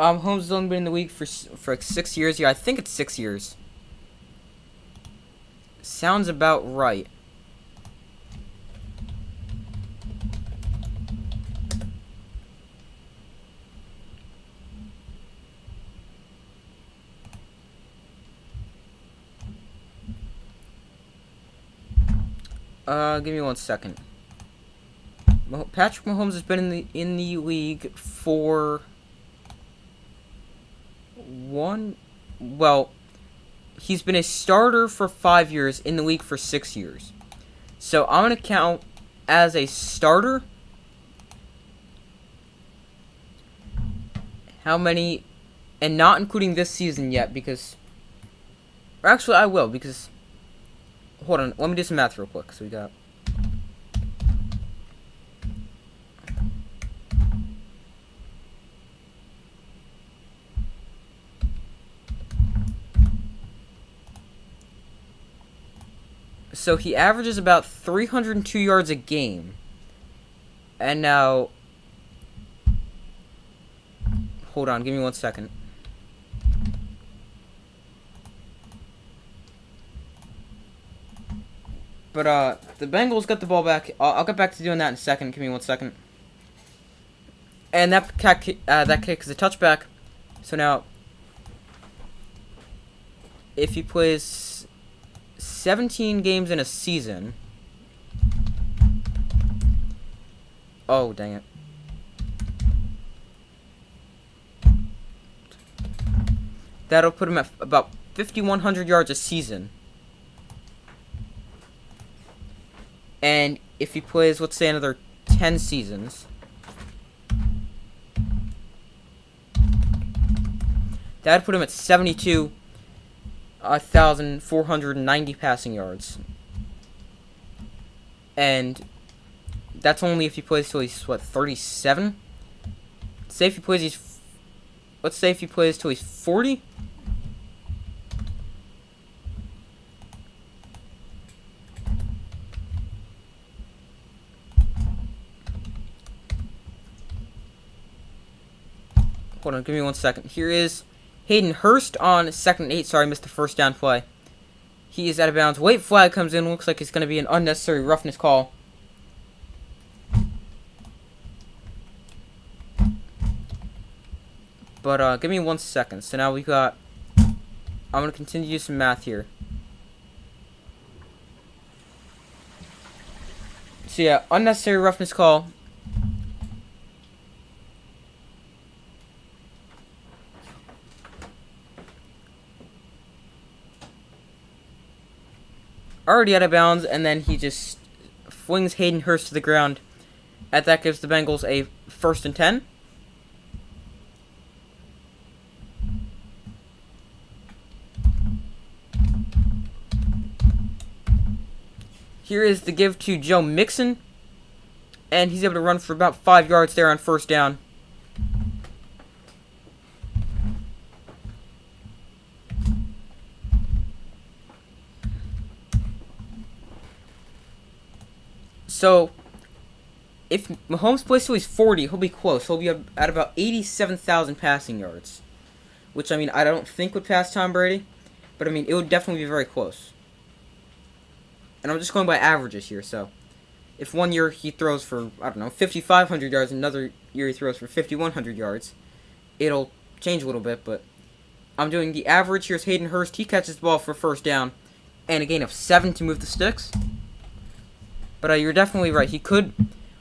Speaker 1: Holmes has only been in the league for like 6 years. Yeah, I think it's 6 years. Sounds about right. Give me 1 second. Patrick Mahomes has been in the league for he's been a starter for 5 years, in the league for 6 years. So I'm gonna count as a starter how many, and not including this season yet, because, or actually I will, because, hold on, let me do some math real quick. So we got, so he averages about 302 yards a game. And now, hold on, give me 1 second. But, the Bengals got the ball back. I'll get back to doing that in a second. Give me 1 second. And that kick is a touchback. So now, if he plays 17 games in a season. Oh, dang it. That'll put him at about 5,100 yards a season. And if he plays, let's say, another 10 seasons, that'd put him at 72,490 passing yards. And that's only if he plays till he's, 37? Let's say if he plays till he's 40? Hold on, give me 1 second. Here is Hayden Hurst on 2nd and 8. Sorry, I missed the first down play. He is out of bounds. White flag comes in. Looks like it's going to be an unnecessary roughness call. But, give me 1 second. So now we've got, I'm going to continue to do some math here. So yeah, unnecessary roughness call. Already out of bounds, and then he just flings Hayden Hurst to the ground. That gives the Bengals a 1st and 10. Here is the give to Joe Mixon, and he's able to run for about 5 yards there on 1st down. So, if Mahomes plays till he's 40, he'll be close. He'll be at about 87,000 passing yards, which, I mean, I don't think would pass Tom Brady, but, I mean, it would definitely be very close. And I'm just going by averages here, so if one year he throws for, I don't know, 5,500 yards, another year he throws for 5,100 yards, it'll change a little bit, but I'm doing the average. Here's Hayden Hurst. He catches the ball for first down and a gain of 7 to move the sticks. But you're definitely right. He could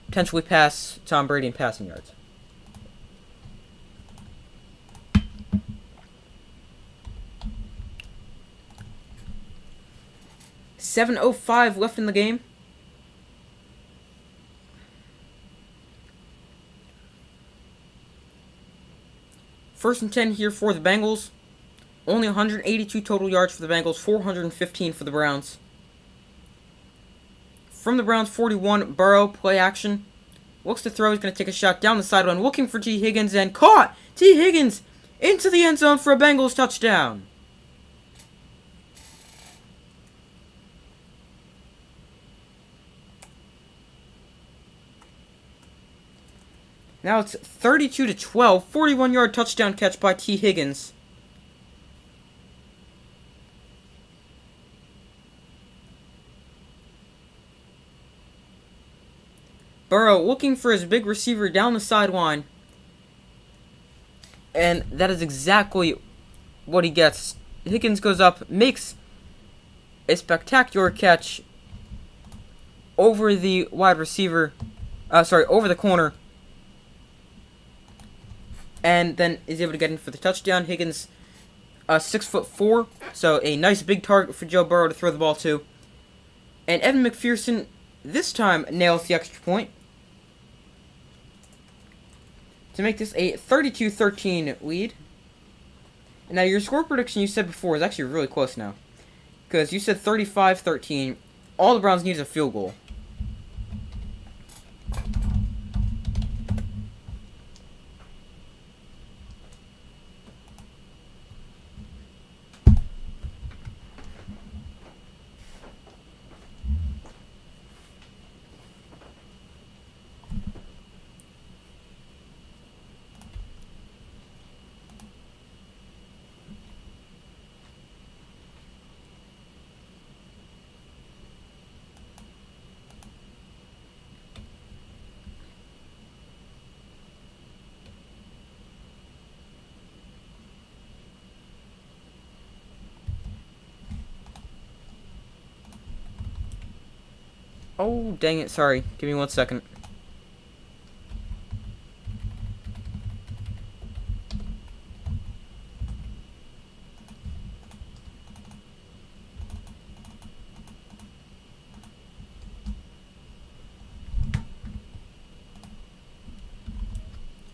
Speaker 1: potentially pass Tom Brady in passing yards. .7:05 left in the game. First and 10 here for the Bengals. Only 182 total yards for the Bengals, 415 for the Browns. From the Browns 41, Burrow, play action. Looks to throw, he's going to take a shot down the sideline, looking for T. Higgins, and caught! T. Higgins into the end zone for a Bengals touchdown. Now it's 32-12, 41-yard touchdown catch by T. Higgins. Burrow looking for his big receiver down the sideline. And that is exactly what he gets. Higgins goes up, makes a spectacular catch over the wide receiver. Over the corner. And then is able to get in for the touchdown. Higgins, 6'4", so a nice big target for Joe Burrow to throw the ball to. And Evan McPherson this time nails the extra point to make this a 32-13 lead. And now your score prediction you said before is actually really close now, because you said 35-13. All the Browns need is a field goal. Oh, dang it, sorry. Give me 1 second.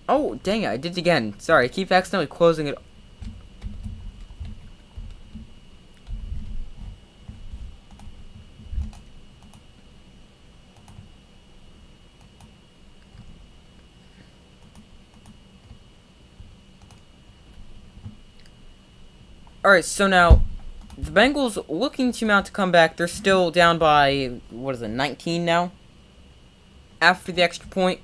Speaker 1: Oh, dang it, I did it again. Sorry, I keep accidentally closing it. Alright, so now, the Bengals looking to mount a comeback. They're still down by, 19 now? After the extra point.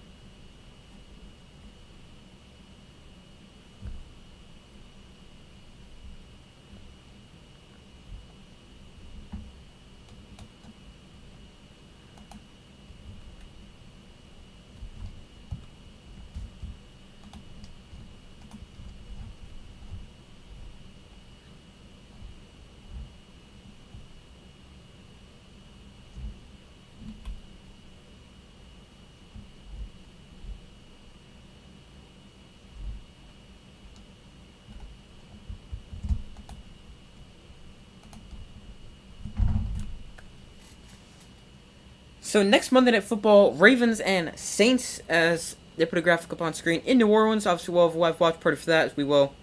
Speaker 1: So next Monday Night Football, Ravens and Saints, as they put a graphic up on screen, in New Orleans. Obviously, we'll have a live watch party for that, as we will.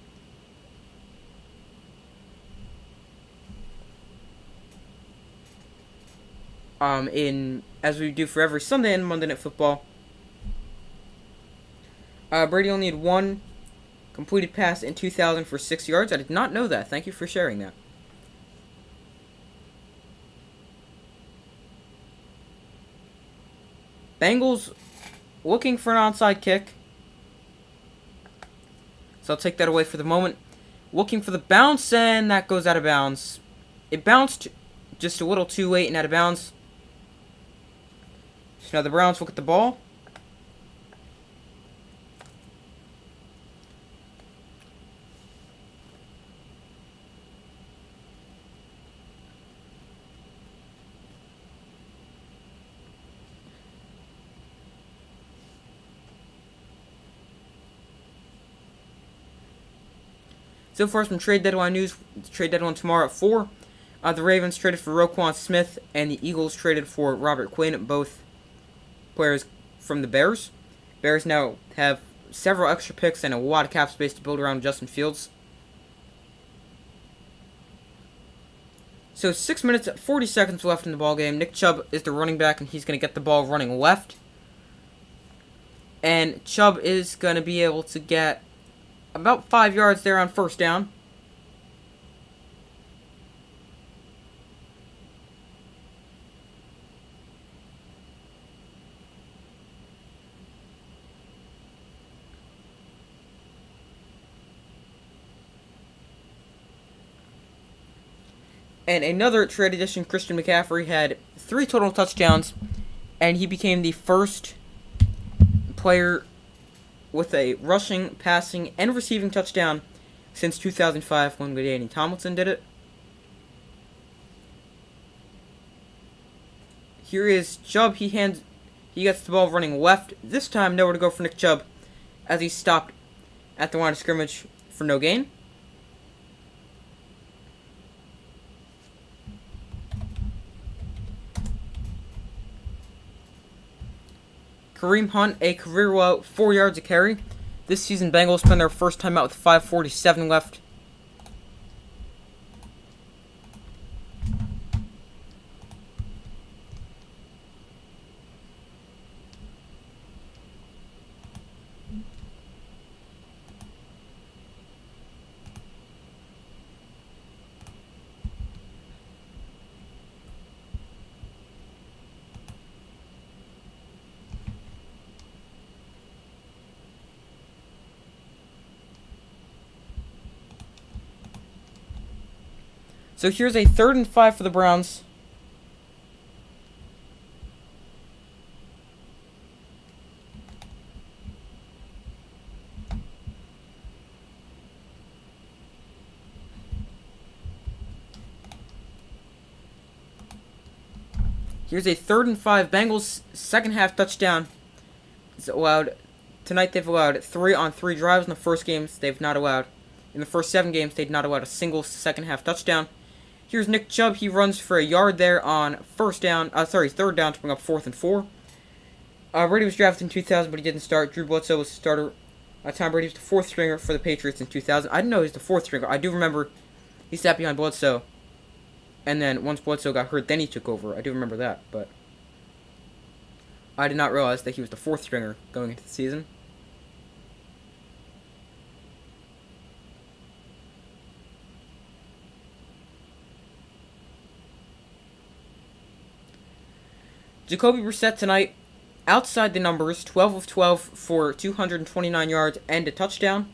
Speaker 1: As we do for every Sunday and Monday Night Football. Brady only had one completed pass in 2000 for 6 yards. I did not know that. Thank you for sharing that. Bengals looking for an onside kick. So I'll take that away for the moment. Looking for the bounce, and that goes out of bounds. It bounced just a little too late and out of bounds. So now the Browns look at the ball. So far, some trade deadline news. Trade deadline tomorrow at 4. The Ravens traded for Roquan Smith, and the Eagles traded for Robert Quinn, both players from the Bears. Bears now have several extra picks and a lot of cap space to build around Justin Fields. So 6 minutes, 40 seconds left in the ball game. Nick Chubb is the running back, and he's going to get the ball running left. And Chubb is going to be able to get about 5 yards there on first down. And another trade addition, Christian McCaffrey, had 3 total touchdowns, and he became the first player with a rushing, passing, and receiving touchdown since 2005 when Danny Tomlinson did it. Here is Chubb. He gets the ball running left. This time, nowhere to go for Nick Chubb, as he stopped at the line of scrimmage for no gain. Kareem Hunt, a career low 4 yards a carry. This season, Bengals spent their first time out with 5:47 left. So here's a 3rd and 5 for the Browns. Here's a 3rd and 5. Bengals second half touchdown is allowed. Tonight they've allowed 3 on 3 drives. In the first games, they've not allowed. In the first 7 games, they've not allowed a single second half touchdown. Here's Nick Chubb. He runs for a yard there on 3rd down to bring up 4th and 4. Brady was drafted in 2000, but he didn't start. Drew Bledsoe was the starter. Tom Brady was the 4th stringer for the Patriots in 2000. I didn't know he was the 4th stringer. I do remember he sat behind Bledsoe. And then once Bledsoe got hurt, then he took over. I do remember that, but I did not realize that he was the 4th stringer going into the season. Jacoby Brissett tonight, outside the numbers, 12 of 12 for 229 yards and a touchdown.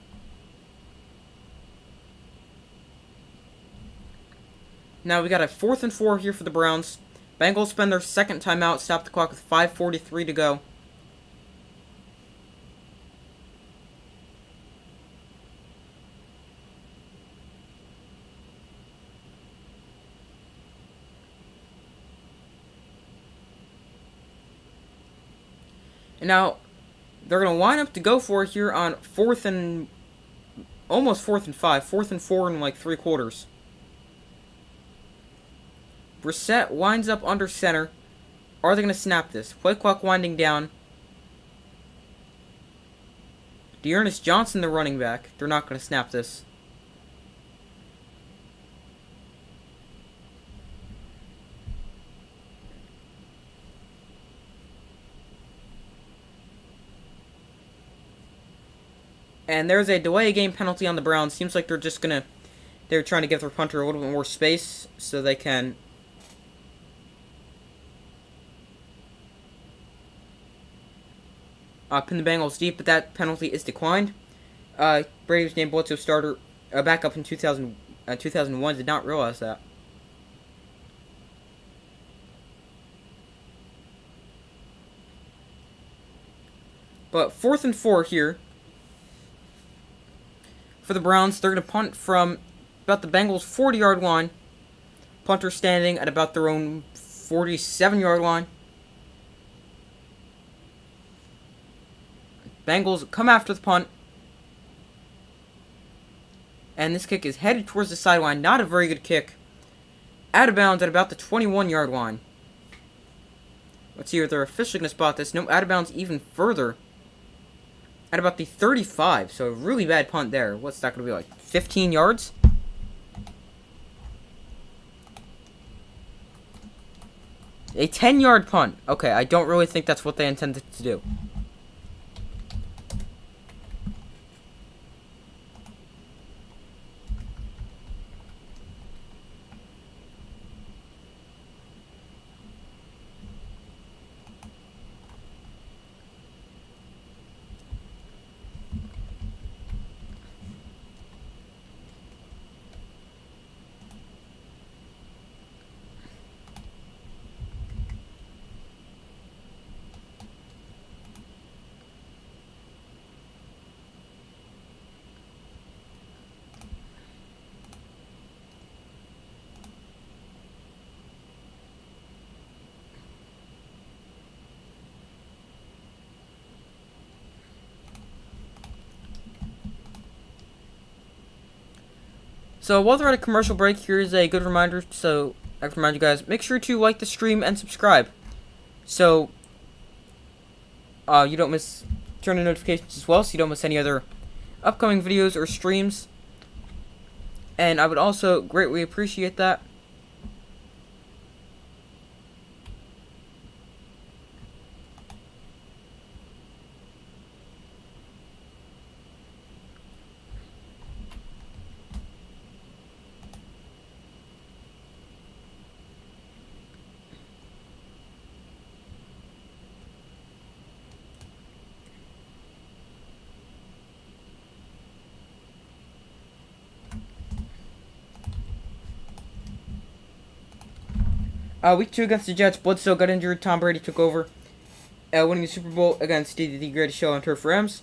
Speaker 1: Now we got a 4th and 4 here for the Browns. Bengals spend their second timeout, stop the clock with 5:43 to go. And now, they're going to line up to go for it here on almost 4th and 5. 4th and 4 in like 3 quarters. Brissett winds up under center. Are they going to snap this? Play clock winding down. Dearness Johnson, the running back. They're not going to snap this. And there's a delay game penalty on the Browns. Seems like they're trying to give their punter a little bit more space so they can pin the Bengals deep, but that penalty is declined. Brady was named Bledsoe starter backup in 2001. Did not realize that. But 4th and 4 here for the Browns. They're going to punt from about the Bengals' 40-yard line. Punter standing at about their own 47-yard line. Bengals come after the punt. And this kick is headed towards the sideline. Not a very good kick. Out of bounds at about the 21-yard line. Let's see if they're officially going to spot this. No, out of bounds even further. At about the 35. So a really bad punt there. What's that going to be like? 15 yards? A 10-yard punt. Okay, I don't really think that's what they intended to do. So while they're at a commercial break, here's a good reminder. So I have to remind you guys, make sure to like the stream and subscribe. So you don't miss turn on notifications as well, so you don't miss any other upcoming videos or streams. And I would also greatly appreciate that. Week 2 against the Jets, Bledsoe got injured, Tom Brady took over, winning the Super Bowl against the greatest show on turf for Rams.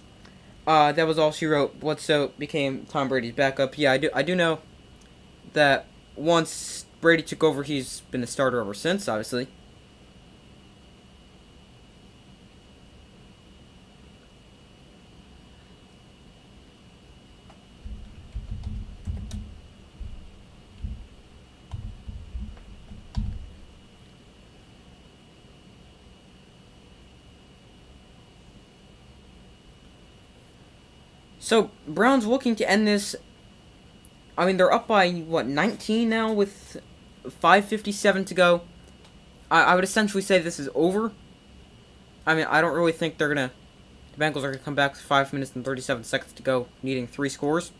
Speaker 1: That was all she wrote. Bledsoe became Tom Brady's backup. Yeah, I do know that once Brady took over, he's been the starter ever since, obviously. So, Browns looking to end this. I mean, they're up by, 19 now with 5:57 to go. I would essentially say this is over. I mean, I don't really think the Bengals are going to come back with 5 minutes and 37 seconds to go, needing 3 scores.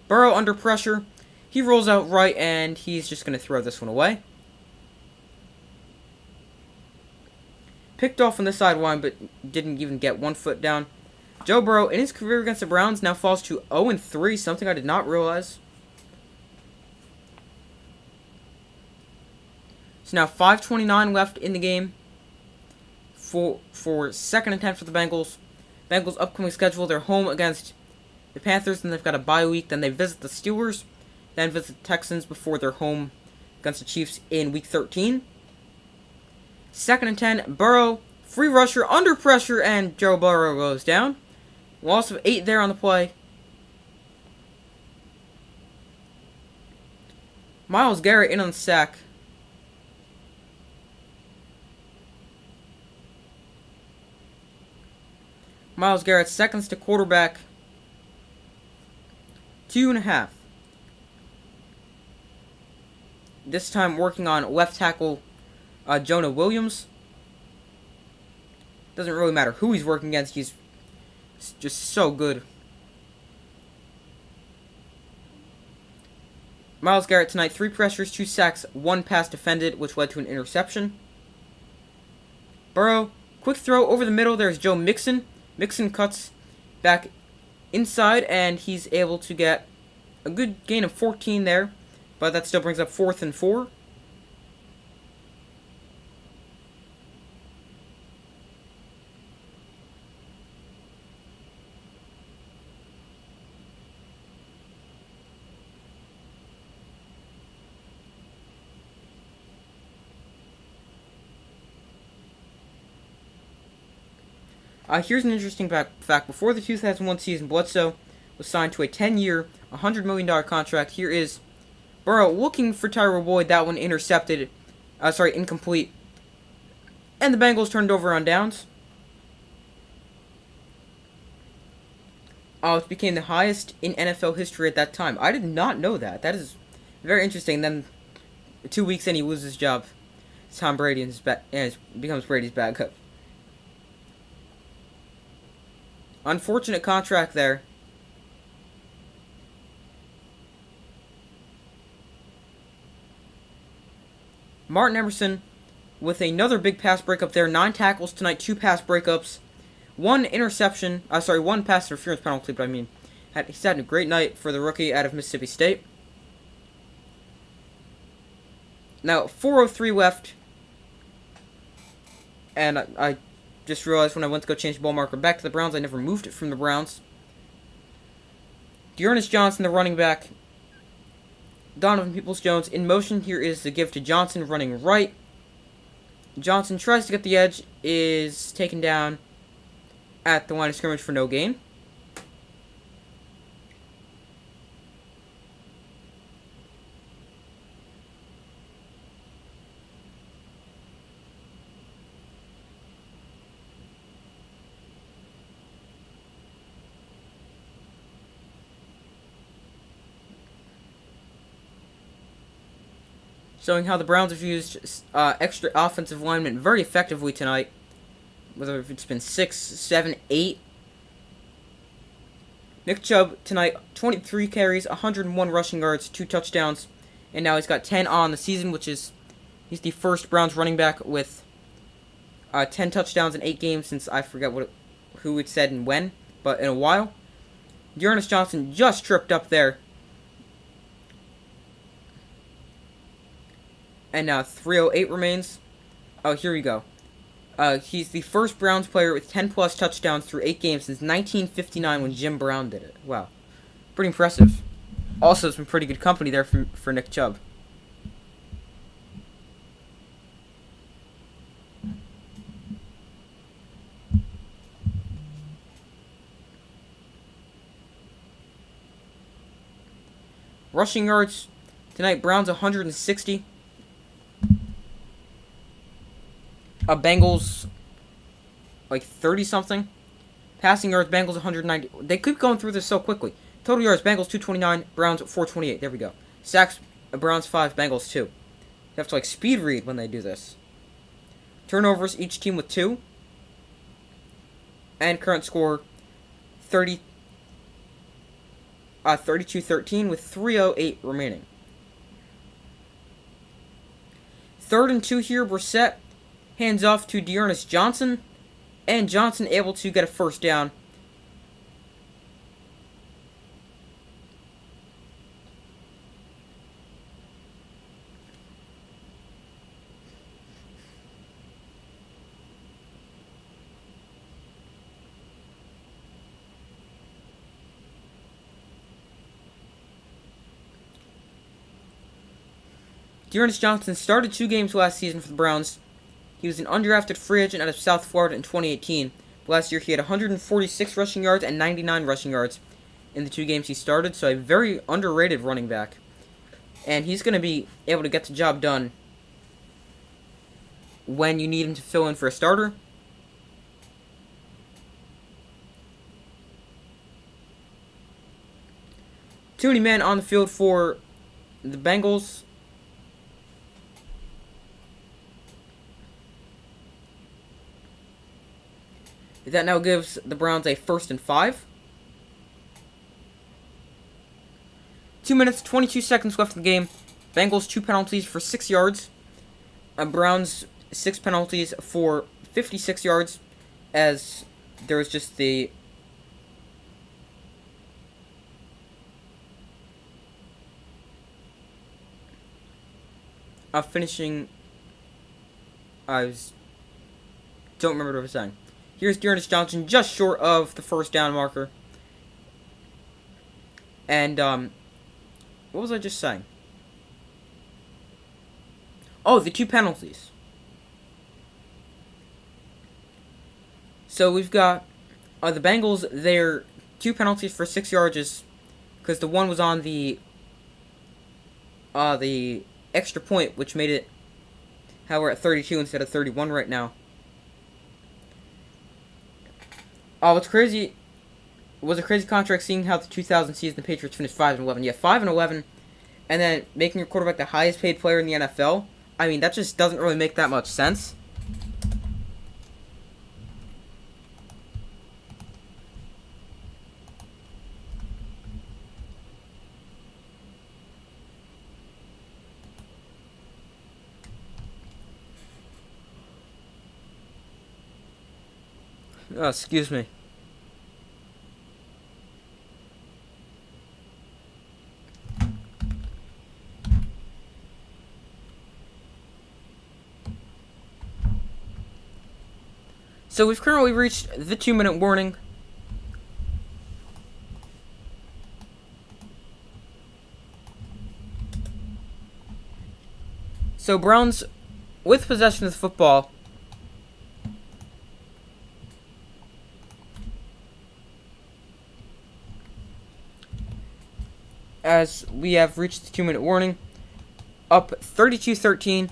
Speaker 1: Burrow under pressure. He rolls out right, and he's just going to throw this one away. Picked off on the sideline, but didn't even get 1 foot down. Joe Burrow, in his career against the Browns, now falls to 0-3, something I did not realize. So now 5:29 left in the game for second and 10 for the Bengals. Bengals' upcoming schedule, they're home against the Panthers, then they've got a bye week, then they visit the Steelers, then visit the Texans before they're home against the Chiefs in Week 13. Second and 10, Burrow, free rusher, under pressure, and Joe Burrow goes down. Loss of 8 there on the play. Myles Garrett in on the sack. Myles Garrett seconds to quarterback. 2.5. This time working on left tackle Jonah Williams. Doesn't really matter who he's working against. He's just so good. Myles Garrett tonight, 3 pressures, 2 sacks, 1 pass defended, which led to an interception. Burrow, quick throw over the middle. There's Joe Mixon. Mixon cuts back inside, and he's able to get a good gain of 14 there, but that still brings up 4th and 4. Here's an interesting fact. Before the 2001 season, Bledsoe was signed to a 10-year, $100 million contract. Here is Burrow looking for Tyrell Boyd. That one intercepted. Incomplete. And the Bengals turned over on downs. It became the highest in NFL history at that time. I did not know that. That is very interesting. Then 2 weeks in, he loses his job. Tom Brady and becomes Brady's backup. Unfortunate contract there. Martin Emerson with another big pass breakup there. 9 tackles tonight, 2 pass breakups, 1 interception. 1 pass interference penalty, but he's had a great night for the rookie out of Mississippi State. Now, 4:03 left. And I just realized when I went to go change the ball marker back to the Browns, I never moved it from the Browns. Dearness Johnson, the running back. Donovan Peoples-Jones in motion. Here is the give to Johnson running right. Johnson tries to get the edge, is taken down at the line of scrimmage for no gain. Showing how the Browns have used extra offensive linemen very effectively tonight. Whether it's been 6, 7, 8. Nick Chubb tonight, 23 carries, 101 rushing yards, 2 touchdowns. And now he's got 10 on the season, he's the first Browns running back with 10 touchdowns in 8 games since I forget who it said and when, but in a while. Dearness Johnson just tripped up there. And now 3:08 remains. Oh, here we go. He's the first Browns player with 10-plus touchdowns through 8 games since 1959 when Jim Brown did it. Wow. Pretty impressive. Also, some pretty good company there for Nick Chubb. Rushing yards tonight, Browns 160. Bengals, 30-something. Passing yards, Bengals 190. They keep going through this so quickly. Total yards, Bengals 229, Browns 428. There we go. Sacks, Browns 5, Bengals 2. You have to, speed read when they do this. Turnovers, each team with 2. And current score, 32-13 with 3:08 remaining. 3rd and 2 here, Brissett. Hands off to Dearness Johnson, and Johnson able to get a first down. Dearness Johnson started 2 games last season for the Browns. He was an undrafted free agent out of South Florida in 2018. Last year, he had 146 rushing yards and 99 rushing yards in the 2 games he started, so a very underrated running back. And he's going to be able to get the job done when you need him to fill in for a starter. Too many men on the field for the Bengals. That now gives the Browns a 1st and 5. 2 minutes, 22 seconds left in the game. Bengals 2 penalties for 6 yards. Browns 6 penalties for 56 yards. As there was just the finishing. Don't remember what I was saying. Here's Dearness Johnson just short of the first down marker. And what was I just saying? Oh, the 2 penalties. So we've got the Bengals. Their 2 penalties for 6 yards, because the one was on the extra point, which made it how we're at 32 instead of 31 right now. What's crazy was a crazy contract seeing how the 2000 season the Patriots finished 5-11. Yeah, 5-11, and then making your quarterback the highest paid player in the NFL. I mean, that just doesn't really make that much sense. Excuse me. So we've currently reached the 2-minute warning. So Browns, with possession of the football, as we have reached the 2-minute warning, up 32-13.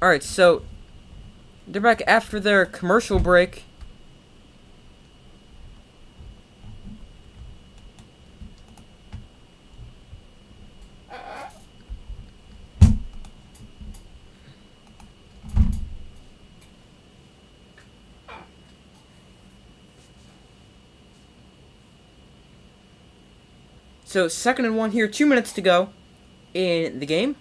Speaker 1: Alright, so they're back after their commercial break. So 2nd and 1 here, 2 minutes to go in the game.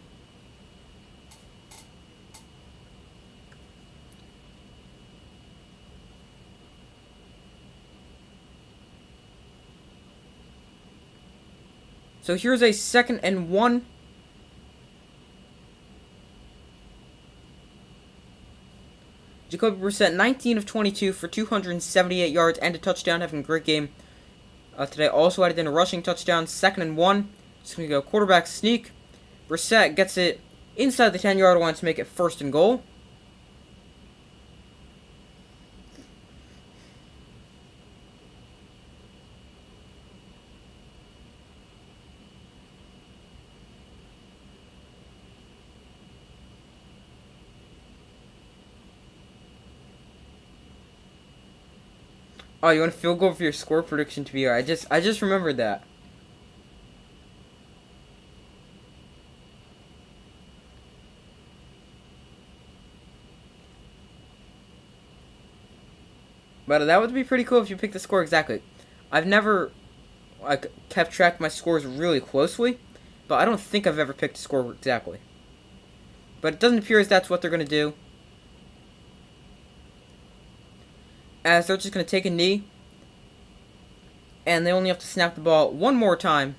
Speaker 1: So here's a 2nd and 1. Jacoby Brissett, 19 of 22 for 278 yards and a touchdown, having a great game today. Also added in a rushing touchdown. 2nd and 1. Just going to go quarterback sneak. Brissett gets it inside the 10-yard line to make it 1st and goal. Oh, you want a field goal for your score prediction to be here? I just remembered that. But that would be pretty cool if you picked the score exactly. I've never kept track of my scores really closely, but I don't think I've ever picked a score exactly. But it doesn't appear as that's what they're going to do. As they're just going to take a knee. And they only have to snap the ball one more time.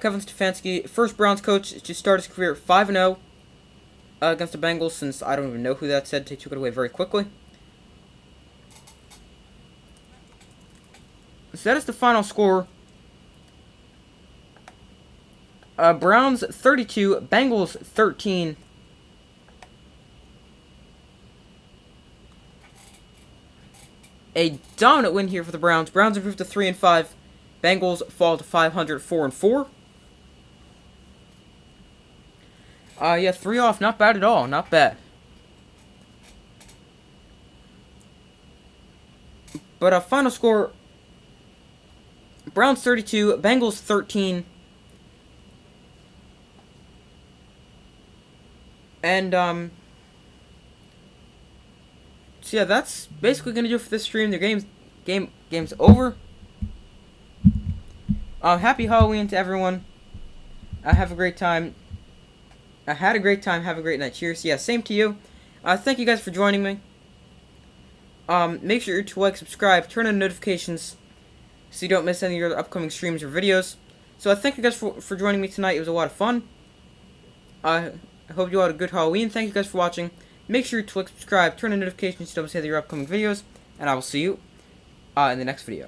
Speaker 1: Kevin Stefanski, first Browns coach to start his career at 5-0 against the Bengals, since I don't even know who that said. They took it away very quickly. So that is the final score. Browns 32, Bengals 13. a dominant win here for the Browns. Browns improved to 3-5. Bengals fall to 500, 4-4. Yeah, 3 off. Not bad at all. Not bad. But final score: Browns 32, Bengals 13. And so yeah, that's basically gonna do it for this stream. The game's over. Happy Halloween to everyone. Have a great time. I had a great time. Have a great night. Cheers. Yeah, same to you. Thank you guys for joining me. Make sure to like, subscribe, turn on notifications so you don't miss any of the upcoming streams or videos. So I thank you guys for joining me tonight. It was a lot of fun. I hope you all had a good Halloween. Thank you guys for watching. Make sure to like, subscribe, turn on notifications so you don't miss any of your upcoming videos. And I will see you in the next video.